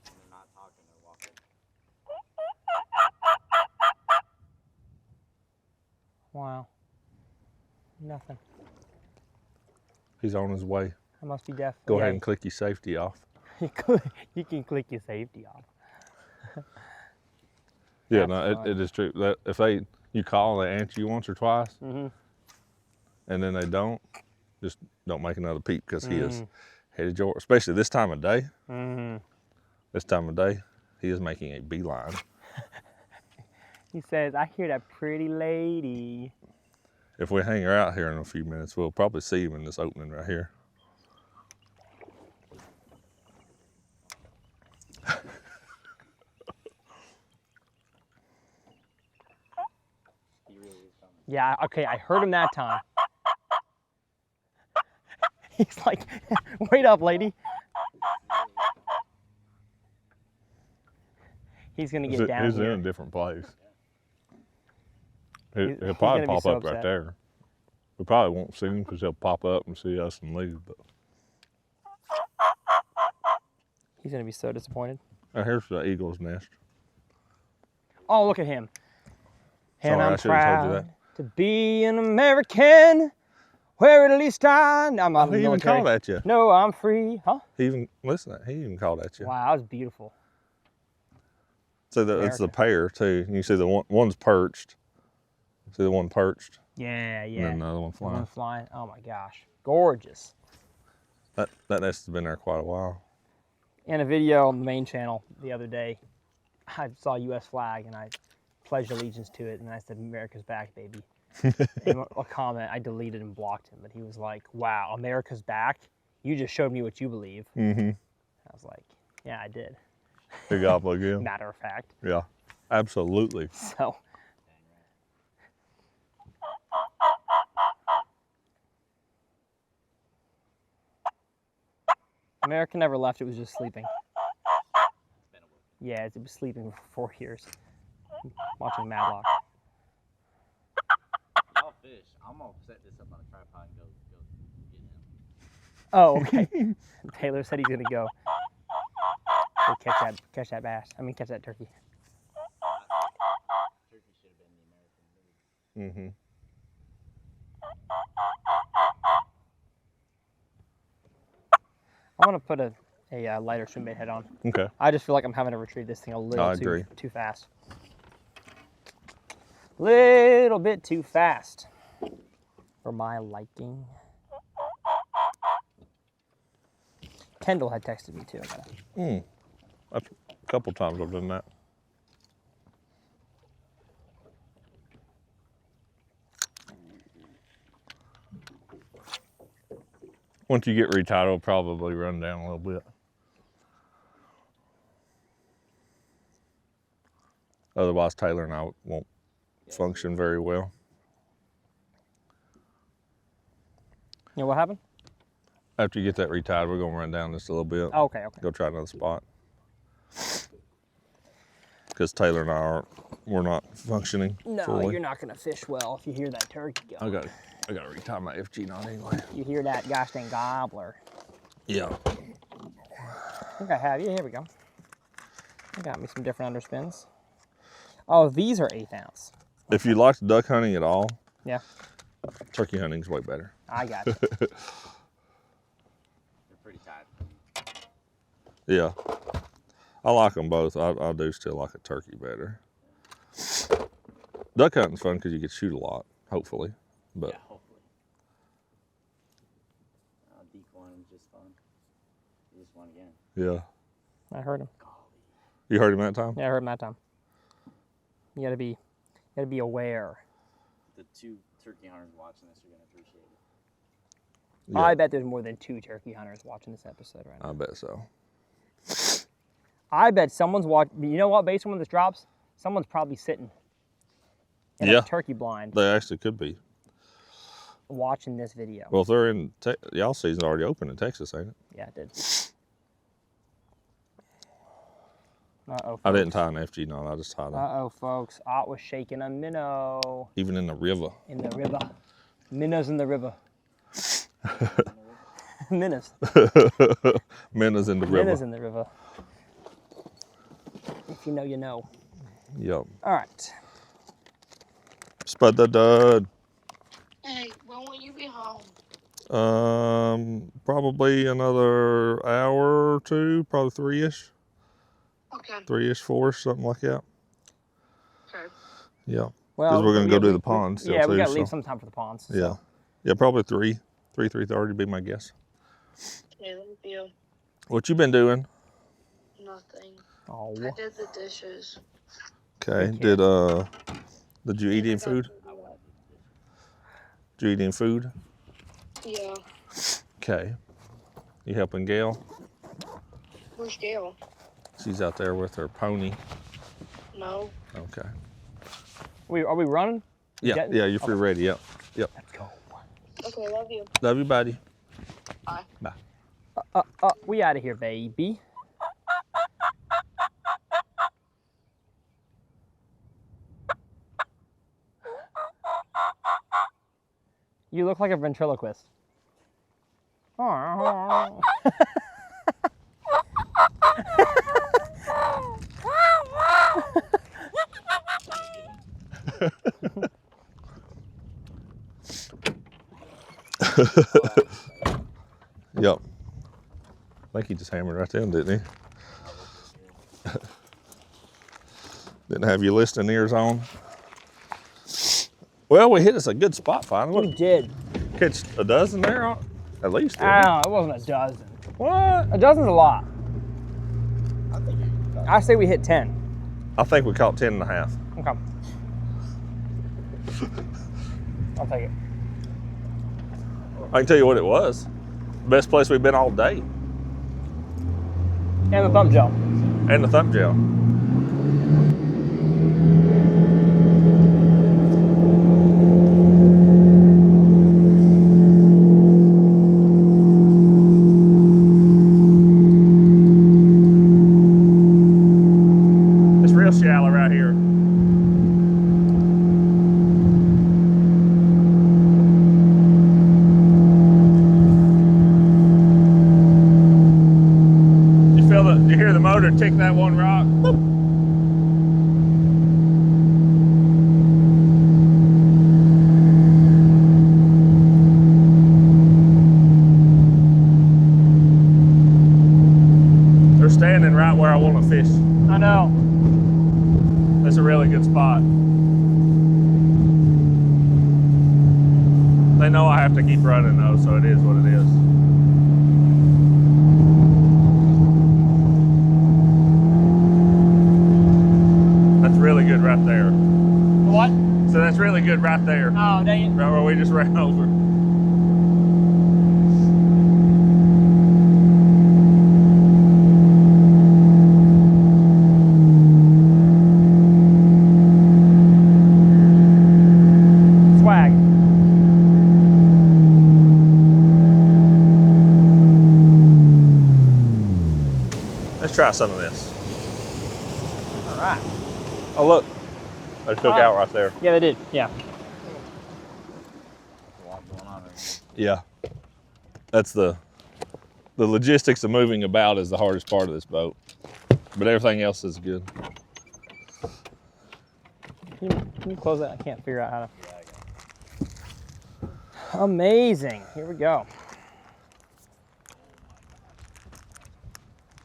They're not talking, they're walking. Wow. Nothing. He's on his way. I must be deaf. Go Yeah, ahead and click your safety off. you can click your safety off. Yeah, That's no, fine. it is true. That if you call and they answer you once or twice, Mm-hmm. and then they don't, just don't make another peep because he is Mm. headed your, especially this time of day. Mm-hmm. This time of day, he is making a beeline. He says, I hear that pretty lady. If we hang her out here in a few minutes, we'll probably see him in this opening right here. He really is coming. Yeah, okay, I heard him that time. He's like, wait up, lady. He's gonna get down He's here. in a different place. He's He'll probably gonna be pop so up right upset. there. We probably won't see him because he'll pop up and see us and leave. But He's gonna be so disappointed. here's the eagle's nest. Oh, look at him. And Sorry, I I'm should have told you proud to be an American, where at least I'm not Oh, he even military. called at you. No, I'm free. Huh? He even he even called at you. Wow, that was beautiful. So it's the America. pair too. You see the one's perched. See the one perched, Yeah, and yeah. then the other one The one flying. flying. Oh my gosh, gorgeous. That nest has been there quite a while. In a video on the main channel the other day, I saw a U.S. flag and I pledged allegiance to it, and I said, "America's back, baby." And a comment, I deleted and blocked him, but he was like, "Wow, America's back? You just showed me what you believe." Mm-hmm. I was like, "Yeah, I did." Big gobble again. Matter of fact. Yeah, absolutely. So. America never left, it was just sleeping. Yeah, it was sleeping for 4 years. Watching Matlock. Y'all fish. I'm gonna set this up on a tripod and go get him. Oh, okay. Taylor said he's gonna go catch that bass. I mean, catch that turkey. Turkey should have been the American bird. Mm-hmm. I want to put a lighter swim bait head on. Okay. I just feel like I'm having to retrieve this thing a little I agree. too fast. Little bit too fast for my liking. Kendall had texted me too. That's a couple times I've done that. Once you get retied, it'll probably run down a little bit. Otherwise, Taylor and I won't function very well. You know what happened? After you get that retied, we're gonna run down just a little bit. Oh, okay. Go try another spot. Because Taylor and we're not functioning No, fully. you're not gonna fish well if you hear that turkey go. I gotta retie my FG knot anyway. You hear that gosh dang gobbler. Yeah. I think I have you. Here we go. I got me some different underspins. Oh, these are 1/8 ounce. If you like duck hunting at all, Yeah. turkey hunting's way better. I got you. They're pretty tight. Yeah. I like them both. I do still like a turkey better. Duck hunting's fun because you get to shoot a lot, hopefully. But Yeah, hopefully. Decoying is just fun. You just won again. yeah. I heard him. You heard him that time? Yeah, I heard him that time. You gotta be aware. The 2 turkey hunters watching this are gonna appreciate it. Yeah. I bet there's more than 2 turkey hunters watching this episode right now. I bet so. I bet someone's watching. You know what? Based on when this drops, someone's probably sitting in Yeah. a turkey blind They actually could be. watching this video. Well, if they're in, y'all season's already open in Texas, ain't it? Yeah, it did. Uh-oh. I didn't tie an FG knot. I just tied them. Uh-oh, folks. Ott was shaking a minnow Even in the river. in the river. Minnows in the river. Minnows. Minnows in the river. Minnows in the river. If you know, you know. Yep. All right. Spud the dud. Hey, when will you be home? Probably another hour or two, probably 3-ish. Okay. 3-ish, 4-ish, something like that. Okay. Yeah. Well, Because we're going to go do we- the ponds still, Yeah, we too, got to leave so- some time for the ponds. Yeah. Yeah, probably 3:30 be my guess. Okay, thank you. What you been doing? Nothing. Oh, I did the dishes. Okay. Good Did you eat any food? Did you eat any food? Yeah. Okay. You helping Gail? Where's Gail? She's out there with her pony. No. Okay. are we running? Yeah, Getting- yeah, you're free ready. Yep. Yep. Let's go. Okay, love you. Love you, buddy. Bye. Bye. We out of here, baby. You look like a ventriloquist. Yep. I think he just hammered right then, didn't he? Didn't have your listening ears on. Well, we hit us a good spot finally. We did. Catch a dozen there, at least. didn't we? It wasn't a dozen. What? A dozen's a lot. I say we hit 10. I think we caught 10 and a half. Okay. I'll take it. I can tell you what it was. Best place we've been all day. And the thumb gel. And the thumb gel. It's real shallow right here. You hear the motor tick that one rock? Boop. They're standing right where I want to fish. I know. That's a really good spot. They know I have to keep running though, so it is what it is. That's really good right there. What? So that's really good right there. Oh, dang it. Right where we just ran over. try some of this. All right. Oh, look. They took out right there. Yeah, they did. Yeah. A lot going on right Yeah. That's the logistics of moving about is the hardest part of this boat. But everything else is good. Can you close that? I can't figure out how to. here. Yeah, I got Amazing. Here we go.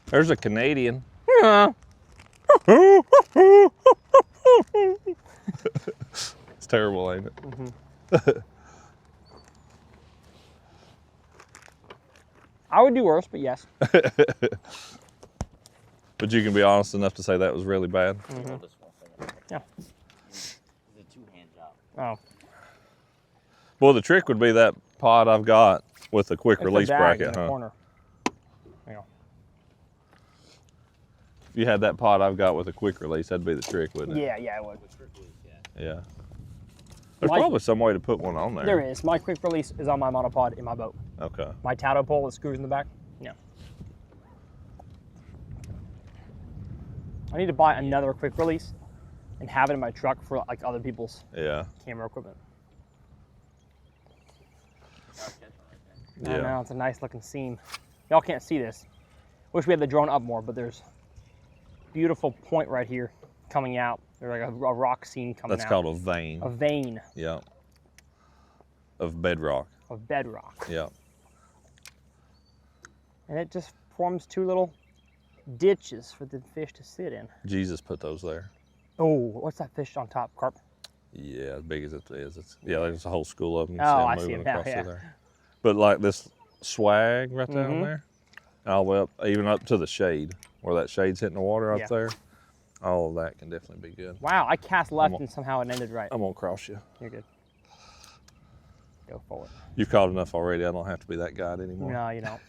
There's a Canadian. Yeah. It's terrible, ain't it? I would do worse, but yes. But you can be honest enough to say that was really bad. Hold this one second. Yeah. It's a two-hand job. Oh. Well, the trick would be that pod I've got with the quick It's the release bag in bracket, the huh? corner. There you go. If you had that pod I've got with a quick release, that'd be the trick, wouldn't it? Yeah, yeah, I would. With trick release, yeah. Yeah. There's My- probably some way to put one on there. There is. My quick release is on my monopod in my boat. Okay. My tatto pole with screws in the back. Yeah. I need to buy another quick release and have it in my truck for like other people's Yeah. camera equipment. Got a catch one right there. I Yeah. know, it's a nice looking seam. Y'all can't see this. Wish we had the drone up more, but there's beautiful point right here coming out. There's like a rock seam coming That's out. called a vein. A vein Yeah. Of bedrock. of bedrock. Yeah. And it just forms two little ditches for the fish to sit in. Jesus put those there. Oh, what's that fish on top? Carp? Yeah, as big as it is. Yeah, there's a whole school of them. You Oh, see 'em I see moving 'em now, across through yeah. there. But like this swag right down Mhm. there, all the way up, even up to the shade, where that shade's hitting the water Yeah. up there, all of that can definitely be good. Wow, I cast left I'm a- and somehow it ended right. I'm gonna cross you. You're good. Go forward. You've caught enough already. I don't have to be that guide anymore. No, you don't.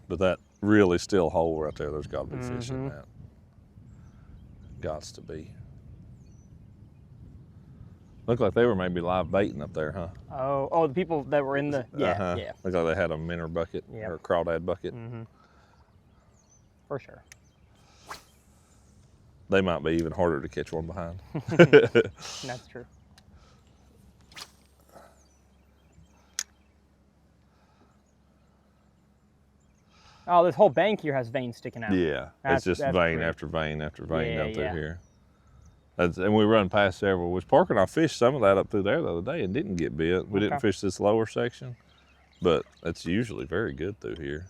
But that really still hole right there, there's got to be fish in Mhm. that. Gots to be. Looked like they were maybe live baiting up there, huh? Oh, the people that were in the yeah, Uh-huh. yeah. Looked like they had a minnow bucket Yeah. or a crawdad bucket. Mm-hmm. For sure. They might be even harder to catch one behind. That's true. Oh, this whole bank here has veins sticking out. Yeah, That's- it's just that's vein great. after vein after vein Yeah, up through yeah. here. And we run past several. Was Parker and I fished some of that up through there the other day and didn't get bit. We didn't Okay. fish this lower section, but it's usually very good through here.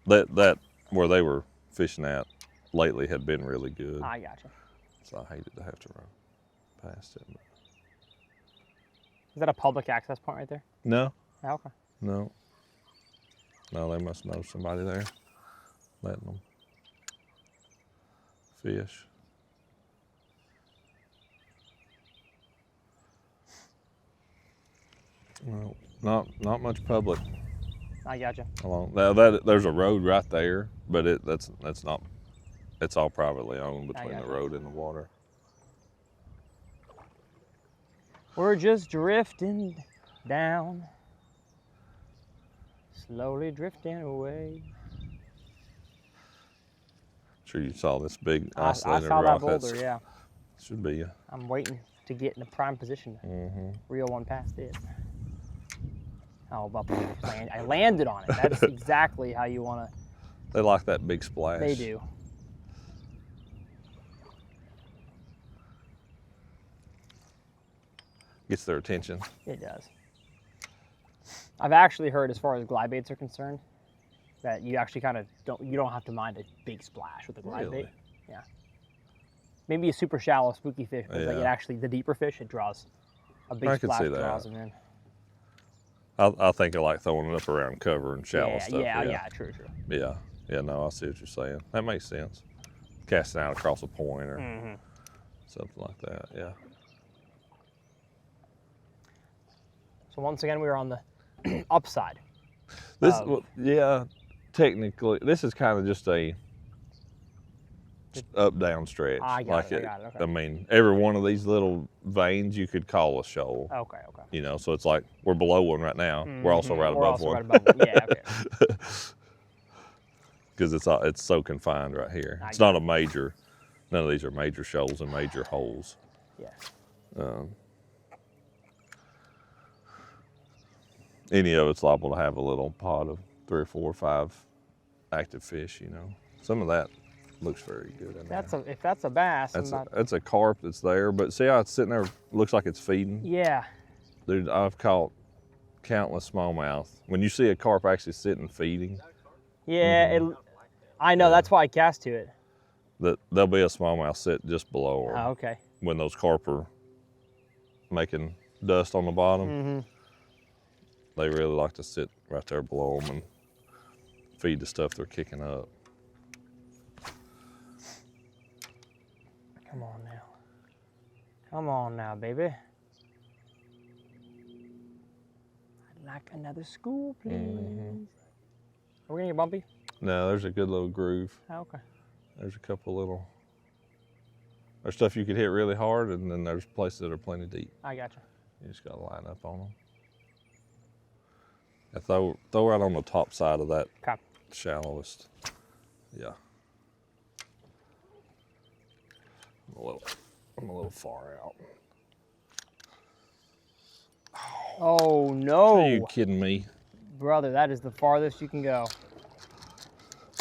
That where they were fishing at lately had been really good. I gotcha. So I hated to have to run past it. But Is that a public access point right there? no, Oh, okay. no. No, they must know somebody there letting them fish. No, not much public I gotcha. along. Now there's a road right there, but that's not. It's all privately owned between the gotcha. road and the water. We're just drifting down, slowly drifting away. Sure, you saw this big I isolated saw that rock. boulder, That's yeah. should be you. I'm waiting to get in a prime position to Mm-hmm. reel one past it. Oh, well, I landed on it. That's exactly how you want to. They like that big splash. They do. Gets their attention. It does. I've actually heard, as far as glide baits are concerned, that you actually kind of don't have to mind a big splash with a glide Really? bait. Yeah. Maybe a super shallow spooky fish, but like it Yeah. actually the deeper fish it draws. A big I could splash see that. draws them in. I think I like throwing it up around cover and shallow Yeah, stuff. yeah, true. Yeah, no, I see what you're saying. That makes sense. Casting out across a point or Mm-hmm. something like that. Yeah. So once again, we were on the upside. This, Um, well, yeah, technically, this is kind of just a up down stretch. I got it. Okay. I mean, every one of these little veins you could call a shoal. Okay. You know, so it's like we're below one right now. We're also right We're above also one. right above one. Yeah. Okay. Because it's so confined right here. It's not a major. None of these are major shoals and major holes. Yeah. Any of it's liable to have a little pod of 3 or 4 or 5 active fish. You know, some of that looks very good. If that's a bass, that's a carp that's there. But see how it's sitting there? Looks like it's feeding. Yeah. Dude, I've caught countless smallmouth. When you see a carp actually sitting feeding. Yeah. I know. That's why I cast to it. There'll be a smallmouth sit just below her. Oh, okay. When those carp are making dust on the bottom, they really like to sit right there below them and feed the stuff they're kicking up. Come on now. Come on now, baby. I'd like another school, please. Are we gonna get bumpy? No, there's a good little groove. Oh, okay. There's a couple little. There's stuff you could hit really hard, and then there's places that are plenty deep. I gotcha. You just gotta line up on them. Yeah, throw right on the top side of that shallowest. Yeah. I'm a little far out. Oh no! Are you kidding me? Brother, that is the farthest you can go.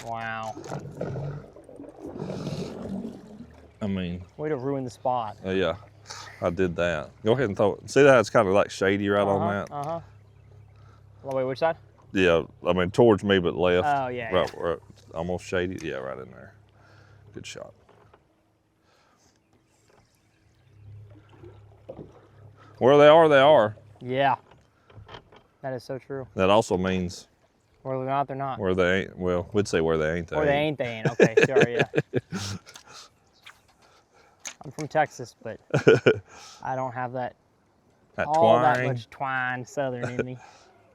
Wow. I mean. Way to ruin the spot. Yeah, I did that. Go ahead and throw it. See that? It's kind of like shady right on that? Wait, which side? Yeah, I mean towards me, but left. Oh, yeah. Right, almost shady. Yeah, right in there. Good shot. Where they are, they are. Yeah. That is so true. That also means where they're not, they're not. Where they ain't, well, we'd say where they ain't, they ain't. They ain't, they ain't. Okay, sorry, yeah. I'm from Texas, but I don't have that much twine southern in me.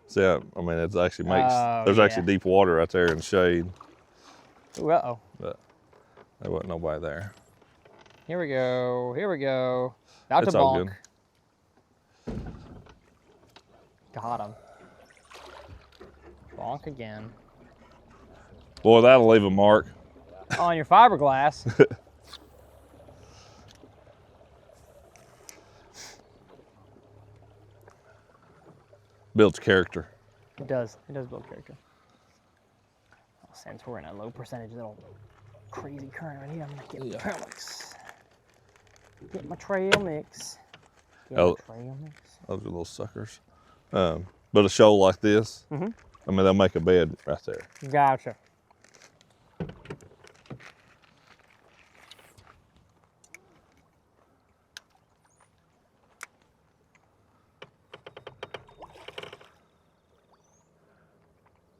See, I mean, it actually makes, there's actually deep water right there in shade. Ooh, uh-oh. But there wasn't nobody there. Here we go, here we go. Out to all bonk. Good. Got him. Bonk again. Boy, that'll leave a mark. On your fiberglass. Builds character. It does. It does build character. Well, since we're in a low percentage little crazy current right here, I'm gonna get my trail mix. Get my trail mix. Get my trail mix. Those are little suckers. But a shoal like this, I mean, they'll make a bed right there. Gotcha.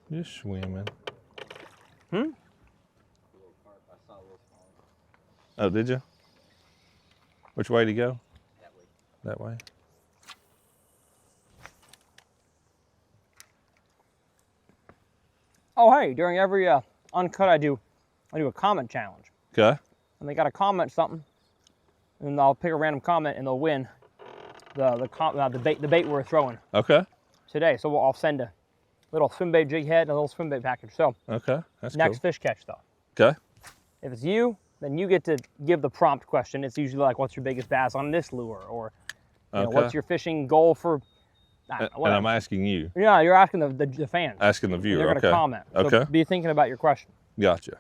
Just swimming. Oh, did you? Which way to go? That way. That way? Oh, hey, during every Uncut, I do a comment challenge. Okay. And they got to comment something, and I'll pick a random comment, and they'll win the bait we're throwing. Okay. Today. So I'll send a little swim bait jig head and a little swim bait package. So okay, that's next cool. Fish catch though. Okay. If it's you, then you get to give the prompt question. It's usually like, what's your biggest bass on this lure, or you know, what's your fishing goal for? And I'm asking you. Yeah, you're asking the fans. Asking the viewer. They're going to comment. So okay. be thinking about your question. Gotcha.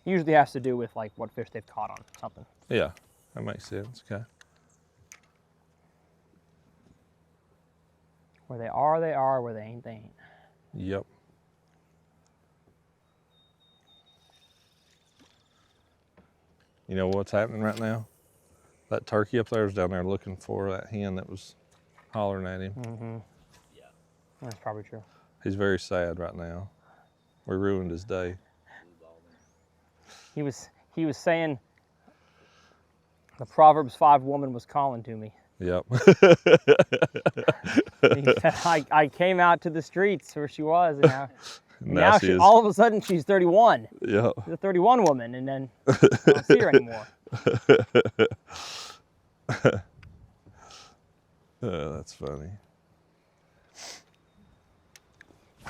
Usually has to do with like what fish they've caught on something. Yeah, that makes sense. Okay. Where they are, they are. Where they ain't, they ain't. Yep. You know what's happening right now? That turkey up there is down there looking for that hen that was hollering at him. Mm-hmm. Yeah. That's probably true. He's very sad right now. We ruined his day. He was saying the Proverbs 5 woman was calling to me. Yep. He said, I came out to the streets where she was, and now she is. all of a sudden she's 31. Yep. She's a 31 woman, and then I don't see her anymore. That's funny.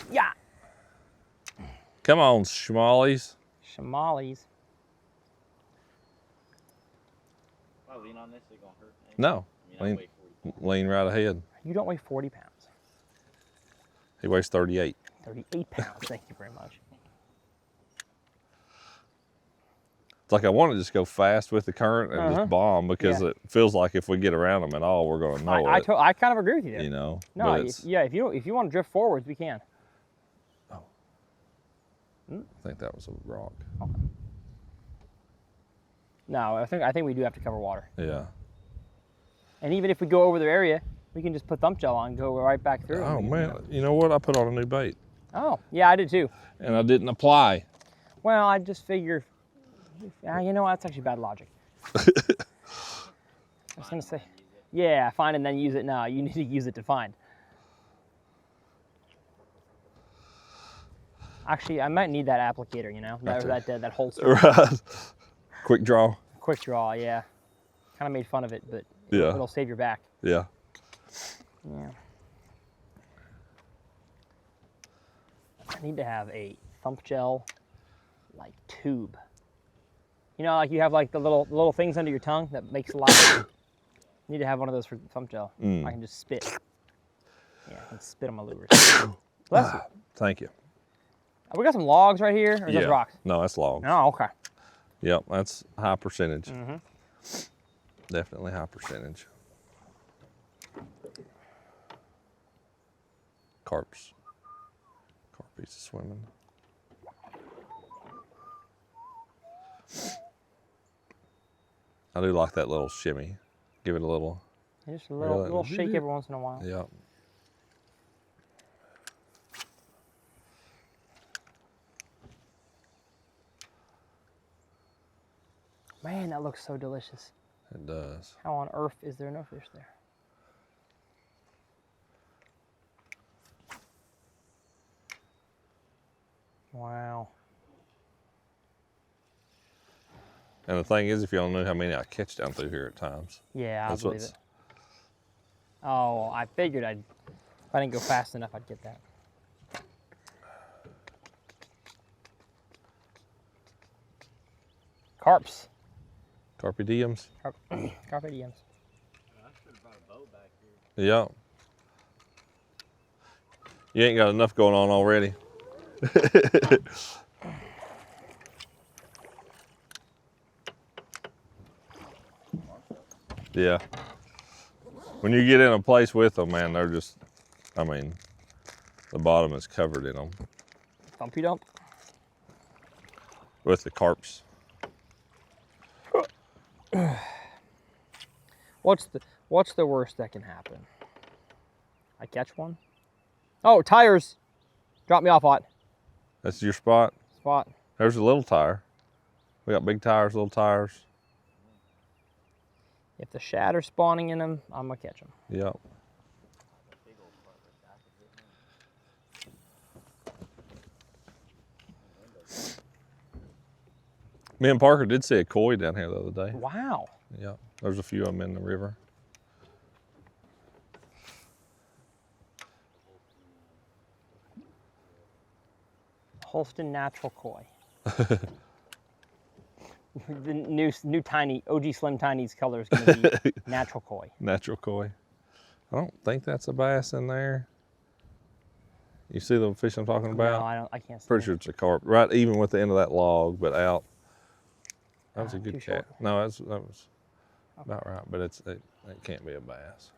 Yeah. Come on, schmollies. Shamalies. If I lean on this, it's gonna hurt. No. I mean, I weigh 40 Lean right ahead. You don't weigh 40 pounds. He weighs 38. 38 pounds. Thank you very much. It's like I want to just go fast with the current and just bomb because Yeah. it feels like if we get around them at all, we're going to know it. I kind of agree with you there. You know. No, but it's, if you want to drift forwards, we can. I think that was a rock. Okay. No, I think we do have to cover water. Yeah. And even if we go over their area, we can just put thump gel on and go right back through. Oh man, you know what? I put on a new bait Oh, yeah, I did too. and I didn't apply. Well, I just figure, you know what? That's actually bad logic. I was gonna say, yeah, find and then use it. No, you need to use it to find. Actually, I might need that applicator, you know, that holster. Right. Quick draw. Quick draw, yeah. Kind of made fun of it, but Yeah. it'll save your back. Yeah. Yeah. I need to have a thump gel like tube. You know, like you have like the little things under your tongue that makes a lot of need to have one of those for thump gel. I can just spit. Yeah, I can spit on my lures. Bless you. Thank you. We got some logs right here, or is Yeah. those rocks? No, that's logs. Oh, okay. Yep, that's high percentage. Mm-hmm. Definitely high percentage. Carps. Carpies swimming. I do like that little shimmy. Give it a little. Just a little, Really? little shake every once in a while. Yep. Man, that looks so delicious. It does. How on earth is there no fish there? Wow. And the thing is, if you don't know how many I catch down through here at times. Yeah, I That's believe what's- it. Oh, I figured if I didn't go fast enough, I'd get that. Carps. Carpe diems. Carpe diems. I should have brought a bow back here. Yep. You ain't got enough going on already. Yeah. When you get in a place with them, man, they're just, I mean, the bottom is covered in them Thumpy dump. with the carps. What's the worst that can happen? I catch one? Oh, tires. Drop me off, Ott. That's your spot. Spot. There's a little tire. We got big tires, little tires. If the shad are spawning in them, I'm gonna catch them. Yep. Me and Parker did see a koi down here the other day. Wow. Yep. There's a few of them in the river. Holston natural koi. The new tiny OG Slim Tiny's color is gonna be natural koi. Natural koi. I don't think that's a bass in there. You see the fish I'm talking about? No, I can't see. Pretty it. sure it's a carp. Right even with the end of that log, but out. That was a Too good short. cat. No, that was about right, but it can't be a bass.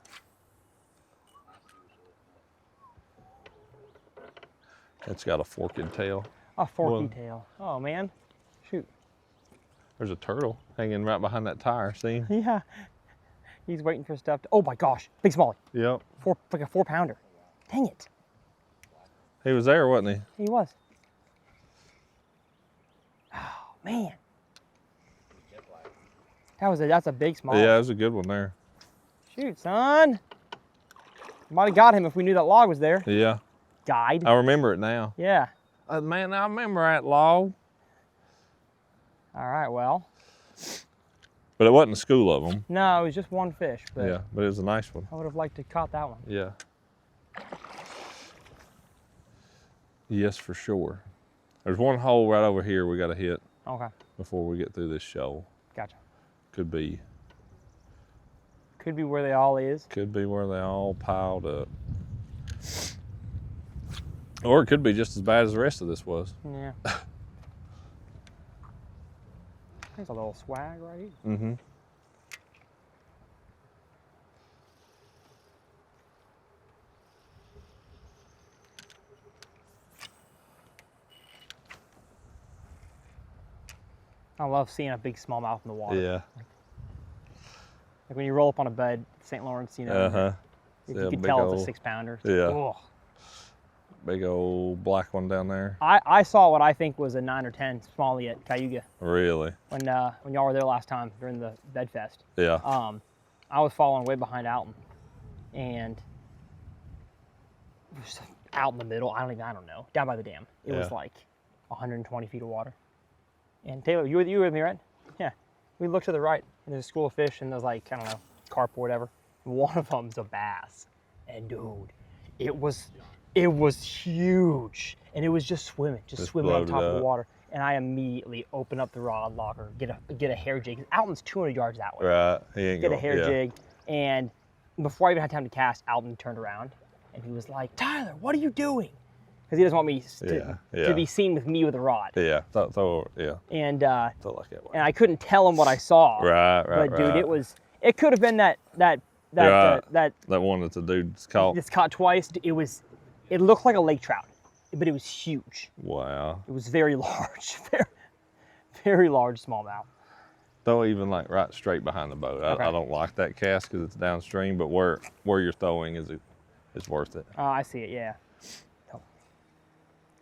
It's got a forked tail. A forky Well- tail. Oh man. Shoot. There's a turtle hanging right behind that tire, see? Yeah. He's waiting for stuff to. Oh my gosh. Big smallie. Yep. Like a 4-pounder. Dang it. He was there, wasn't he? He was. Oh man. That's a big smallie. Yeah, it was a good one there. Shoot, son. Might have got him if we knew that log was there. Yeah, Guide. I remember it now. Yeah. Man, I remember that log. All right, well. But it wasn't a school of them. No, it was just one fish, but Yeah, but it was a nice one. I would have liked to caught that one. Yeah. Yes, for sure. There's one hole right over here we got to hit Okay, before we get through this shoal. gotcha. Could be Where they all is. where they all piled up. Or it could be just as bad as the rest of this was. Yeah. There's a little swag right here. Mm-hmm. I love seeing a big smallmouth in the water. Yeah. Like when you roll up on a bed, St. Lawrence, you know, Uh-huh. if Yeah, you could big tell it's a old- 6-pounder. Yeah. Ugh. Big old black one down there. I saw what I think was a 9 or 10 smallie at Cayuga Really? when y'all were there last time during the bed fest. Yeah. I was following way behind Alton, and it was out in the middle. I don't know, down by the dam. It was Yeah. like 120 feet of water. And Taylor, you were with me, right? Yeah. We looked to the right, and there's a school of fish, and there's like, I don't know, carp or whatever. One of them's a bass, and dude, it was huge, and it was just swimming Just swimming on floated top of the up. water. And I immediately open up the rod locker, get a hair jig. Alton's 200 yards that way. Right. He ain't Get a going. hair Yeah. jig, and before I even had time to cast, Alton turned around, and he was like, "Tyler, what are you doing?" Because he doesn't want me to be seen with me with a rod. Yeah. Throw And throw like that way. and I couldn't tell him what I saw. Right. But dude, right. it could have been that Right. that That one that the dude's caught. it's caught twice. It looked like a lake trout, but it was huge. Wow. It was very large, very large smallmouth. Throw even like right straight behind the boat. Okay. I don't like that cast because it's downstream, but where you're throwing is worth it. Oh, I see it. Yeah,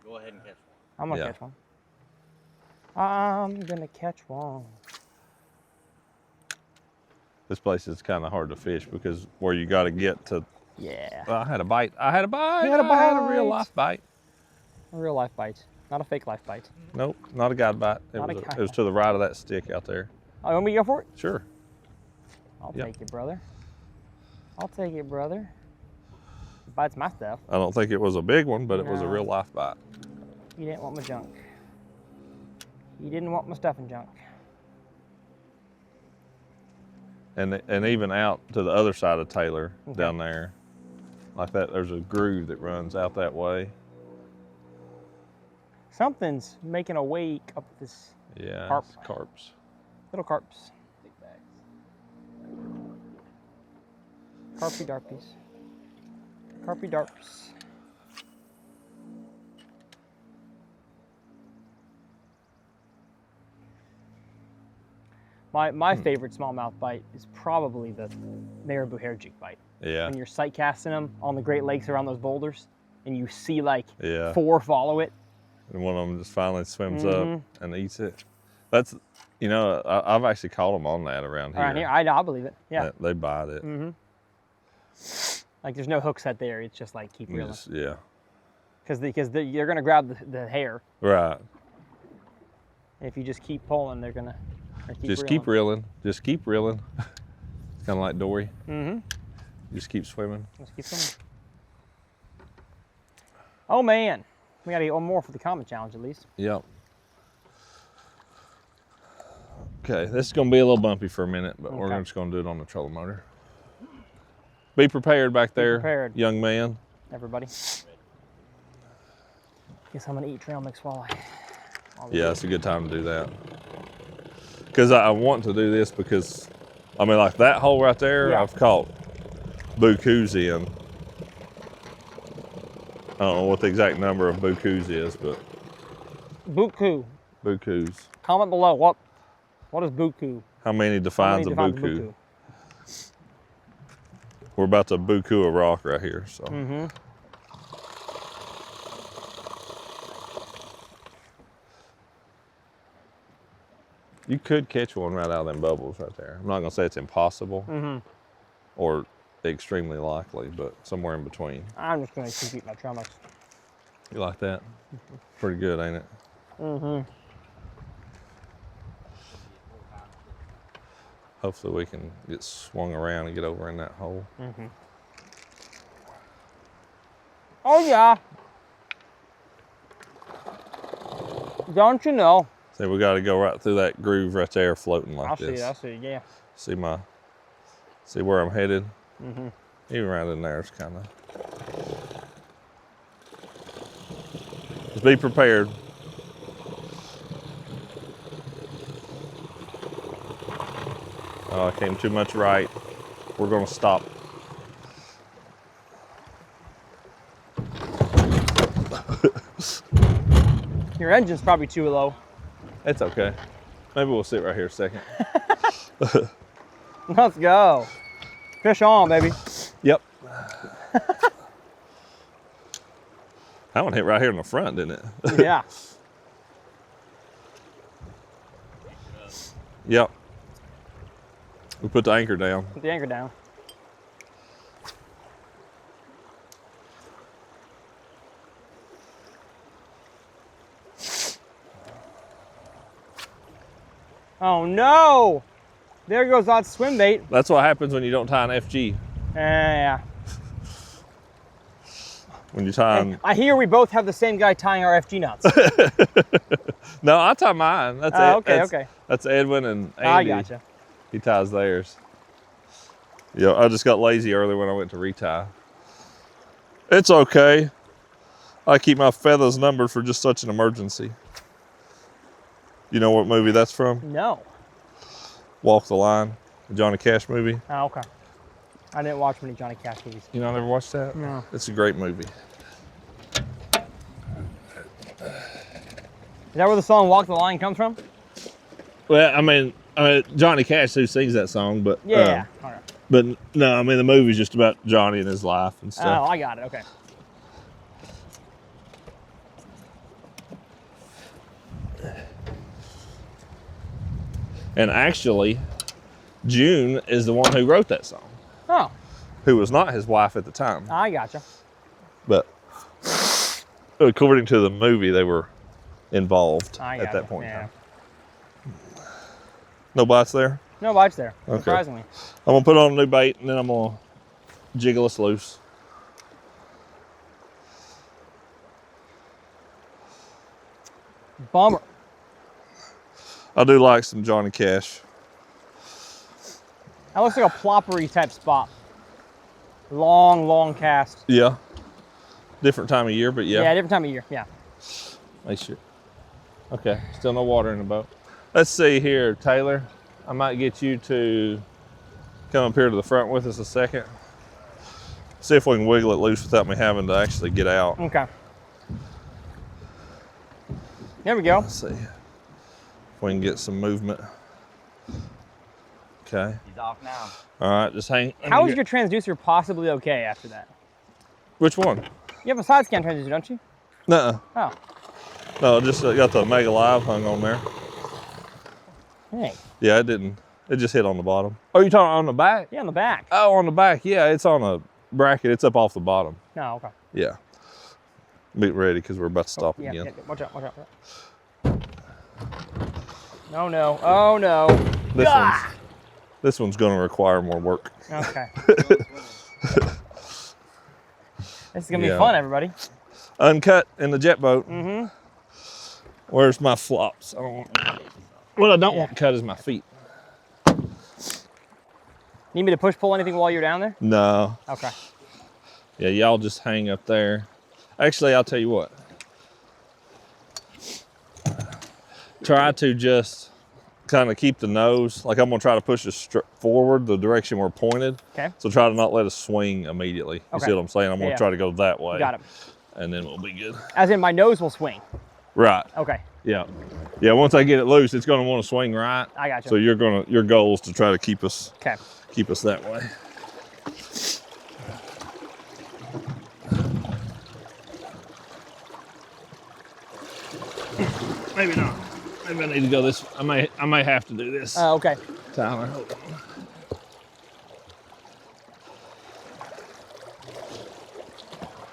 Go ahead and catch one. I'm gonna Yeah. catch one. I'm gonna catch one. This place is kind of hard to fish because where you got to get to. Yeah, I had a bite. I had a bite. You had a I had a bite. real life bite. a real life bite, not a fake life bite. Nope, not a guide bite. Not a It guide was bite. to the right of that stick out there. Oh, you want me to go for it? Sure. I'll Yep. take it, brother. I'll take it, brother. It bites my stuff. I don't think it was a big one, but it was a No. real life bite. You didn't want my junk. You didn't want my stuff and junk. And even out to the other side of Taylor, Okay. down there, like that, there's a groove that runs out that way. Something's making a wake up this Yeah, Carp. it's carps. little carps. Big bags. Carpy darpies. Carpy darps. My favorite smallmouth bite is probably the marabou hair jig bite. Yeah, When you're sight casting them on the Great Lakes around those boulders, and you see like yeah. 4 follow it. And one of them just finally swims Mhm. up and eats it. That's, I've actually caught them on that around here. Around here, I believe it. Yeah. They bite it. Mm-hmm. Like there's no hook set there. It's just like keep You reeling. just- yeah, Because you're gonna grab the hair. right. And if you just keep pulling, they're gonna Just keep reeling. Just keep reeling. It's kind of like Dory. Mm-hmm. Just keep swimming. Let's keep swimming. Oh man, we gotta get one more for the comment challenge at least. Yep. Okay, this is gonna be a little bumpy for a minute, but we're Okay. just gonna do it on the trolling motor. Be prepared back there, prepared. young man. Everybody. Guess I'm gonna eat trail mix while Yeah, it's a good time to do that. Because I want to do this because, like that hole right there, Yeah. I've caught bukus in. I don't know what the exact number of bukus is, but Buku. bukus. Comment below what is buku? How many defines a defines buku? We're about to buku a rock right here, so. Mm-hmm. You could catch one right out of them bubbles right there. I'm not gonna say it's impossible, Mm-hmm. or extremely likely, but somewhere in between. I'm just gonna keep eating my trail mix. You like that? Pretty good, ain't it? Mm-hmm. Hopefully we can get swung around and get over in that hole. Mm-hmm. Oh yeah. Don't you know? See, we got to go right through that groove right there, floating like this. I see, yeah. See where I'm headed? Mm-hmm. Even right in there is kind of. Just be prepared. Oh, I came too much right. We're gonna stop. Your engine's probably too low. It's okay. Maybe we'll sit right here a second. Let's go. Fish on, baby. Yep. That one hit right here in the front, didn't it? Yeah. Yep. We put the anchor down. Put the anchor down. Oh no! There goes that swim bait. That's what happens when you don't tie an FG. Yeah. When you tie Hey, I hear we both have the same guy tying our FG knots. No, I tie mine. That's Oh, it. okay, okay. That's Edwin and Andy. I gotcha. He ties theirs. Yeah, I just got lazy earlier when I went to retie. It's okay. I keep my feathers numbered for just such an emergency. You know what movie that's from? No. Walk the Line, the Johnny Cash movie. Oh, okay. I didn't watch many Johnny Cash movies. You know, I never watched that? No. It's a great movie. Is that where the song Walk the Line comes from? Well, I mean Johnny Cash who sings that song, but Yeah. All right. but no, I mean the movie's just about Johnny and his life and stuff. Oh, I got it. Okay. And actually, June is the one who wrote that song, Oh, who was not his wife at the time. I gotcha. But according to the movie, they were involved I at gotcha. that point in Yeah. time. No bites there? No bites there, Okay. surprisingly. I'm gonna put on a new bait and then I'm gonna jiggle us loose. Bummer. I do like some Johnny Cash. That looks like a ploppery type spot. Long, long cast. Yeah. Different time of year, but yeah. Yeah, different time of year. Yeah. Make sure. Okay, still no water in the boat. Let's see here, Taylor. I might get you to come up here to the front with us a second. See if we can wiggle it loose without me having to actually get out. Okay. There we go. Let's see if we can get some movement. Okay. He's off now. All right, just hang. How is your transducer possibly okay after that? Which one? You have a side scan transducer, don't you? Nuh-uh. Oh. No, just got the Mega Live hung on there. Hey. Yeah, it didn't. It just hit on the bottom. Oh, you talking on the back? Yeah, on the back. Oh, on the back. Yeah, it's on a bracket. It's up off the bottom. No, okay. Yeah. Be ready because we're about to stop Yeah, again. yeah, watch out, watch out. No, no. Oh, no. This one's going to require more work. Okay. This is going to Yeah. be fun, everybody. Uncut in the Jetboat. Mm-hmm. Where's my flops? I don't want. What I don't want cut is my feet. Need me to pull anything while you're down there? No. Okay. Yeah, y'all just hang up there. Actually, I'll tell you what. Try to just kind of keep the nose, like I'm gonna try to push us forward the direction we're pointed. Okay. So try to not let us swing immediately. You Okay. see what I'm saying? I'm gonna Yeah. try to go that way. Got it. And then we'll be good. As in my nose will swing. Right. Okay. Yeah. Yeah, once I get it loose, it's gonna want to swing right. I got you. So your goal is to try to keep us Okay. that way. Maybe not. Maybe I need to go this. I may have to do this. Okay. Tyler, hold on.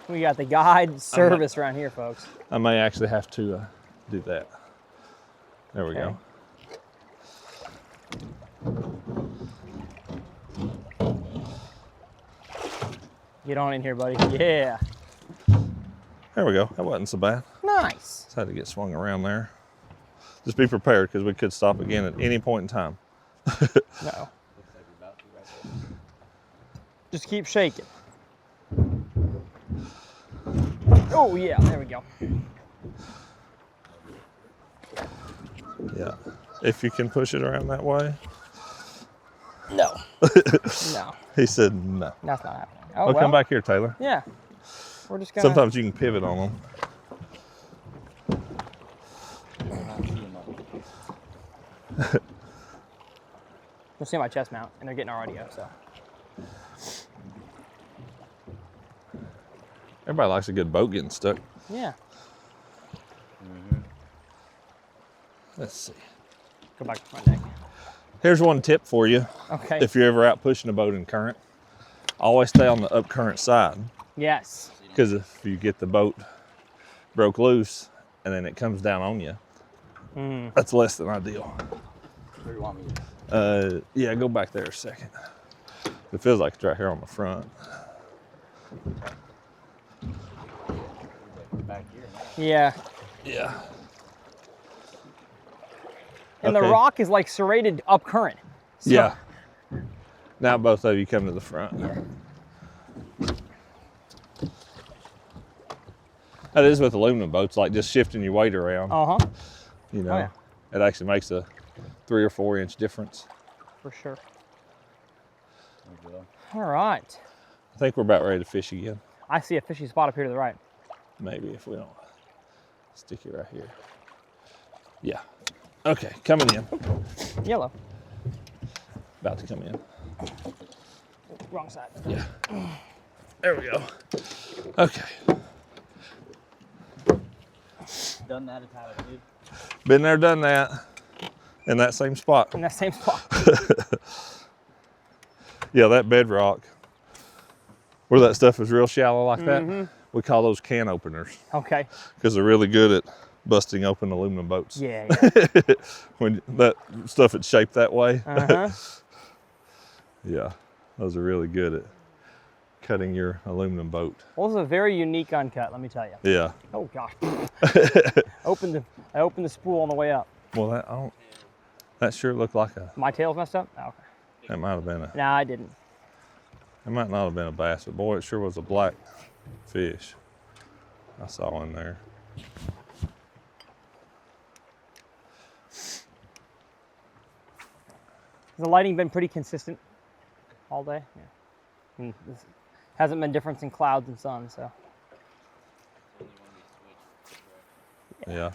We got the guide service around here, folks. I may actually have to do that. There we go. Get on in here, buddy. Yeah. There we go. That wasn't so bad. Nice. Just had to get swung around there. Just be prepared because we could stop again at any point in time. No. Just keep shaking. Oh yeah, there we go. Yeah. If you can push it around that way. No. No. He said no. That's not happening. Oh, Oh, well, come back here, Taylor. Yeah. We're just gonna. Sometimes you can pivot on them. You'll see my chest mount, and they're getting our audio, so. Everybody likes a good boat getting stuck. Yeah. Let's see. Go back to front deck. Here's one tip for you. Okay. If you're ever out pushing a boat in current, always stay on the up current side. Yes. Because if you get the boat broke loose and then it comes down on you, that's less than ideal. Where do you want me to? Yeah, go back there a second. It feels like it's right here on the front. Back here now. Yeah. Yeah. And Okay. the rock is like serrated up current. So, Yeah. Now both of you come to the front. That is with aluminum boats, like just shifting your weight around. Uh-huh. You know, yeah. it actually makes a 3 or 4 inch difference. For sure. There we go. All right. I think we're about ready to fish again. I see a fishy spot up here to the right. Maybe if we don't stick it right here. Yeah. Okay, coming in. Yellow. About to come in. Wrong side. Yeah. There we go. Okay. Done that is how it is. Been there, done that. In that same spot. In that same spot. Yeah, that bedrock, where that stuff is real shallow like that, we call those can openers Okay. because they're really good at busting open aluminum boats. Yeah, yeah. When that stuff is shaped that way. Uh-huh. Yeah, those are really good at cutting your aluminum boat. Well, this is a very unique uncut, let me tell you. Yeah. Oh gosh. I opened the spool on the way up. Well, that sure looked like My tail's messed up? Oh, okay. that might have been No, I didn't. it might not have been a bass, but boy, it sure was a black fish I saw in there. Has the lighting been pretty consistent all day? Yeah. And this hasn't been difference in clouds and sun, so. Yeah.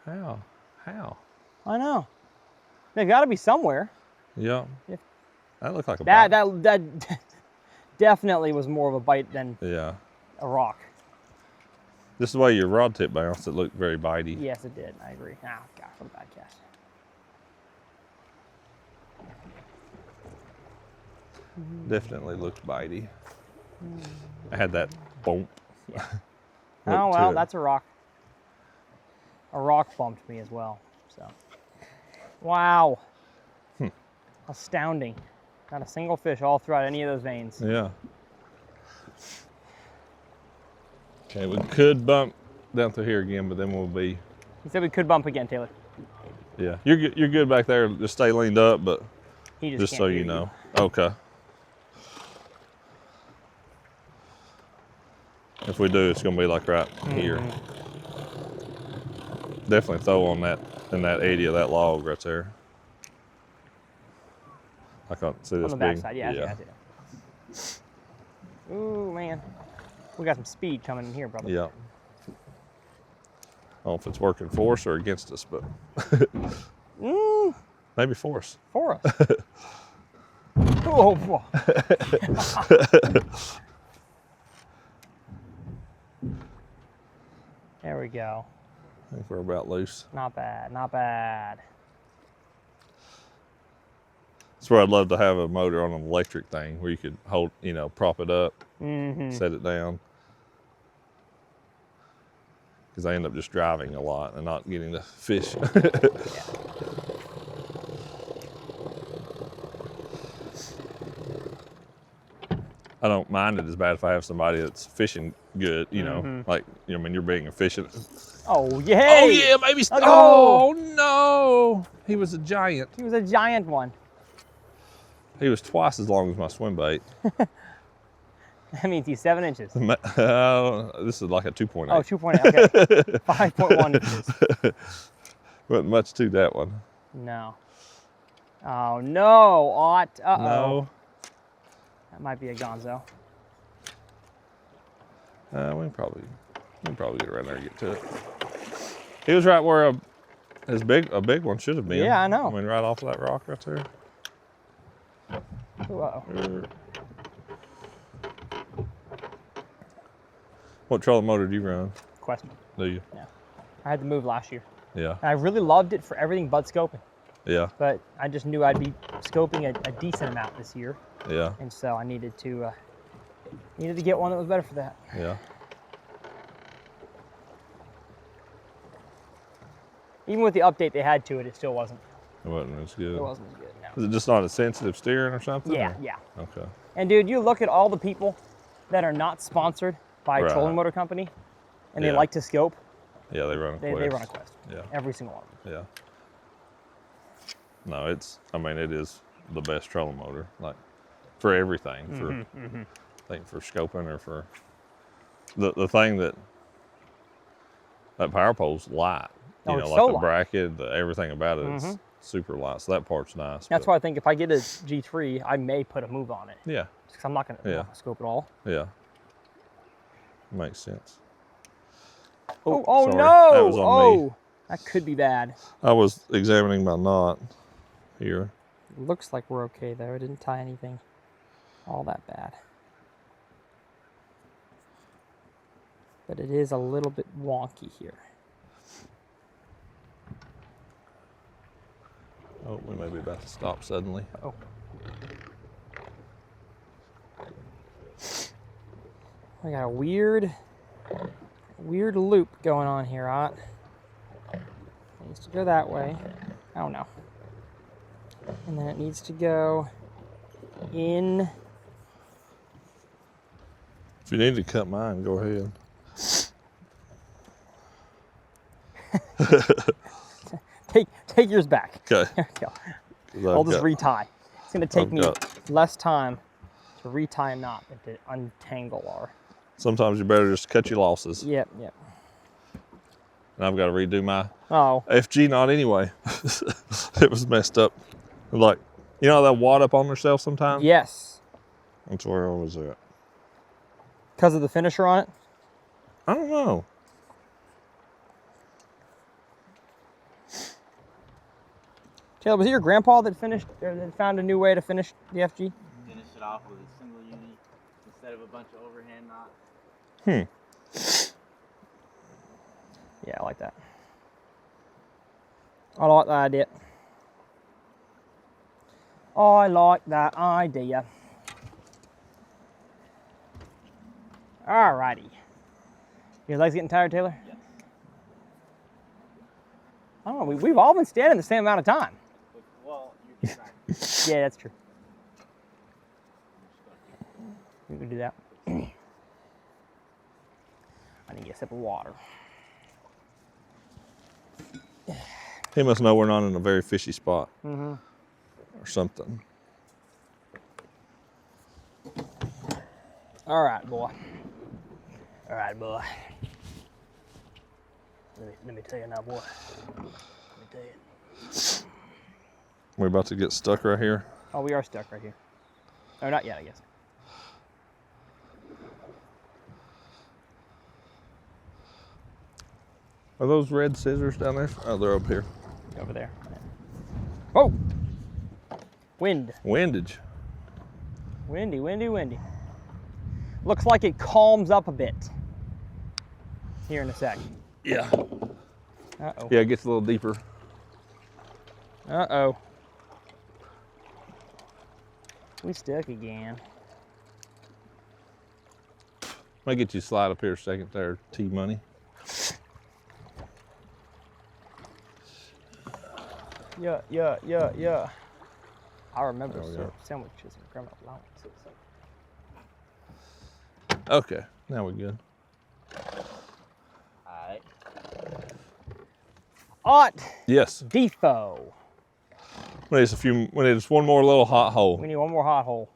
How? I know. They've got to be somewhere. Yeah. Yeah. That looked like a bite. That definitely was more of a bite than Yeah. a rock. Just the way your rod tip bounced, it looked very bitey. Yes, it did. I agree. Oh, gosh, what a bad cast. Definitely looked bitey. I had that bump. Yeah. Look Oh, to well, it. that's a rock. A rock bumped me as well, so. Wow. Astounding. Not a single fish all throughout any of those veins. Yeah. Okay, we could bump down through here again, but then we'll be. He said we could bump again, Taylor. Yeah, you're good back there. Just stay leaned up, but He just can't so hear you know. Okay. If we do, it's gonna be like right here. Definitely throw on that in that 80 of that log right there. I can't see On this the big. backside, yeah. I see it. Ooh, man. We got some speed coming in here, brother. Yeah. I don't know if it's working for us or against us, but maybe for us. For us. Oh, whoa. There we go. I think we're about loose. Not bad, not bad. It's where I'd love to have a motor on an electric thing where you could hold, you know, prop it up, Mm-hmm. set it down. Because I end up just driving a lot and not getting to fish. I don't mind it as bad if I have somebody that's fishing good, you know, like, you know, when you're being efficient. Oh, yeah. Oh, yeah, maybe. Let's go. Oh, no. He was a giant. He was a giant one. He was twice as long as my swim bait. That means he's 7 inches. This is like a 2.8. Oh, 2.8, okay. 5.1 inches. Wasn't much to that one. No. Oh, no. Uh-oh. No. That might be a gonzo. We can probably get around there and get to it. He was right where a big one should have been. Yeah, I know. I mean, right off of that rock right there. Ooh, uh-oh. What trolling motor do you run? Question. Do you? Yeah. I had to move last year. Yeah. And I really loved it for everything but scoping. Yeah. But I just knew I'd be scoping a decent amount this year. Yeah. And so I needed to get one that was better for that. Yeah. Even with the update they had to it, it still wasn't. It wasn't as good. It wasn't as good, no. Is it just not a sensitive steering or something? Yeah, or? yeah. Okay. And dude, you look at all the people that are not sponsored by a Right. trolling motor company, and they Yeah. like to scope. Yeah, they run a Quest. They run a Quest. Yeah. Every single one of them. Yeah. No, it is the best trolling motor, like for everything. I think for scoping or for the thing that power pole's light. You Oh, know, it's like so the light. bracket, everything about it is super light. So that part's nice. That's but why I think if I get a G3, I may put a move on it. Yeah. Because I'm not going to scope it all. Yeah. Makes sense. Oh, sorry. no! That was on me. That could be bad. I was examining my knot here. Looks like we're okay though. I didn't tie anything all that bad. But it is a little bit wonky here. Oh, we may be about to stop suddenly. Oh. We got a weird loop going on here, Ott. It needs to go that way. Oh no. And then it needs to go in. If you need to cut mine, go ahead. Take yours back. Okay. There we go. I'll just retie. It's going to take me less time to retie a knot than to untangle our. Sometimes you better just cut your losses. Yep. And I've got to redo my Oh. FG knot anyway. It was messed up. Like, you know that wad up on yourself sometimes? Yes. That's where I was at. Because of the finisher on it? I don't know. Taylor, was it your grandpa that finished, or that found a new way to finish the FG? Finish it off with a single unit instead of a bunch of overhand knots. Yeah, I like that. I like that idea. I like that idea. Alrighty. Your legs getting tired, Taylor? Yeah. I don't know. We've all been standing the same amount of time. Well, you're trying. Yeah, that's true. We can do that. I need to get a sip of water. He must know we're not in a very fishy spot. Mm-hmm. Or something. All right, boy. All right, boy. Let me tell you now, boy. Let me tell you. We're about to get stuck right here. Oh, we are stuck right here. Oh, not yet, I guess. Are those red scissors down there? Oh, they're up here. Over there. Oh! Wind. Windage. Windy, windy, windy. Looks like it calms up a bit here in a sec. Yeah. Uh-oh. Yeah, it gets a little deeper. Uh-oh. We stuck again. Might get you to slide up here a second there, T-Money. Yeah. I remember There we go. sandwiches and grandma allowances. Okay, now we're good. Alright. Ot Yes, defo. we need just one more little hot hole. We need one more hot hole.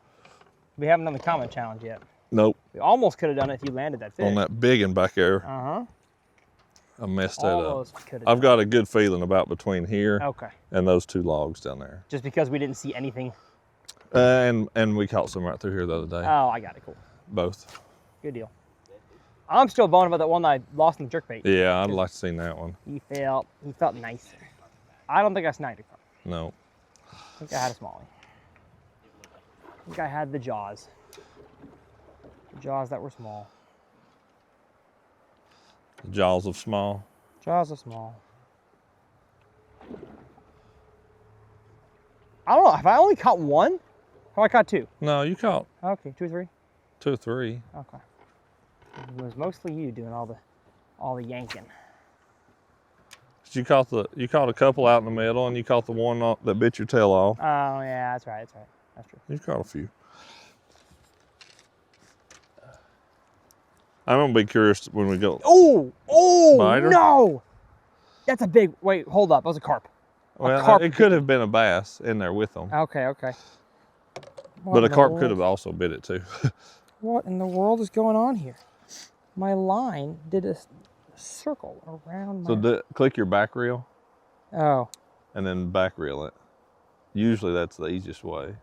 We haven't done the comment challenge yet. Nope, We almost could have done it if you landed that fish. on that big one back there, Uh-huh. I messed that up. Almost could have I've got a good feeling about between here Okay. and those two logs down there. Just because we didn't see anything. And we caught some right through here the other day, Oh, I got it. Cool. both. Good deal. I'm still bummed about that one that I lost in the jerkbait. Yeah, I'd like to see that one. He felt nice. I don't think I snagged it from him. No, I think I had a smallie. I think I had the jaws. The jaws that were small. the jaws of small. Jaws are small. I don't know. Have I only caught one? Have I caught two? No, you caught Okay, 2 or 3. 2 or 3. Okay. It was mostly you doing all the yanking. You caught a couple out in the middle, and you caught the one that bit your tail off. Oh yeah, that's right. That's true. You caught a few. I'm gonna be curious when we go. Oh Biter? no! That's a big. Wait, hold up. That was a carp. Well, carp. it could have been a bass in there with them, Okay. but a carp could have also bit it too. What in the world is going on here? My line did a circle around my. So click your back reel Oh. and then back reel it. Usually that's the easiest way.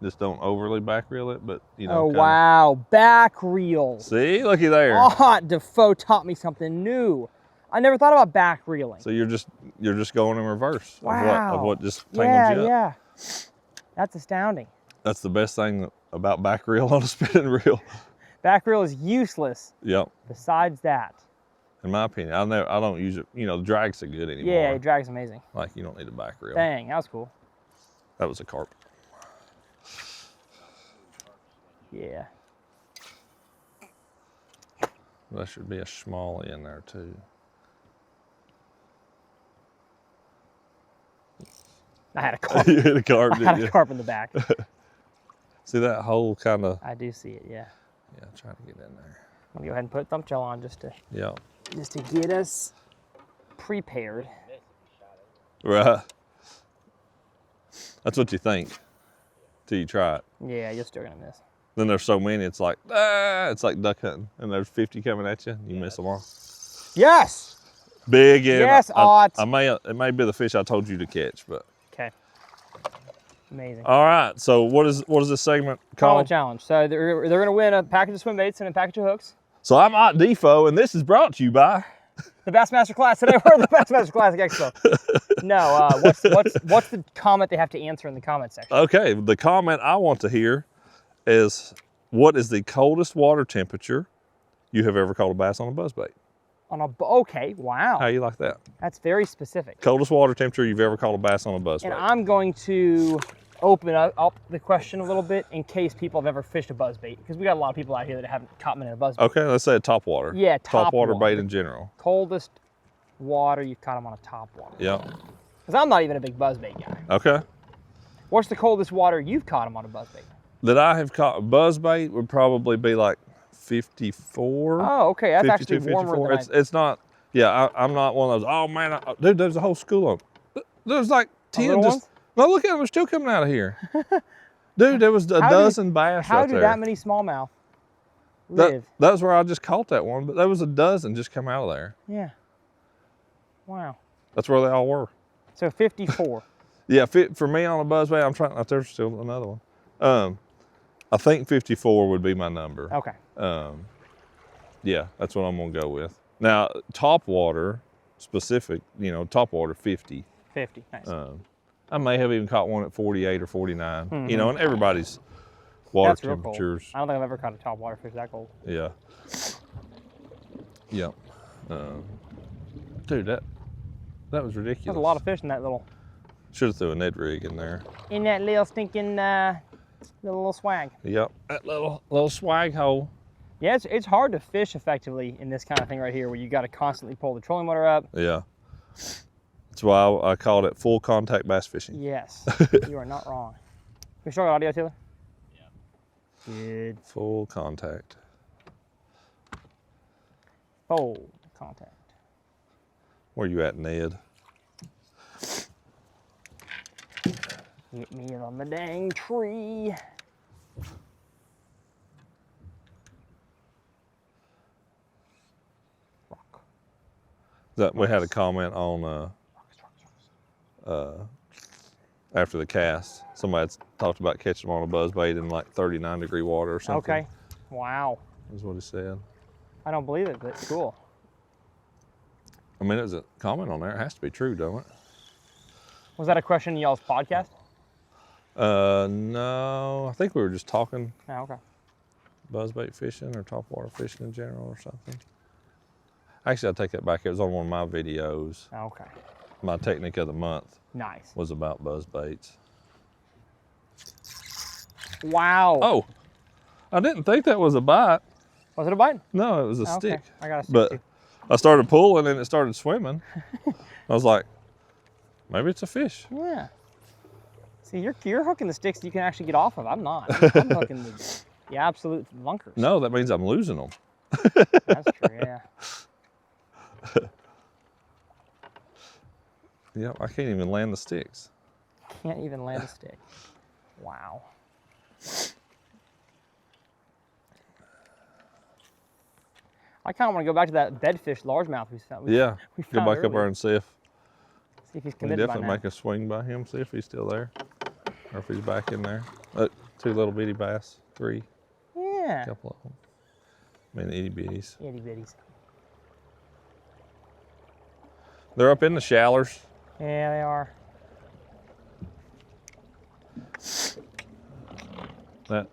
Just don't overly back reel it, but you know. Oh kinda- wow! Back reels. See, looky there. Oh, Defoe taught me something new. I never thought about back reeling. So you're just going in reverse Wow. of what just tangled you up. Yeah. That's astounding. That's the best thing about back reel on a spinning reel. Back reel is useless. Yep, Besides that. in my opinion. I don't use it. You know, the drag's so good anymore. Yeah, it drags amazing. Like you don't need a back reel. Dang, that was cool. That was a carp. Yeah. That should be a smallie in there too. I had a carp. You hit a carp, I had didn't a you? carp in the back. See that hole kind of, I do see it, yeah. yeah, try to get in there. I'm gonna go ahead and put a thumbtail on just to Yeah, get us prepared. right. That's what you think till you try it. Yeah, you're still gonna miss. Then there's so many, it's like duck hunting, and there's 50 coming at you, you miss them all. Yes! Big in. Yes, Ott. It may be the fish I told you to catch, but. Okay. Amazing. All right, so what is this segment Comment called? challenge. So they're gonna win a package of swim baits and a package of hooks. So I'm Ott Defo, and this is brought to you by. The Bassmaster class today. We're at the Bassmaster Classic Expo. No, what's the comment they have to answer in the comment section? Okay, the comment I want to hear is, what is the coldest water temperature you have ever caught a bass on a buzzbait? Okay, wow. How you like that? That's very specific. Coldest water temperature you've ever caught a bass on a buzzbait. And I'm going to open up the question a little bit in case people have ever fished a buzzbait, because we got a lot of people out here that haven't caught them in a buzzbait. Okay, let's say a topwater. Yeah, Topwater topwater. bait in general. Coldest water you've caught them on a topwater. Yeah. Because I'm not even a big buzzbait guy. Okay. What's the coldest water you've caught them on a buzzbait? That I have caught buzzbait would probably be like 54. Oh, okay, that's 52, actually warmer 54. than It's not. Yeah, I'm not one of those. Oh man, dude, there's a whole school of them. There's like 10. little Just ones? no, look at them. They're still coming out of here. Dude, there was a dozen bass How right do there. that many smallmouth live? That's where I just caught that one, but there was a dozen just come out of there. Yeah. Wow. That's where they all were. So 54. Yeah, for me on a buzzbait, I'm trying. There's still another one. I think 54 would be my number. Okay. Yeah, that's what I'm gonna go with. Now, topwater specific, topwater 50. 50. Nice. I may have even caught one at 48 or 49. And everybody's water That's real cold. temperatures. I don't think I've ever caught a topwater fish that cold. Yeah. Yeah. Dude, that was ridiculous. There's a lot of fish in that little Should have threw a Ned rig in there. stinking A little swag. Yep, that little swag hole. Yeah, it's hard to fish effectively in this kind of thing right here where you got to constantly pull the trolling motor up. Yeah. That's why I called it full contact bass fishing. Yes, you are not wrong. We still got audio, Taylor? Yeah. Good. Full contact. Full contact. Where you at, Ned? Get me on the dang tree. Rock. That we had a comment on after the cast. Somebody talked about catching them on a buzzbait in like 39-degree water or something. Okay. Wow. That's what he said. I don't believe it, but cool. I mean, there's a comment on there. It has to be true, don't it? Was that a question in y'all's podcast? No. I think we were just talking Oh, okay. buzzbait fishing or topwater fishing in general or something. Actually, I take that back. It was on one of my videos. Okay. My technique of the month Nice. was about buzzbaits. Wow. Oh, I didn't think that was a bite. Was it a bite? No, it was a Oh, stick. okay. I got a stick But too. I started pulling and it started swimming. I was like, maybe it's a fish. Yeah. See, you're hooking the sticks you can actually get off of. I'm not. I'm hooking the absolute lunkers. No, that means I'm losing them. That's true, yeah. Yeah, I can't even land the sticks. Can't even land a stick. Wow. I kind of want to go back to that bedfish largemouth we found. Yeah, we go found back up earlier. there and see if See if he's we committed by definitely now. make a swing by him, see if he's still there or if he's back in there. Look, 2 little bitty bass, 3, Yeah. a couple of them. I mean, itty bitties. Itty bitties. They're up in the shallers. Yeah, they are. That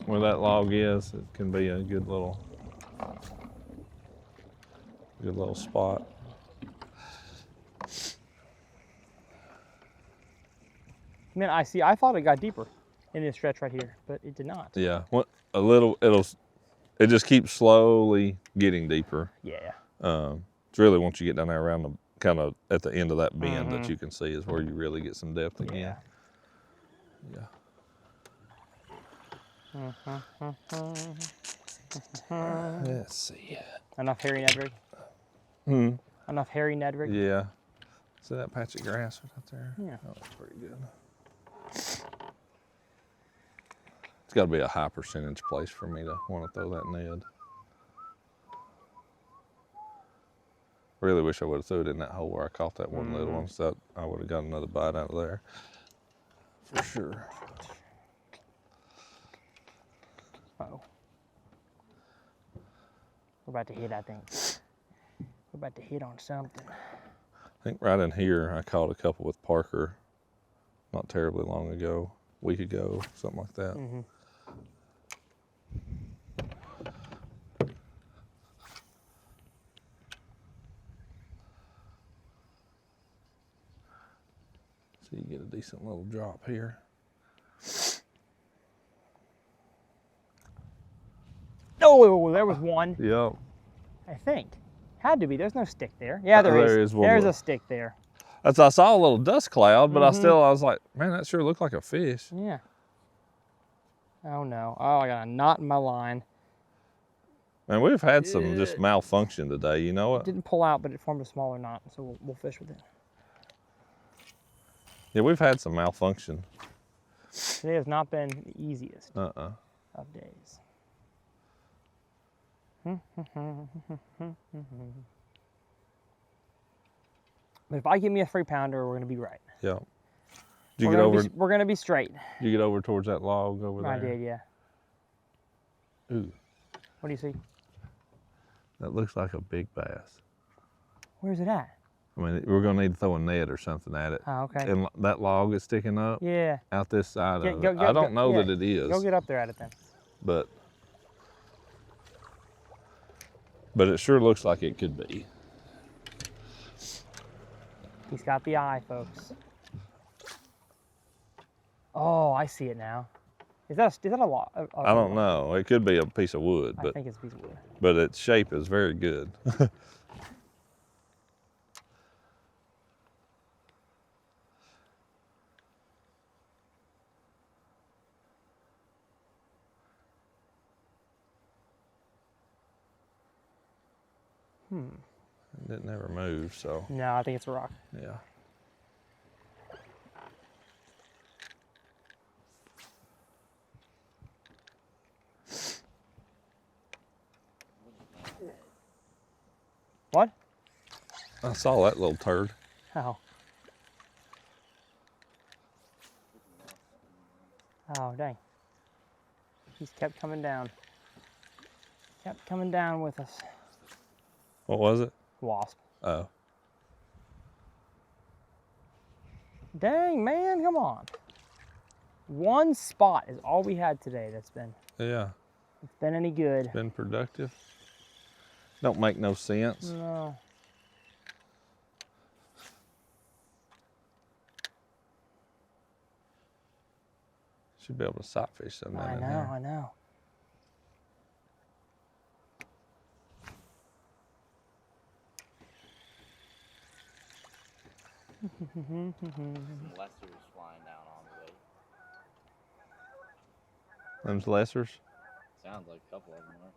where that log is, it can be a good little spot. Man, I see. I thought it got deeper in this stretch right here, but it did not. Yeah, a little. It just keeps slowly getting deeper. Yeah. It's really once you get down there around the kind of at the end of that bend that you can see is where you really get some depth again. Yeah. Let's see. Enough hairy Ned rig? Enough hairy Ned rig? Yeah. See that patch of grass out there? Yeah. Oh, that's pretty good. It's got to be a high percentage place for me to want to throw that Ned. Really wish I would have threw it in that hole where I caught that one little one, so I would have got another bite out of there. For sure. Uh-oh. We're about to hit, I think. We're about to hit on something. I think right in here I caught a couple with Parker not terribly long ago, a week ago, something like that. So you get a decent little drop here. Oh, there was one, Yep. I think. Had to be. There's no stick there. Yeah, there is. There is one There's little- a stick there. I saw a little dust cloud, but I was like, man, that sure looked like a fish. Yeah. Oh no. Oh, I got a knot in my line. Man, we've had some just malfunction today, you know It what? didn't pull out, but it formed a smaller knot, so we'll fish with it. Yeah, we've had some malfunction. Today has not been the easiest Uh-uh. of days. But if I give me a 3-pounder, we're gonna be right. Yeah. Did you get over? We're gonna be straight. Did you get over towards that log over there? I did, yeah. Ooh, What do you see? that looks like a big bass. Where's it at? I mean, we're gonna need to throw a net or something at it. Oh, okay. And that log is sticking up Yeah. out this side Yeah, of go- it. go- I don't go- know yeah. that it is, Go get up there at it then. but it sure looks like it could be. He's got the eye, folks. Oh, I see it now. Is that a lot? I don't know. It could be a piece of wood, I but think it's a piece of wood. but its shape is very good. It didn't ever move, so No, I think it's a rock. yeah. What? I saw that little turd. Oh. Oh, dang. He's kept coming down. Kept coming down with us. What was it? Wasp. Oh. Dang, man, come on. One spot is all we had today that's been any good. Been productive. Don't make no sense. No. Should be able to sight fish some I in know, here. I know. Lessers flying down on the way. Them's lessers. Sounds like a couple of them are.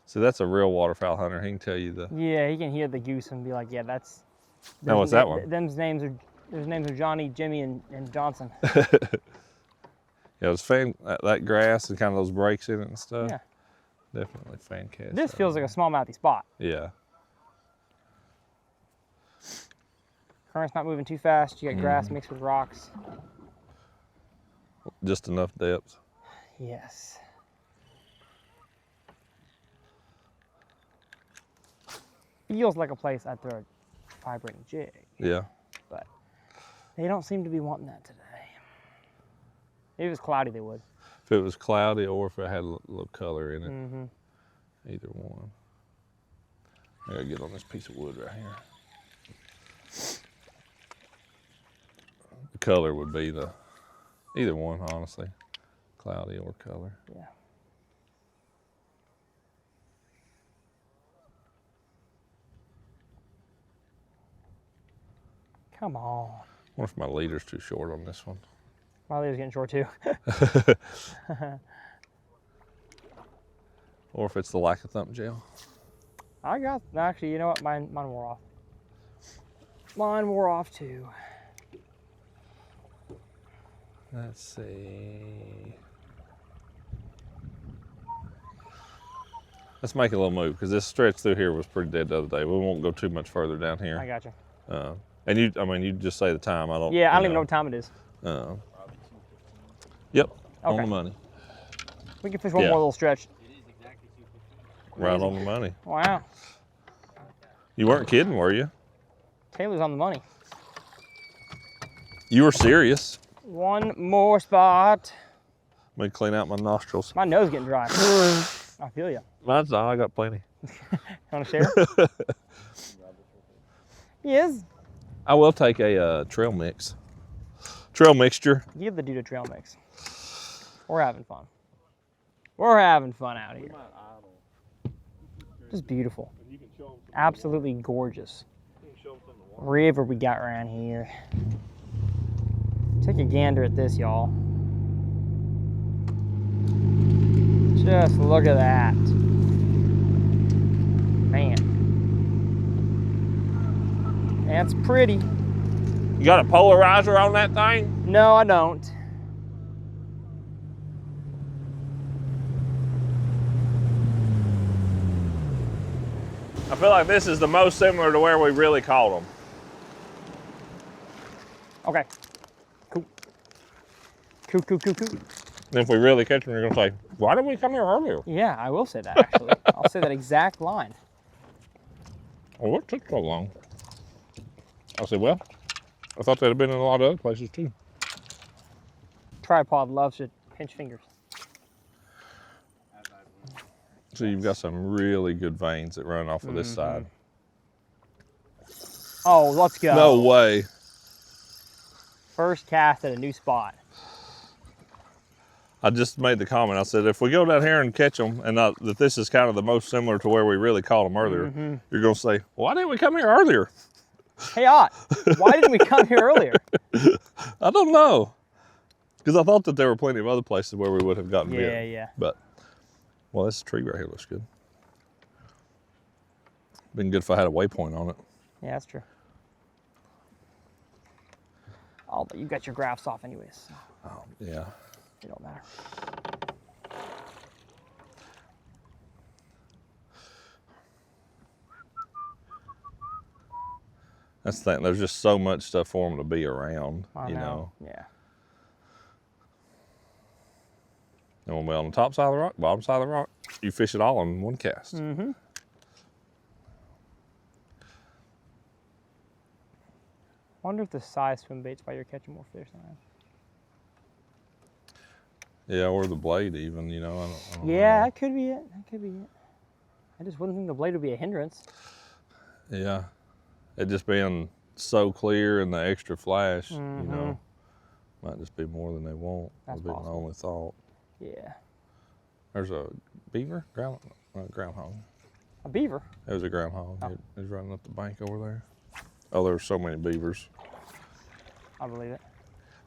See, that's a real waterfowl hunter. He can tell you the. Yeah, he can hear the goose and be like, yeah, that's. Now, what's that one? Them's names are Johnny, Jimmy, and Johnson. Yeah, it's that grass and kind of those breaks in it and stuff. Yeah. Definitely fan cast. This feels like a smallmouthy spot. Yeah. Current's not moving too fast. You got grass mixed with rocks. Just enough depth. Yes. Feels like a place I'd throw a vibrating jig, Yeah. but they don't seem to be wanting that today. If it was cloudy, they would. If it was cloudy or if it had a little color in it. Mm-hmm. Either one. I gotta get on this piece of wood right here. The color would be either one, honestly. Cloudy or color. Yeah. Come on. I wonder if my leader's too short on this one. My leader's getting short too. Or if it's the lack of thump gel. Actually, you know what? Mine wore off. Mine wore off too. Let's see. Let's make a little move because this stretch through here was pretty dead the other day. We won't go too much further down here. I got you. And you just say the time. I don't. Yeah, I don't even know what time it is. Yep. On Okay. the money. We can fish one Yeah. more little stretch. It is exactly 2:50. Right on the money. Wow. You weren't kidding, were you? Taylor's on the money. You were serious. One more spot. Let me clean out my nostrils. My nose getting dry. I feel you. Mine's not. I got plenty. Want to share? Yes. I will take a trail mixture. Give the dude a trail mix. We're having fun. We're having fun out here. Just beautiful. Absolutely gorgeous river we got around here. Take a gander at this, y'all. Just look at that. Man. That's pretty. You got a polarizer on that thing? No, I don't. I feel like this is the most similar to where we really caught them. Okay. Cool. Cool. And if we really catch them, we're gonna say, why didn't we come here earlier? Yeah, I will say that actually. I'll say that exact line. Oh, what took so long? I said, well, I thought they'd have been in a lot of other places too. Tripod loves to pinch fingers. So you've got some really good veins that run off of this side. Oh, let's go. No way. First cast at a new spot. I just made the comment. I said, if we go down here and catch them, and that this is kind of the most similar to where we really caught them earlier, you're going to say, why didn't we come here earlier? Hey, Ott, why didn't we come here earlier? I don't know. Because I thought that there were plenty of other places where we would have gotten bit. Yeah. But, well, this tree right here looks good. Been good if I had a waypoint on it. Yeah, that's true. Oh, but you got your graphs off anyways. So Oh, yeah. it don't matter. That's the thing. There's just so much stuff for them to be around, I you know. Yeah. And when we're on the top side of the rock, bottom side of the rock, you fish it all in one cast. Mm-hmm. Wonder if the size swim bait's why you're catching more fish than I am. Yeah, or the blade even, you know. I don't Yeah, know. that could be it. That could be it. I just wouldn't think the blade would be a hindrance. Yeah. It just being so clear and the extra flash, you Mm-hmm. know, might just be more than they want. That's Would be my possible. only thought. Yeah. There's a beaver, groundhog. A beaver. It was a groundhog. Oh. It was running up the bank over there. Oh, there were so many beavers. I believe it.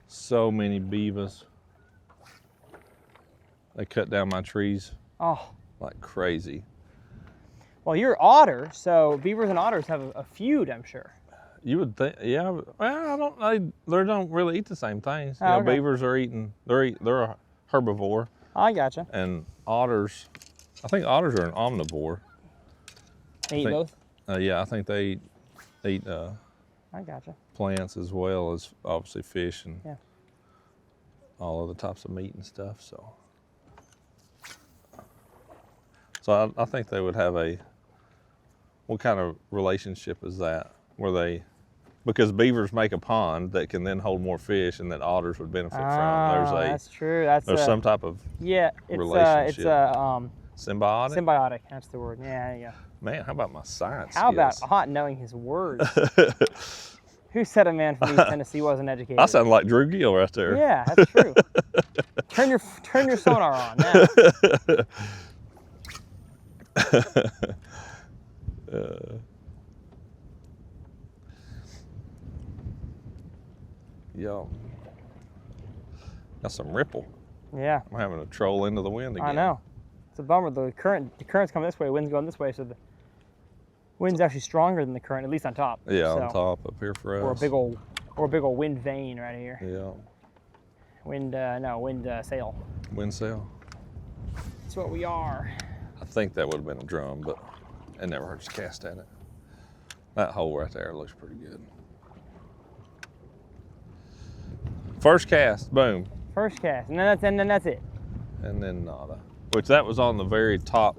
So many beavers. They cut down my trees Oh. like crazy. Well, you're otter, so beavers and otters have a feud, I'm sure. You would think, yeah. Well, I don't. They don't really eat the same things. Oh, You know, okay. beavers are eating. They're a herbivore, I gotcha. and otters. I think otters are an omnivore. They eat think- both? Yeah, I think they eat I gotcha. plants as well as obviously fish and Yeah. all other types of meat and stuff. So I think they would have a. What kind of relationship is that? Where they, because beavers make a pond that can then hold more fish, and that otters would benefit from. That's true. That's There's some type of yeah. It's relationship. Symbiotic. symbiotic. That's the word. Yeah. Man, how about my science? How about skills? Hot knowing his words? Who said a man from East Tennessee wasn't educated? I sound like Drew Gill right there. Yeah, that's true. turn your sonar on now. Yo, got some ripple. Yeah, I'm having to troll into the wind again. I know. It's a bummer. The current's coming this way. Wind's going this way, so the wind's actually stronger than the current, at least on top. Yeah, So- on top up here for us. Or a big old wind vane right here. Yeah, Wind sail. wind sail. That's what we are. I think that would have been a drum, but it never hurts to cast at it. That hole right there looks pretty good. First cast, boom, First cast, and then that's it. and then nada. Which that was on the very top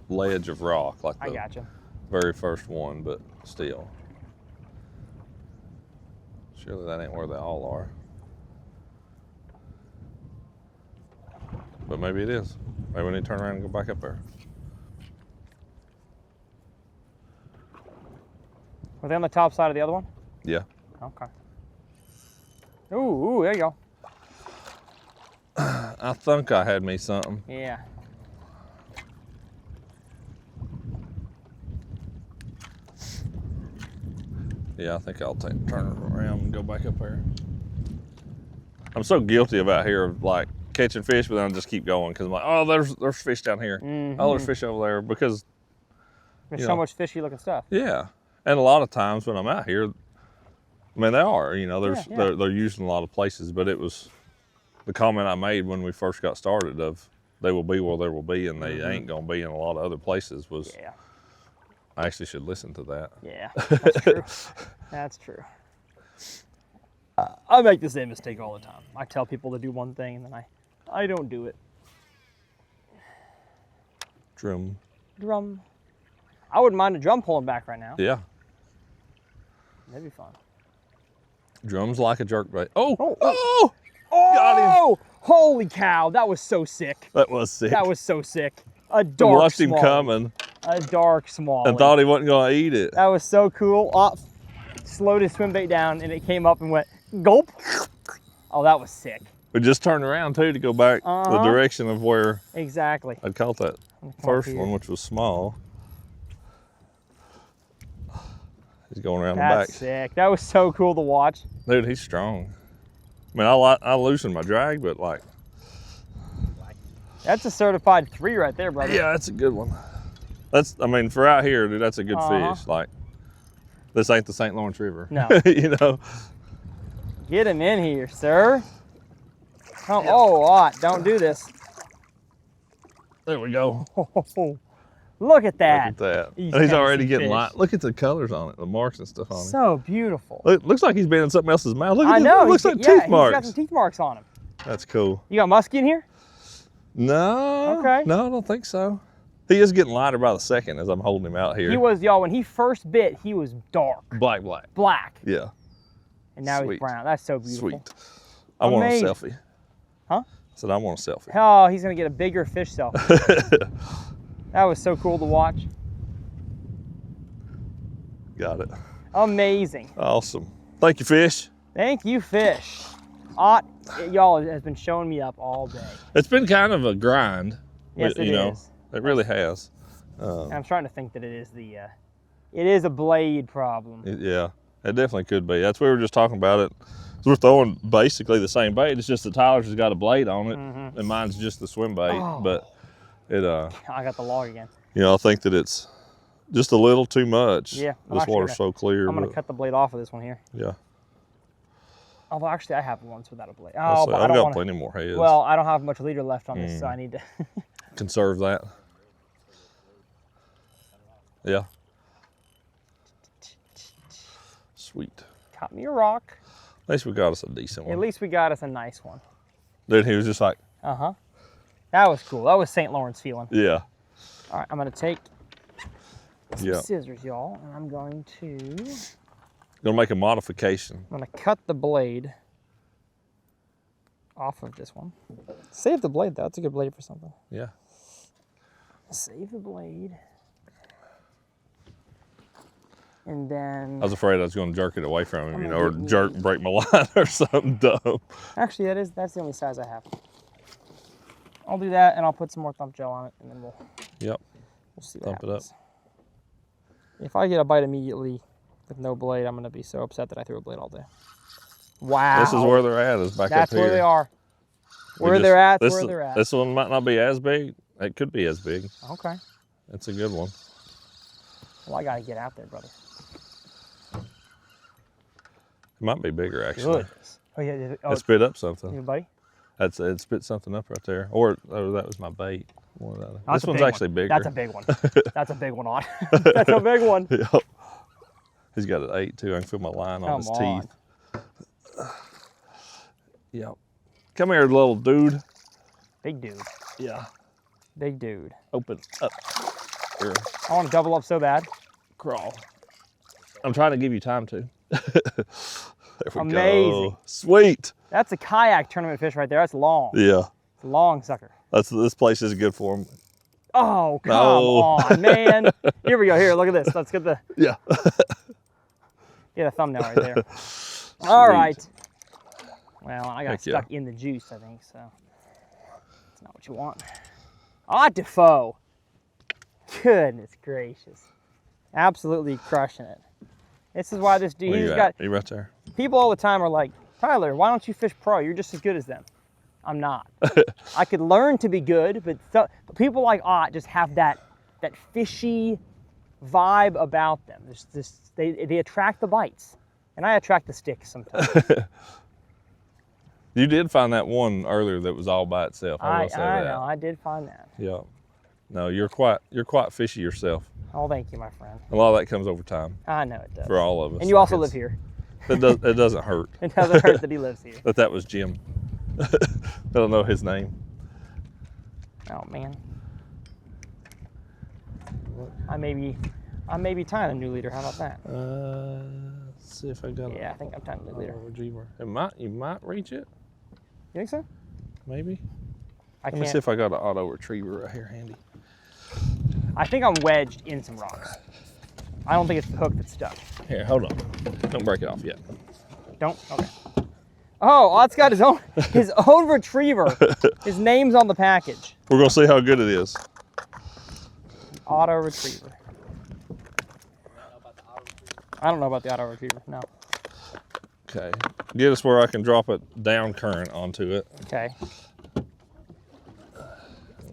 ledge of rock, like I the gotcha. very first one, but still. Surely that ain't where they all are. But maybe it is. Maybe we need to turn around and go back up there. Were they on the top side of the other one? Yeah. Okay. Ooh, there you go. I think I had me something. Yeah. Yeah, I think I'll turn it around and go back up there. I'm so guilty about here of like catching fish, but then I just keep going because I'm like, oh, there's fish down here. Oh, there's fish over there because There's You so know. much fishy looking stuff. yeah. And a lot of times when I'm out here, I mean they are, you know, there's Yeah, yeah. they're used in a lot of places, but it was the comment I made when we first got started of they will be where there will be, and they ain't gonna be in a lot of other places was Yeah. I actually should listen to that. Yeah. That's true. That's true. I make the same mistake all the time. I tell people to do one thing and then I don't do it. Drum. Drum. I wouldn't mind a drum pulling back right now. Yeah. That'd be fun. Drums like a jerkbait. Oh, Oh, oh, oh! Got him. Holy cow! That was so sick. that was sick. That was so sick. A I dark watched him small. coming A dark small. and thought he wasn't gonna eat it. That was so cool. Slowed his swim bait down and it came up and went gulp. Oh, that was sick. We just turned around too to go back the direction of where Exactly. I caught that Come first up one, here. which was small. He's going around That's the back. sick. That was so cool to watch. Dude, he's strong. I mean, I loosened my drag, but like. That's a certified 3 right there, brother. Yeah, that's a good one. I mean, for out here, dude, that's a good fish. Like, this ain't the St. Lawrence River. No. You know? Get him in here, sir. Come, oh, Ott, don't do this. There we go. Look at that. Look at that. These And he's already Tennessee getting fish. light. Look at the colors on it, the marks and stuff on it. So beautiful. Looks like he's been in something else's mouth. Look at I this. know. It looks like he's teeth marks. got some teeth marks on him. That's cool. You got muskie in here? No. Okay. No, I don't think so. He is getting lighter by the second as I'm holding him out here. He was, y'all, when he first bit, he was dark. Black. Black. Yeah. And now he's Sweet. brown. That's so beautiful. Sweet. I want a Amazing. selfie. Huh? I said I want a selfie. Oh, he's going to get a bigger fish selfie. That was so cool to watch. Got it. Amazing. Awesome. Thank you, fish. Thank you, fish. Ott, y'all, has been showing me up all day. It's been kind of a grind. Yes, it you know, is. It really has. And I'm trying to think that it is a blade problem. Yeah, it definitely could be. That's what we were just talking about it. So we're throwing basically the same bait. It's just that Tyler's has got a blade on it, and mine's just the swim bait. Oh. But it, I got the log again. you know, I think that it's just a little too much. Yeah, I'm This actually water's so clear. I'm going to but cut the blade off of this one here. Yeah. Although actually I have ones without a blade. I'll Oh, say, but I I've don't got want plenty more heads. Well, I don't have much leader left on this, so I need to. Conserve that. Yeah. Sweet. Caught me a rock. At least we got us a decent one. At least we got us a nice one. Dude, he was just like, That was cool. That was St. Lawrence feeling. yeah. All right, I'm going to take some Yeah. scissors, y'all, and I'm going to Gonna make a modification. cut the blade off of this one. Save the blade, though. It's a good blade for something. Yeah. Save the blade. And then, I was afraid I was gonna jerk it away from him, you know, or gonna get break my line or something dumb. actually, that's the only size I have. I'll do that, and I'll put some more thump gel on it, and then we'll Yep. see what Thump it up. happens. If I get a bite immediately with no blade, I'm gonna be so upset that I threw a blade all day. Wow. This is where they're at, is back That's up here. where they are. We Where just- they're at, this, where they're at. This one might not be as big. It could be as big. Okay. It's a good one. Well, I gotta get out there, brother. It might be bigger, actually. Goodness. Oh yeah. It spit up something. You buddy? It spit something up right there. Or that was my bait. One or the other. That's This a one's big actually one. bigger. That's a big one. That's a big one, on. That's a big one. Yep. He's got an 8 too. I can feel my line on his Come on. teeth. Yep. Come here, little dude. Big dude. Yeah. Big dude. Open up. Here. I want to double up so bad. Crawl. I'm trying to give you time to. There we Amazing. go. Sweet. That's a kayak tournament fish right there. That's long. Yeah. It's a long sucker. This place is good for him. Oh, come No. on, man. Here we go. Here, look at this. Let's get the Yeah. thumbnail right there. All Sweet. right. Well, I got Heck stuck in the juice, I think, so that's not what you want. Ah, Defoe. Goodness gracious. Absolutely crushing it. This is why this dude, Where he's you got, at? You right there. people all the time are like, Tyler, why don't you fish pro? You're just as good as them. I'm not. I could learn to be good, but people like Ott just have that fishy vibe about them. There's this, they attract the bites, and I attract the sticks sometimes. You did find that one earlier that was all by itself. I will say I that. know, I did find that. Yeah. No, you're quite fishy yourself. Oh, thank you, my friend. A lot of that comes over time I know it does. for all of us. And you also live here. It doesn't hurt. It doesn't hurt that he lives here. That was Jim. I don't know his name. Oh man. I may be tying a new leader. How about that? Let's see if I got Yeah, I think I'm tying a new leader. You might reach it, You think so? maybe. I Let me see can't. if I got an auto retriever right here handy. I think I'm wedged in some rocks. I don't think it's the hook that's stuck. Here, hold on. Don't break it off yet. Don't? Okay. Oh, it's got his own retriever. His name's on the package. We're gonna see how good it is. Auto retriever. Know about the auto retriever? I don't know about the auto retriever. No. Okay, get us where I can drop it down current onto it. Okay.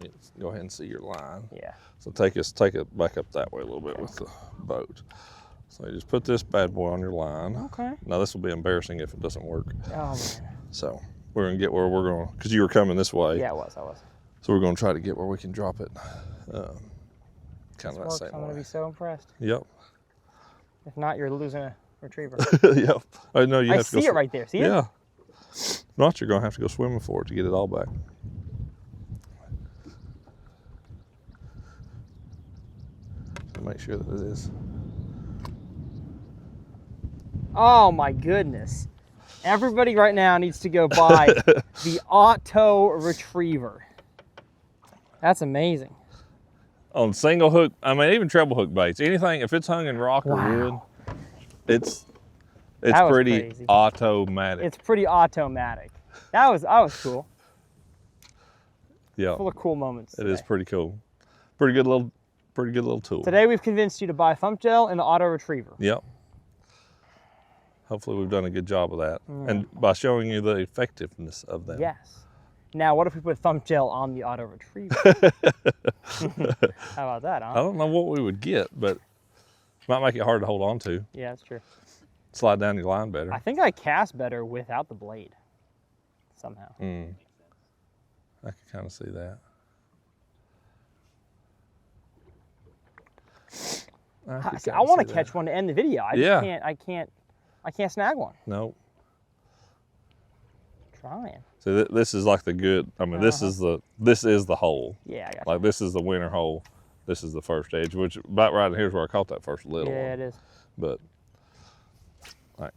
Let's go ahead and see your line. Yeah. So take it back up that way a little bit with the boat. So you just put this bad boy on your line. Okay. Now this will be embarrassing if it doesn't work. Oh man. So we're gonna get where we're going, because you were coming this way. Yeah, I was. So we're gonna try to get where we can drop it. Kind of that Works, same I'm gonna way. be so impressed. Yep. If not, you're losing a retriever. Yep. I know you I have to go. see it right there. See it? Yeah. If not, you're gonna have to go swimming for it to get it all back. So make sure that it is. Oh my goodness. Everybody right now needs to go buy the Auto Retriever. That's amazing. On single hook, I mean even treble hook baits, anything if it's hung in rock or wood, it's That was pretty crazy. automatic. It's pretty automatic. That was cool. Yeah, Full of cool moments. it is today. pretty cool. Pretty good little tool. Today we've convinced you to buy Thump Gel and the Auto Retriever. Yep. Hopefully we've done a good job of that, Mm. and by showing you the effectiveness of them. Yes. Now, what if we put Thump Gel on the Auto Retriever? How about that, I huh? don't know what we would get, but might make it hard to hold on to. Yeah, that's true. Slide down your line better. I think I cast better without the blade. Somehow. Mm. I can kind of see that. I want to catch one to end the video. I Yeah. just I can't snag one. No. Trying. So this is like the good. I mean, this is the hole. Yeah, I got Like this is the winter hole. This is the first edge, which about right here's where I caught that first you. little Yeah, one. it is. But like,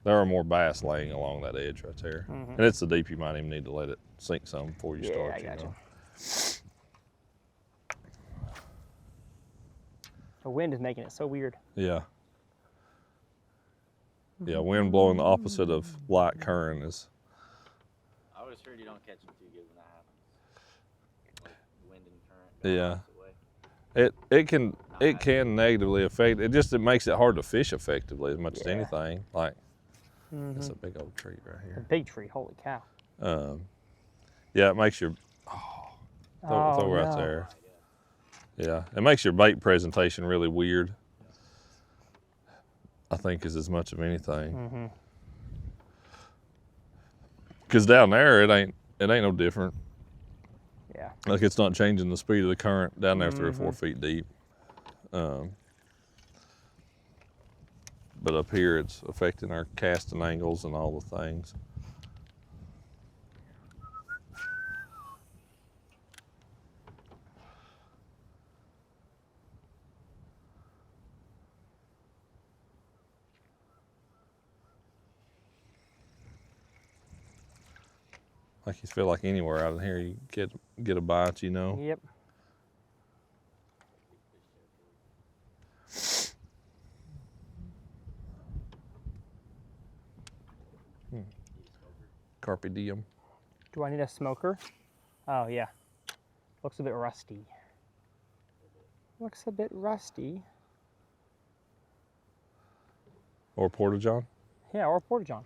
there are more bass laying along that edge right there, and it's so deep you might even need to let it sink some before you Yeah, start. I You gotcha. know? The wind is making it so weird. Yeah. Yeah, wind blowing the opposite of light current is. I always heard you don't catch them too good when that happens. Like wind and current. going Yeah. opposite way. It can negatively affect it. It makes it hard to fish effectively as much as Yeah. anything. Like that's a big old tree right A here. big tree. Holy cow. Yeah, it makes your throw right no. there. Yeah, it makes your bait presentation really weird. I think is as much of anything. Because down there it ain't no different. Yeah. Like it's not changing the speed of the current down there 3 or 4 feet deep. But up here it's affecting our casting angles and all the things. Like you feel like anywhere out in here you get a bite, you know. Yep. Carpe diem. Do I need a smoker? Oh, yeah. Looks a bit rusty. Looks a bit rusty. Or Porta John. Yeah, or a Porta John.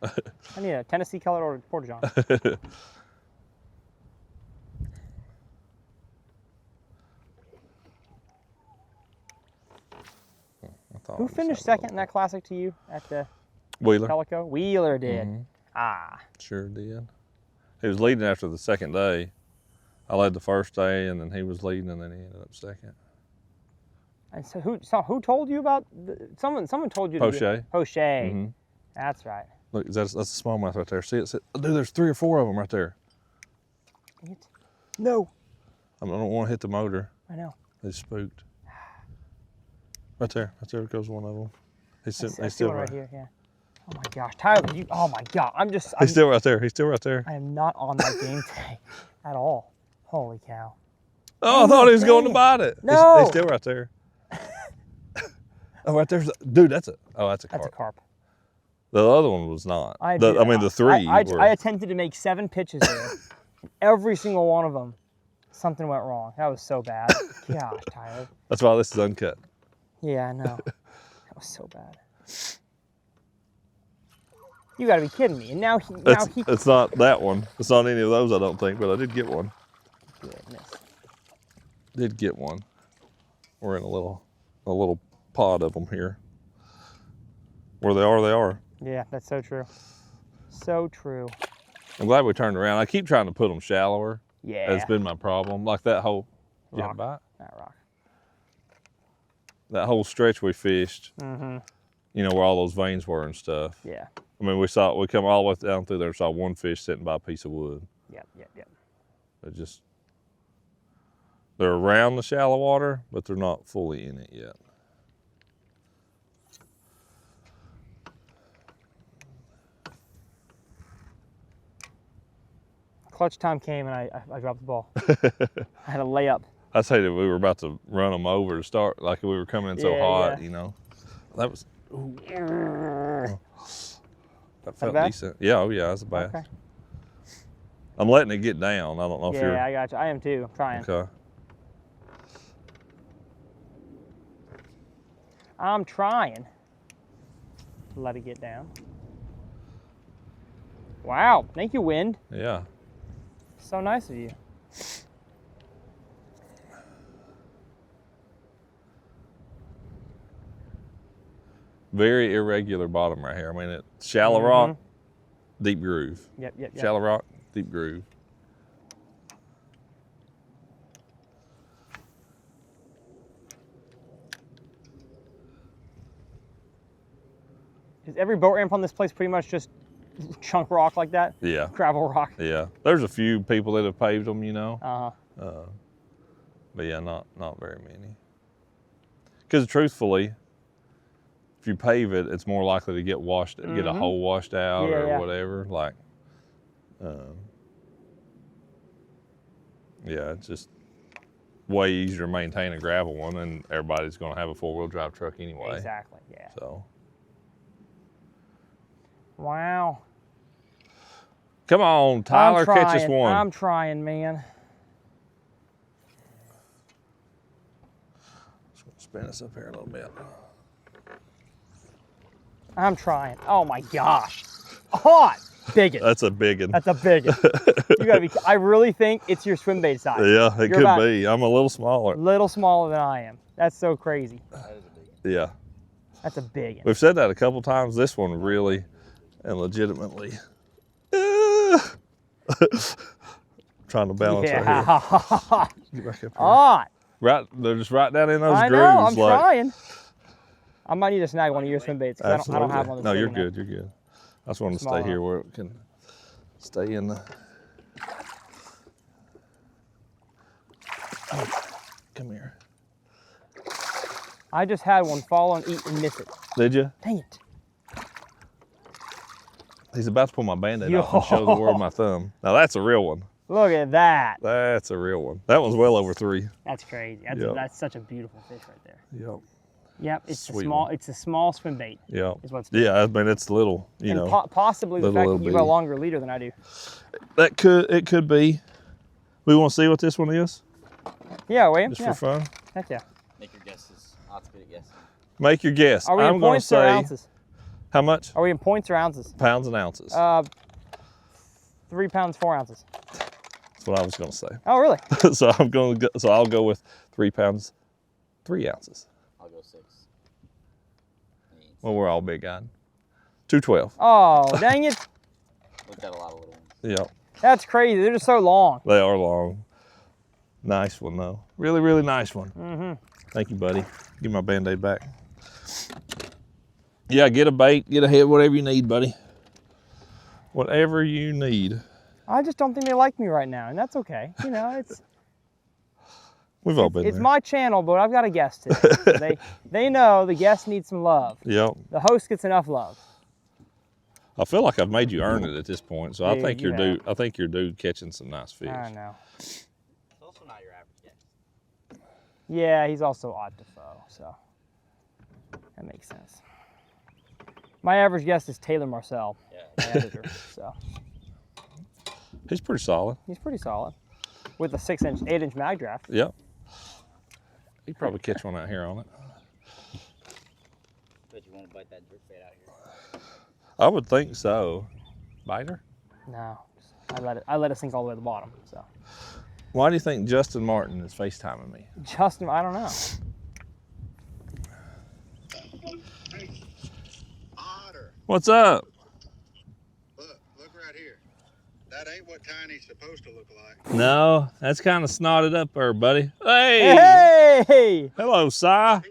I need a Tennessee colored or a Porta John. Who finished second in that classic to you at the Wheeler. Pelico? Wheeler did. Ah. Sure did. He was leading after the second day. I led the first day, and then he was leading, and then he ended up second. And so who told you about someone told you to Poche. Poche. Mhm. That's right. Look, that's a smallmouth right there. See it? Dude, there's 3 or 4 of them right there. No. I don't want to hit the motor. I know. They spooked. Right there goes one of them. He's I sitting. see one right here. Yeah. Oh my gosh, Tyler! Oh my God! He's still right there. He's still right there. I am not on that game today at all. Holy cow! Oh, I thought he was going to dang it. bite it. No. He's still right there. Oh, right there's. Dude, that's a carp. That's a carp. The other one was not. I mean, the three. I attempted to make 7 pitches there. Every single one of them, something went wrong. That was so bad. Gosh, Tyler. That's why this is uncut. Yeah, I know. That was so bad. You got to be kidding me. And now he. It's not that one. It's not any of those, I don't think, but I did get one. Goodness. Did get one. We're in a little pod of them here. Where they are. Yeah, that's so true. So true. I'm glad we turned around. I keep trying to put them shallower. Yeah. That's been my problem. Like that whole, you have a Rock. bite? That rock. That whole stretch we fished, Mm-hmm. you know, where all those veins were and stuff. Yeah. I mean, we come all the way down through there and saw one fish sitting by a piece of wood. Yep. They're around the shallow water, but they're not fully in it yet. Clutch time came and I dropped the ball. I had a layup. I say that we were about to run them over to start, like we were coming in so hot, you know. That was, ooh. That felt decent. Yeah, oh yeah, that's a bass. Okay. I'm letting it get down. I don't know if you're. Yeah, I got you. I am too. I'm trying. Okay. I'm trying to let it get down. Wow. Thank you, wind. Yeah. So nice of you. Very irregular bottom right here. I mean, it's shallow rock, deep groove. Yep. Shallow rock, deep groove. Is every boat ramp on this place pretty much just chunk rock like that? Yeah. Gravel rock? Yeah. There's a few people that have paved them, you know. Uh-huh. But yeah, not very many. Because truthfully, if you pave it, it's more likely to get washed, get a hole washed out or whatever. Like, yeah, it's just way easier to maintain a gravel one, and everybody's going to have a 4-wheel drive truck anyway. Exactly. Yeah. So. Wow. Come on, Tyler, catch us one. I'm trying, man. Just gonna spin us up here a little bit. I'm trying. Oh my gosh. Hot. Biggin. That's a big one. That's a biggin. You gotta be. I really think it's your swim bait size. Yeah, it could be. I'm a little smaller. Little smaller than I am. That's so crazy. That is a big one. Yeah. That's a big one. We've said that a couple times. This one really and legitimately. Trying to balance right here. Get back up here. Hot. Right, they're just right down in those I grooves. know, I'm like, trying. I might need to snag one of your swim baits because I don't have one. No, you're good. You're good. I just wanted to stay here where it can stay in the. Oh, come here. I just had one fall and eat and miss it. Did you? Dang it. He's about to pull my Band-Aid off and show the world my thumb. Now that's a real one. Look at that. That's a real one. That one's well over 3. That's crazy. That's such a beautiful fish right there. Yep. Yep. It's Sweet a small. one. It's a small swim bait. Yep. Is what's Yeah, I mean it's little. You and know. possibly the fact that you have a bitty. longer leader than I do. It could be. We want to see what this one is, Yeah, William. just Yeah. for fun. Heck yeah. Make your guesses. Lots good at guessing. Make your guess. Are we I'm in going to points or say ounces? how much? Are we in points or ounces? Pounds and ounces. 3 pounds, 4 ounces. That's what I was going to say. Oh, really? So I'll go with 3 pounds, 3 ounces. I'll go 6. Well, we're all big eyed. 212. Oh, dang it. Looked at a lot of little ones. Yeah, That's crazy. They're just so long. they are long. Nice one though. Really, really nice one. Mm-hmm. Thank you, buddy. Give my Band-Aid back. Yeah, get a bait, get a head, whatever you need, buddy. Whatever you need. I just don't think they like me right now, and that's okay. You know, We've all been it's there. my channel, but I've got a guest today. So they know the guest needs some love. Yep. The host gets enough love. I feel like I've made you earn it at this point, so I Yeah, think you you're due. I think you're due catching some nice fish. I know. It's also not your average guess. Yeah, he's also odd to foe, so that makes sense. My average guest is Taylor Marcel, Yeah. my editor. So He's pretty solid. he's pretty solid with a 8-inch mag draft. Yep. He'd probably catch one out here on it. Bet you want to bite that jerkbait out here. I would think so. Biter? No, I let it sink all the way to the bottom. So Why do you think Justin Martin is FaceTiming me? Justin, I don't know. Otter. What's up? Look right here. That ain't what Tiny's supposed to look like. No, that's kind of snotted up there, buddy. Hey! Hey! Hello, Si. He reeling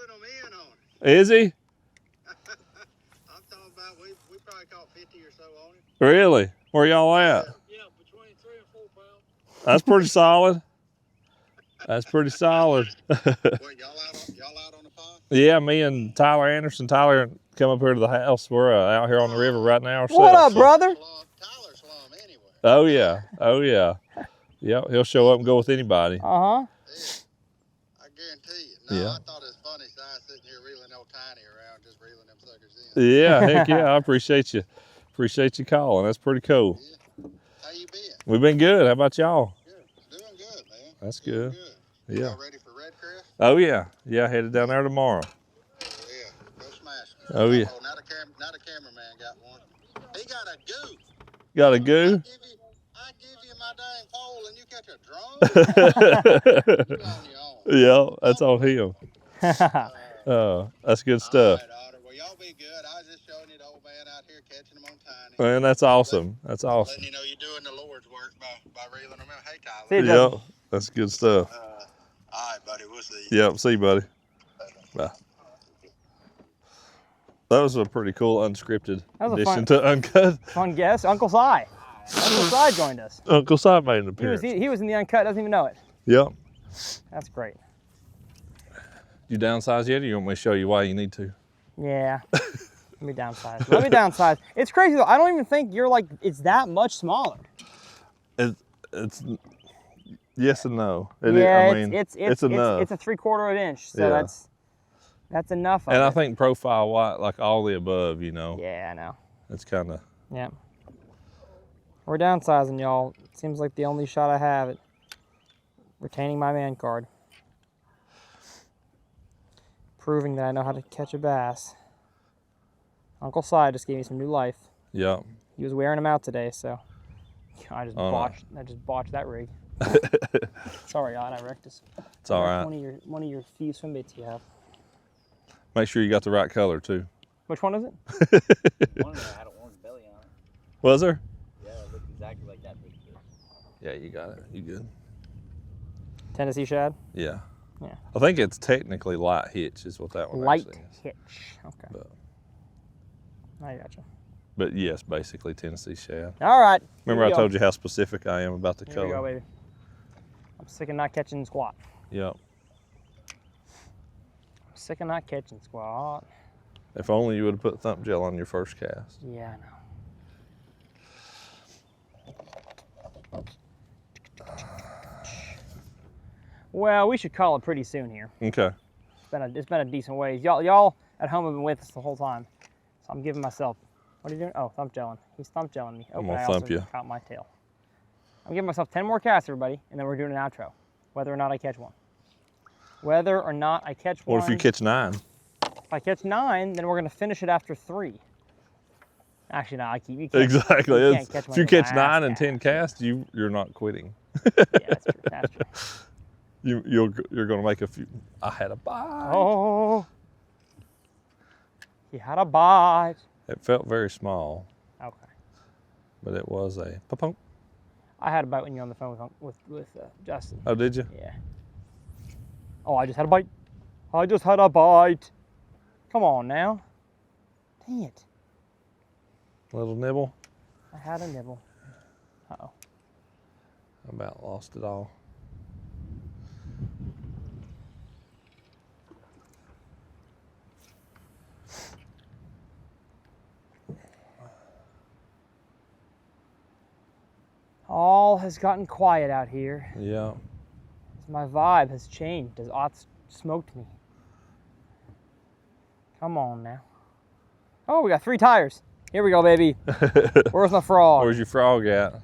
them in on it. Is he? I'm talking about we probably caught 50 or so on it. Really? Where y'all at? Yeah, between 3 and 4 pounds. That's pretty solid. That's pretty solid. What, y'all out on the pond? Yeah, me and Tyler Anderson. Tyler come up here to the house. We're out here on the river right now ourselves. What up, brother? Tyler slum anyway. Oh yeah, oh yeah. Yep, he'll show up and go with anybody. Uh huh. Yeah, I guarantee you. No, Yeah. I thought it was funny, Si sitting here reeling old Tiny around, just reeling them suckers in. Yeah, heck yeah, I appreciate you. Appreciate you calling. That's pretty cool. Yeah. How you been? We've been good. How about y'all? Good. Doing good, man. That's Doing good. good. Yeah. Y'all ready for Red Crest? Oh yeah, yeah. Headed down there tomorrow. Yeah. Go smash it. Oh, yeah. Oh, not a cameraman got one. He got a goo. Got a goo? I give you my dang pole and you catch a drone? You on your own. Yeah, that's on him. Oh, that's good stuff. All right, Otter. Well, y'all be good. I was just showing you the old man out here catching them on Tiny. Man, that's awesome. That's awesome. Letting you know you're doing the Lord's work by reeling them out. Hey, Tyler. See you, Yep, that's good stuff. All right, buddy. We'll see you. Yep, see you, buddy. Bye. That was a pretty cool unscripted That was a addition fun- to Uncut. Fun guest, Uncle Si. Uncle Si joined us. Uncle Si made an He appearance. was in the Uncut, doesn't even know it. Yep. That's great. You downsize yet, or you want me to show you why you need to? Yeah. Let me downsize. Let me downsize. It's crazy though. I don't even think you're like it's that much smaller. It's yes and no. It's enough. It's a 3/4 inch, so Yeah. that's enough of And it. I think profile white, like all the above, you know. Yeah, I know. It's kind of. Yeah. We're downsizing, y'all. It seems like the only shot I have at retaining my man card. Proving that I know how to catch a bass. Uncle Si just gave me some new life. Yeah. He was wearing them out today, so I just Oh, no. botched that rig. Sorry, I wrecked us. It's all Wrecked right. One of your few swim baits you have. Make sure you got the right color too. Which one is it? One of them had an orange belly on it. Was there? Yeah, it looked exactly like that big fish. Yeah, you got it. You good? Tennessee shad. Yeah. Yeah. I think it's technically light hitch is what that one Light actually is. hitch. Okay. But, I gotcha. but yes, basically Tennessee shad. All right. Remember I told you how specific I am about the Here we go, color. baby. I'm sick of not catching squat. Yep. I'm sick of not catching squat. If only you would have put thump gel on your first cast. Yeah, I know. Well, we should call it pretty soon here. Okay. It's been a decent ways. Y'all at home have been with us the whole time. So I'm giving myself, what are you doing? Oh, thump gelling. He's thump gelling me. I'm but gonna I thump also you. caught my tail. I'm giving myself 10 more casts, everybody, and then we're doing an outro. Whether or not I catch one. Whether or not I catch one. What if you catch 9? If I catch 9, then we're gonna finish it after 3. Actually, no, you can't. Exactly. You It's- can't catch if you one in the catch 9 and last 10 casts, you're not quitting. Yeah, that's true. That's true. You're gonna make a few. I had a bite. Oh, he had a bite. It felt very small, Okay. but it was a pa-punk. I had a bite when you were on the phone with Justin. Oh, did you? Yeah. Oh, I just had a bite. I just had a bite. Come on now. Dang it. Little nibble. I had a nibble. Uh-oh. I about lost it all. All has gotten quiet out here. Yeah. My vibe has changed as Ott smoked me. Come on now. Oh, we got 3 tires. Here we go, baby. Where's my frog? Where's your frog at?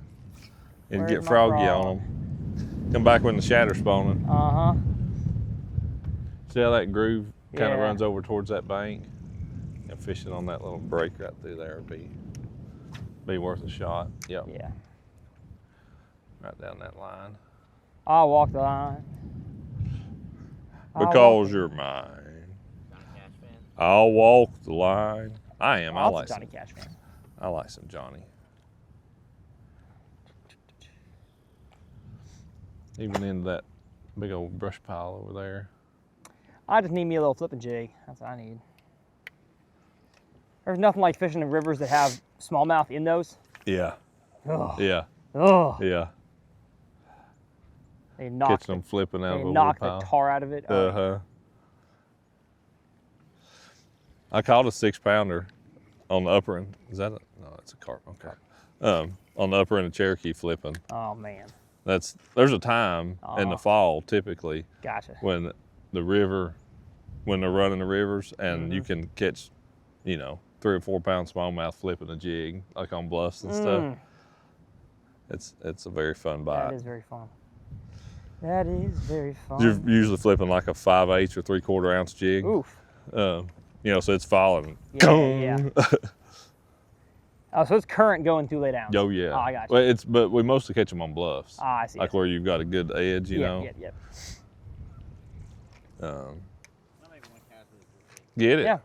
And Where's get my froggy frog? on them. Come back when the shatter's spawning. Uh-huh. See how that groove kind of Yeah. runs over towards that bank? And fishing on that little break right through there would be worth a shot. Yep. Yeah. Right down that line. I'll walk the line. I'll walk Because the- you're mine. Johnny Cash fan. I'll walk the line. I am. I Lots of like Johnny some, Cash fan. I like some Johnny. Even into that big old brush pile over there. I just need me a little flipping jig. That's what I need. There's nothing like fishing in rivers that have smallmouth in those. Yeah. Ugh. Yeah. Ugh. Yeah. They knock, Catching them flipping out they of a knock wood the pile. tar out of it. Oh, Uh-huh. I caught a 6-pounder on the upper end. Is that a, no, that's a carp. Okay. On the upper end of Cherokee flipping. oh man. There's a time in the fall typically Gotcha. when the river, when they're running the rivers and you can catch, 3 or 4 pound smallmouth flipping a jig like on bluffs and stuff. It's a very fun bite. That is very fun. That is very fun. You're usually flipping like a 5/8 or 3/4 ounce jig. Oof. So it's falling. Yeah. Oh, so it's current going through lay down. Oh yeah. Oh, I got you. Well, but we mostly catch them on bluffs, Ah, I see. like where you've got a good edge, you know. Yep. I'll make one cast with it. Get it. Yeah.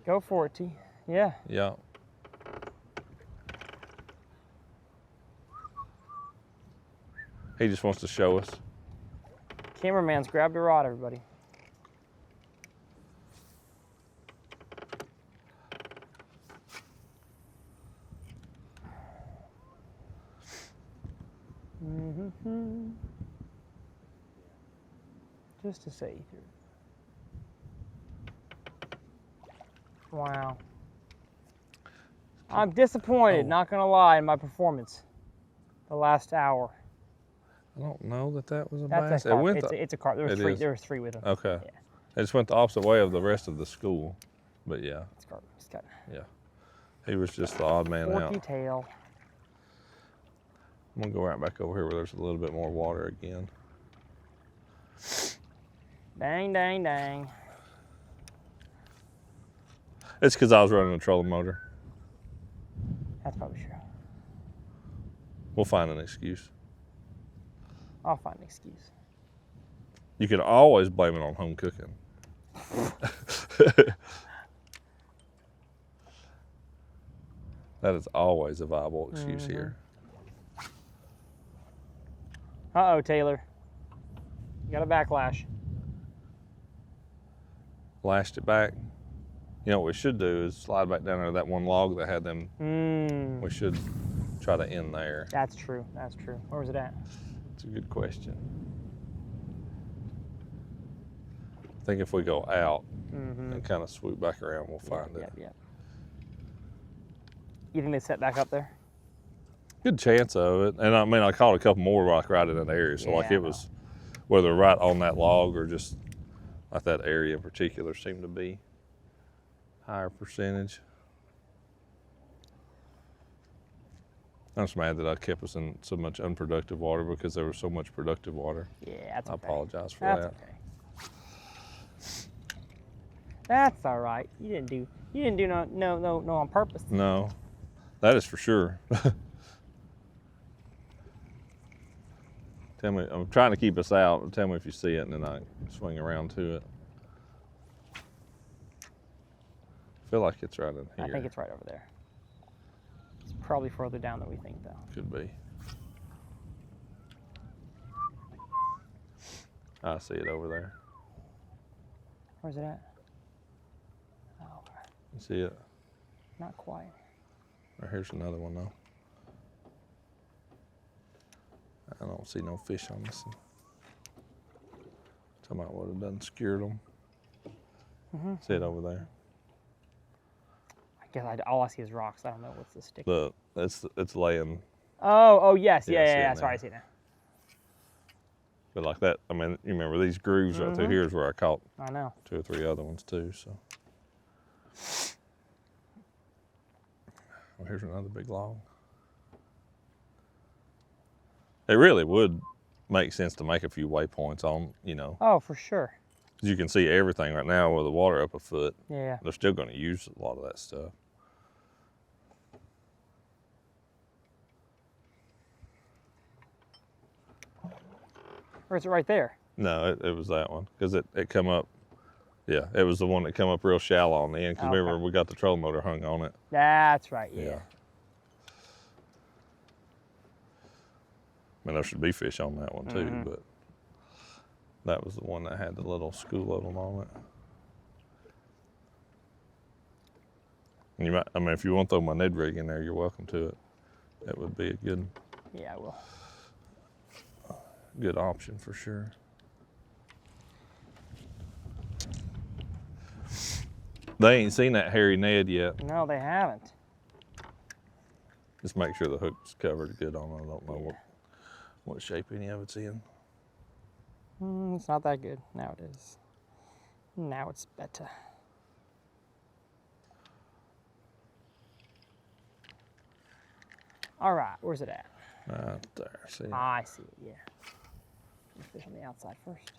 Go for it, T. Yeah. Yeah. He just wants to show us. Cameraman's grabbed a rod, everybody. Just to say here. Wow. I'm disappointed, Oh. not gonna lie, in my performance. The last hour. I don't know that was a That's bass. a carp. went It's a carp. There it was 3. is. There was 3 with him. okay. Yeah. It just went the opposite way of the rest of the school. But yeah, It's carp. It's got he was just the odd man forky out. tail. I'm gonna go right back over here where there's a little bit more water again. Dang, dang, dang. It's because I was running a trolling motor. That's probably true. We'll find an excuse. I'll find an excuse. You can always blame it on home cooking. That is always a viable excuse here. Uh-oh, Taylor. You got a backlash. Lashed it back. You know what we should do is slide back down there to that one log that had them. We should try to end there. That's true. That's true. Where was it at? It's a good question. I think if we go out and kind of swoop back around, we'll find it. Yeah. You think they set back up there? Good chance of it. And I mean, I caught a couple more like right in that area. So like Yeah, it was, whether right on that log or just like that area in particular seemed to be higher percentage. I'm just mad that I kept us in so much unproductive water because there was so much productive water. Yeah, that's I okay. apologize for That's that. okay. That's all right. You didn't do no on purpose. No, that is for sure. Tell me, I'm trying to keep us out. Tell me if you see it, and then I swing around to it. I feel like it's right in here. I think it's right over there. It's probably further down than we think, though. Could be. I see it over there. Where's it at? Oh, okay. You see it? Not quite. Or here's another one though. I don't see no fish on this one. Talking about what it done skewered them. See it over there? I guess all I see is rocks. I don't know what's the stick. Look, it's laying, Oh, yes. Yeah, I see Yeah. it Sorry, now. I see it now. but like that. I mean, you remember these grooves right through here is where I caught I know. 2 or 3 other ones too. So Oh, here's another big log. It really would make sense to make a few waypoints on, you know, Oh, for sure. 'cause you can see everything right now with the water up a foot. Yeah. They're still going to use a lot of that stuff. Or is it right there? No, it was that one because it come up. Yeah, it was the one that come up real shallow on the end. Because Okay. remember, we got the trolling motor hung on it. That's right, yeah. Yeah. I mean, there should be fish on that one too, but that was the one that had the little school of them on it. And you might, I mean, if you want to throw my Ned rig in there, you're welcome to it. That would be a Yeah, I will. good option for sure. They ain't seen that hairy Ned yet. No, they haven't. Just make sure the hook's covered good on it. I don't know what shape any of it's in. It's not that good. Now it is. Now it's better. All right, where's it at? Right there, see? I see it, yeah. Fish on the outside first.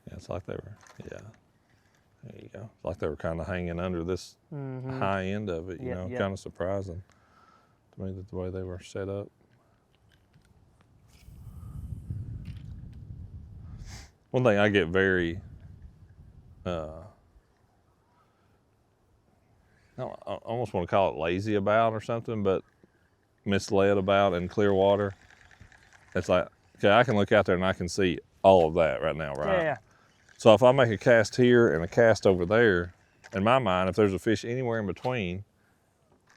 Yeah, it's like they were, yeah. There you go. It's like they were kind of hanging under this high end of it, you Yep, know, yep. kind of surprising to me that the way they were set up. One thing I get very, I almost want to call it lazy about or something, but misled about in clear water. It's like, okay, I can look out there and I can see all of that right now, right? Yeah. So if I make a cast here and a cast over there, in my mind, if there's a fish anywhere in between,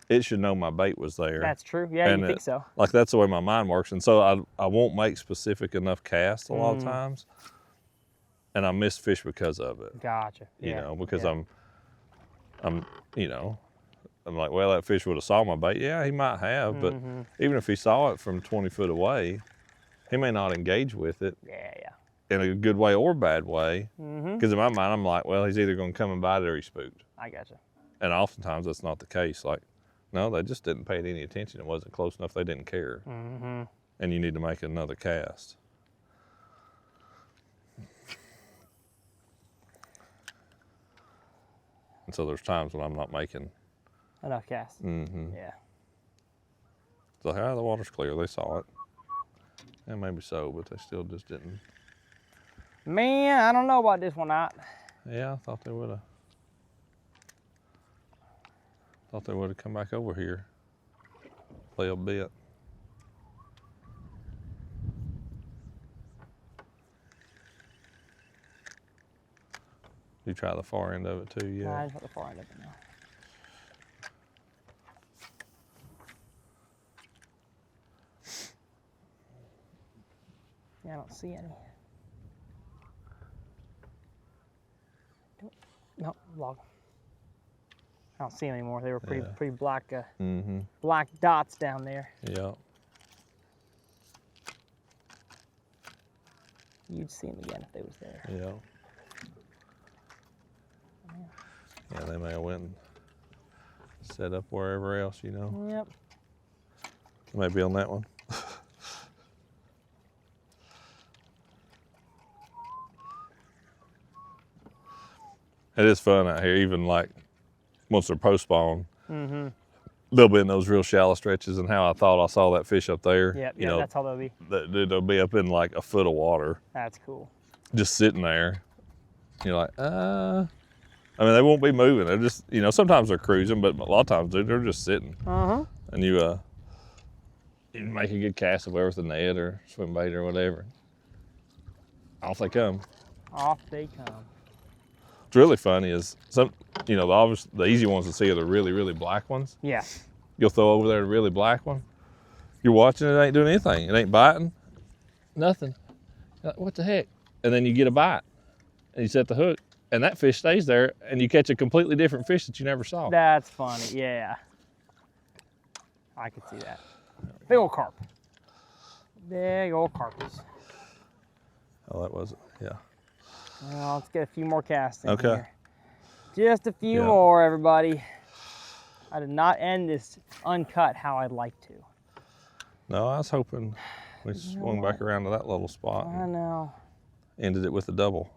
it should know my bait was there. That's true. Yeah, And you think so. Like that's the way my mind works. And so I won't make specific enough casts a lot of times. And I miss fish because of it. Gotcha. You Yeah, know, because yeah. I'm, you know, I'm like, well, that fish would have saw my bait. Yeah, he might have, but even if he saw it from 20 foot away, he may not engage with it Yeah, yeah. in a good way or bad way. Because in my mind, I'm like, well, he's either going to come and bite it or he's spooked. I gotcha. And oftentimes that's not the case. Like, no, they just didn't pay it any attention. It wasn't close enough. They didn't care. And you need to make another cast. And so there's times when I'm not making. Enough cast. Mm-hmm. Yeah. It's like, the water's clear. They saw it. And maybe so, but they still just didn't. Man, I don't know about this one out. Yeah, I thought they would have. Thought they would have come back over here. Play a bit. You try the far end of it too, I yeah. just want the far end of it now. Yeah, I don't see any. No, log. I don't see them anymore. They were pretty, Yeah. pretty black, Mm-hmm. black dots down there. Yeah. You'd see them again if they was there. Yeah. Yeah, they may have went and set up wherever else, you know. Yep. Maybe on that one. It is fun out here, even like once they're post spawn. They'll be in those real shallow stretches, and how I thought I saw that fish up there. Yep. You Yeah, know, that's how they'll be. they'll be up in like a foot of water, That's cool. just sitting there. You're like, I mean, they won't be moving. They're just, you know, sometimes they're cruising, but a lot of times they're just sitting. And you make a good cast of with a net or swim bait or whatever. Off they come. Off they come. What's really funny is some, you know, the easy ones to see are the really, really black ones. Yeah. You'll throw over there the really black one. You're watching it, ain't doing anything. It ain't biting. Nothing. You're like, what the heck? And then you get a bite and you set the hook and that fish stays there and you catch a completely different fish that you never saw. That's funny. Yeah. I could see that. Big old carp. Big old carpies. Oh, that was it. Yeah. Well, let's get a few more casts in Okay. here. Just a few Yeah. more, everybody. I did not end this uncut how I'd like to. No, I was hoping we swung back around to that little spot. I And know. ended it with a double.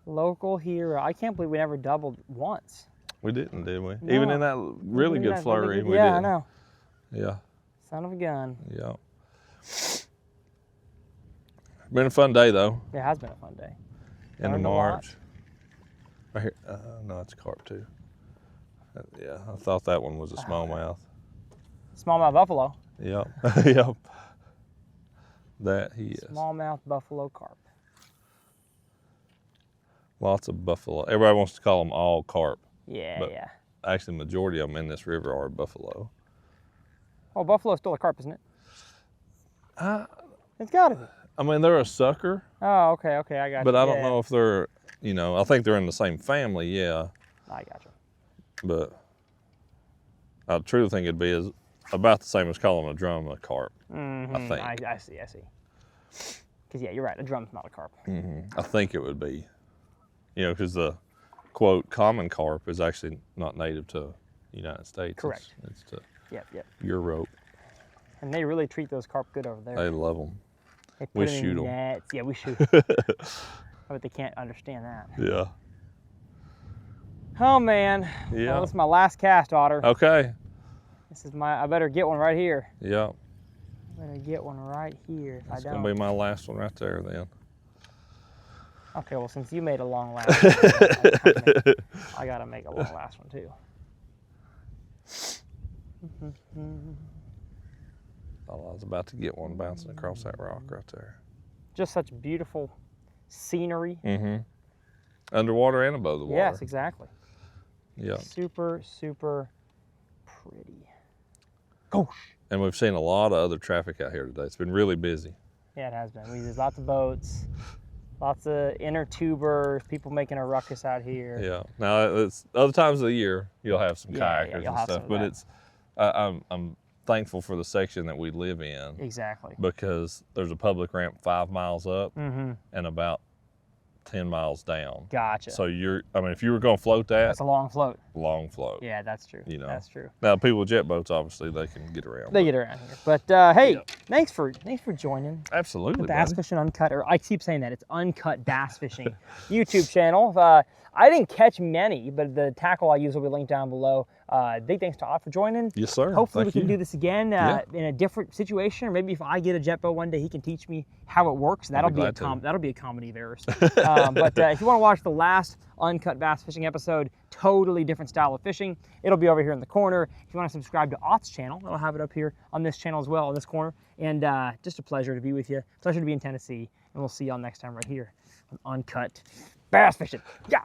Local hero. I can't believe we never doubled once. We didn't, did we? No. Even in that really Even good that flurry, really good- we yeah, didn't. I know. Yeah, Son of a gun. yeah. Been a fun day though. It has been a fun day. End of Learned a lot. March. Right here. No, it's a carp too. Yeah, I thought that one was a smallmouth. Smallmouth buffalo. Yep. Yep. That he is. Smallmouth buffalo carp. Lots of buffalo. Everybody wants to call them all carp. Yeah, But- yeah. Actually, majority of them in this river are buffalo. Oh, buffalo's still a carp, isn't it? I It's gotta be. mean, they're a sucker, Oh, okay, okay, I got you. but I don't Yeah, know if they're, you know, I think they're in the same family, yeah. I got you. But I truly think it'd be about the same as calling a drum a carp. Mm-hmm. I think. I see, I see. Because, yeah, you're right. A drum's not a carp. I think it would be, you know, because the quote common carp is actually not native to the United States. Correct. It's to Yep, yep. Europe. And they really treat those carp good over there. They love them. They put we them in shoot 'em. nets. Yeah, we shoot. But they can't understand that. Yeah. Oh, man. Yeah. Well, this is my last cast, Otter. Okay. This is my, I better get one right here. Yeah. Better get one right here if That's I gonna don't. be my last one right there then. Okay, well, since you made a long last I gotta make a long last one too. Thought I was about to get one bouncing across that rock right there. Just such beautiful scenery. Mm-hmm. Underwater and above the water. Yes, exactly. Yeah. Super, super pretty. Gosh. And we've seen a lot of other traffic out here today. It's been really busy. Yeah, it has been. There's lots of boats, lots of inner tubers, people making a ruckus out here. Yeah. Now it's other times of the year you'll have some Yeah, kayakers you'll and have some stuff, of but that. it's I'm thankful for the section that we live in Exactly. because there's a public ramp 5 miles up Mm-hmm. and about 10 miles down. Gotcha. So I mean, if you were going to float that, That's a long float. long float. Yeah, that's true. You know. That's true. Now people with jet boats, obviously, they can get around. They but- get around here. But hey, thanks for joining. Absolutely, The Bass buddy. Fishing Uncut, or I keep saying that, it's Uncut Bass Fishing YouTube channel. I didn't catch many, but the tackle I use will be linked down below. Big thanks to Odd for joining. Yes, sir. Hopefully Thank we can you. do this again in a different situation, or maybe if I get a jet boat one day, he can teach me how it works. That'll be be a glad to. that'll be a comedy of errors. But if you want to watch the last Uncut Bass Fishing episode, totally different style of fishing, it'll be over here in the corner. If you want to subscribe to Ott's channel, I'll have it up here on this channel as well, in this corner. And just a pleasure to be with you. Pleasure to be in Tennessee, and we'll see y'all next time right here on Uncut Bass Fishing. Yeah.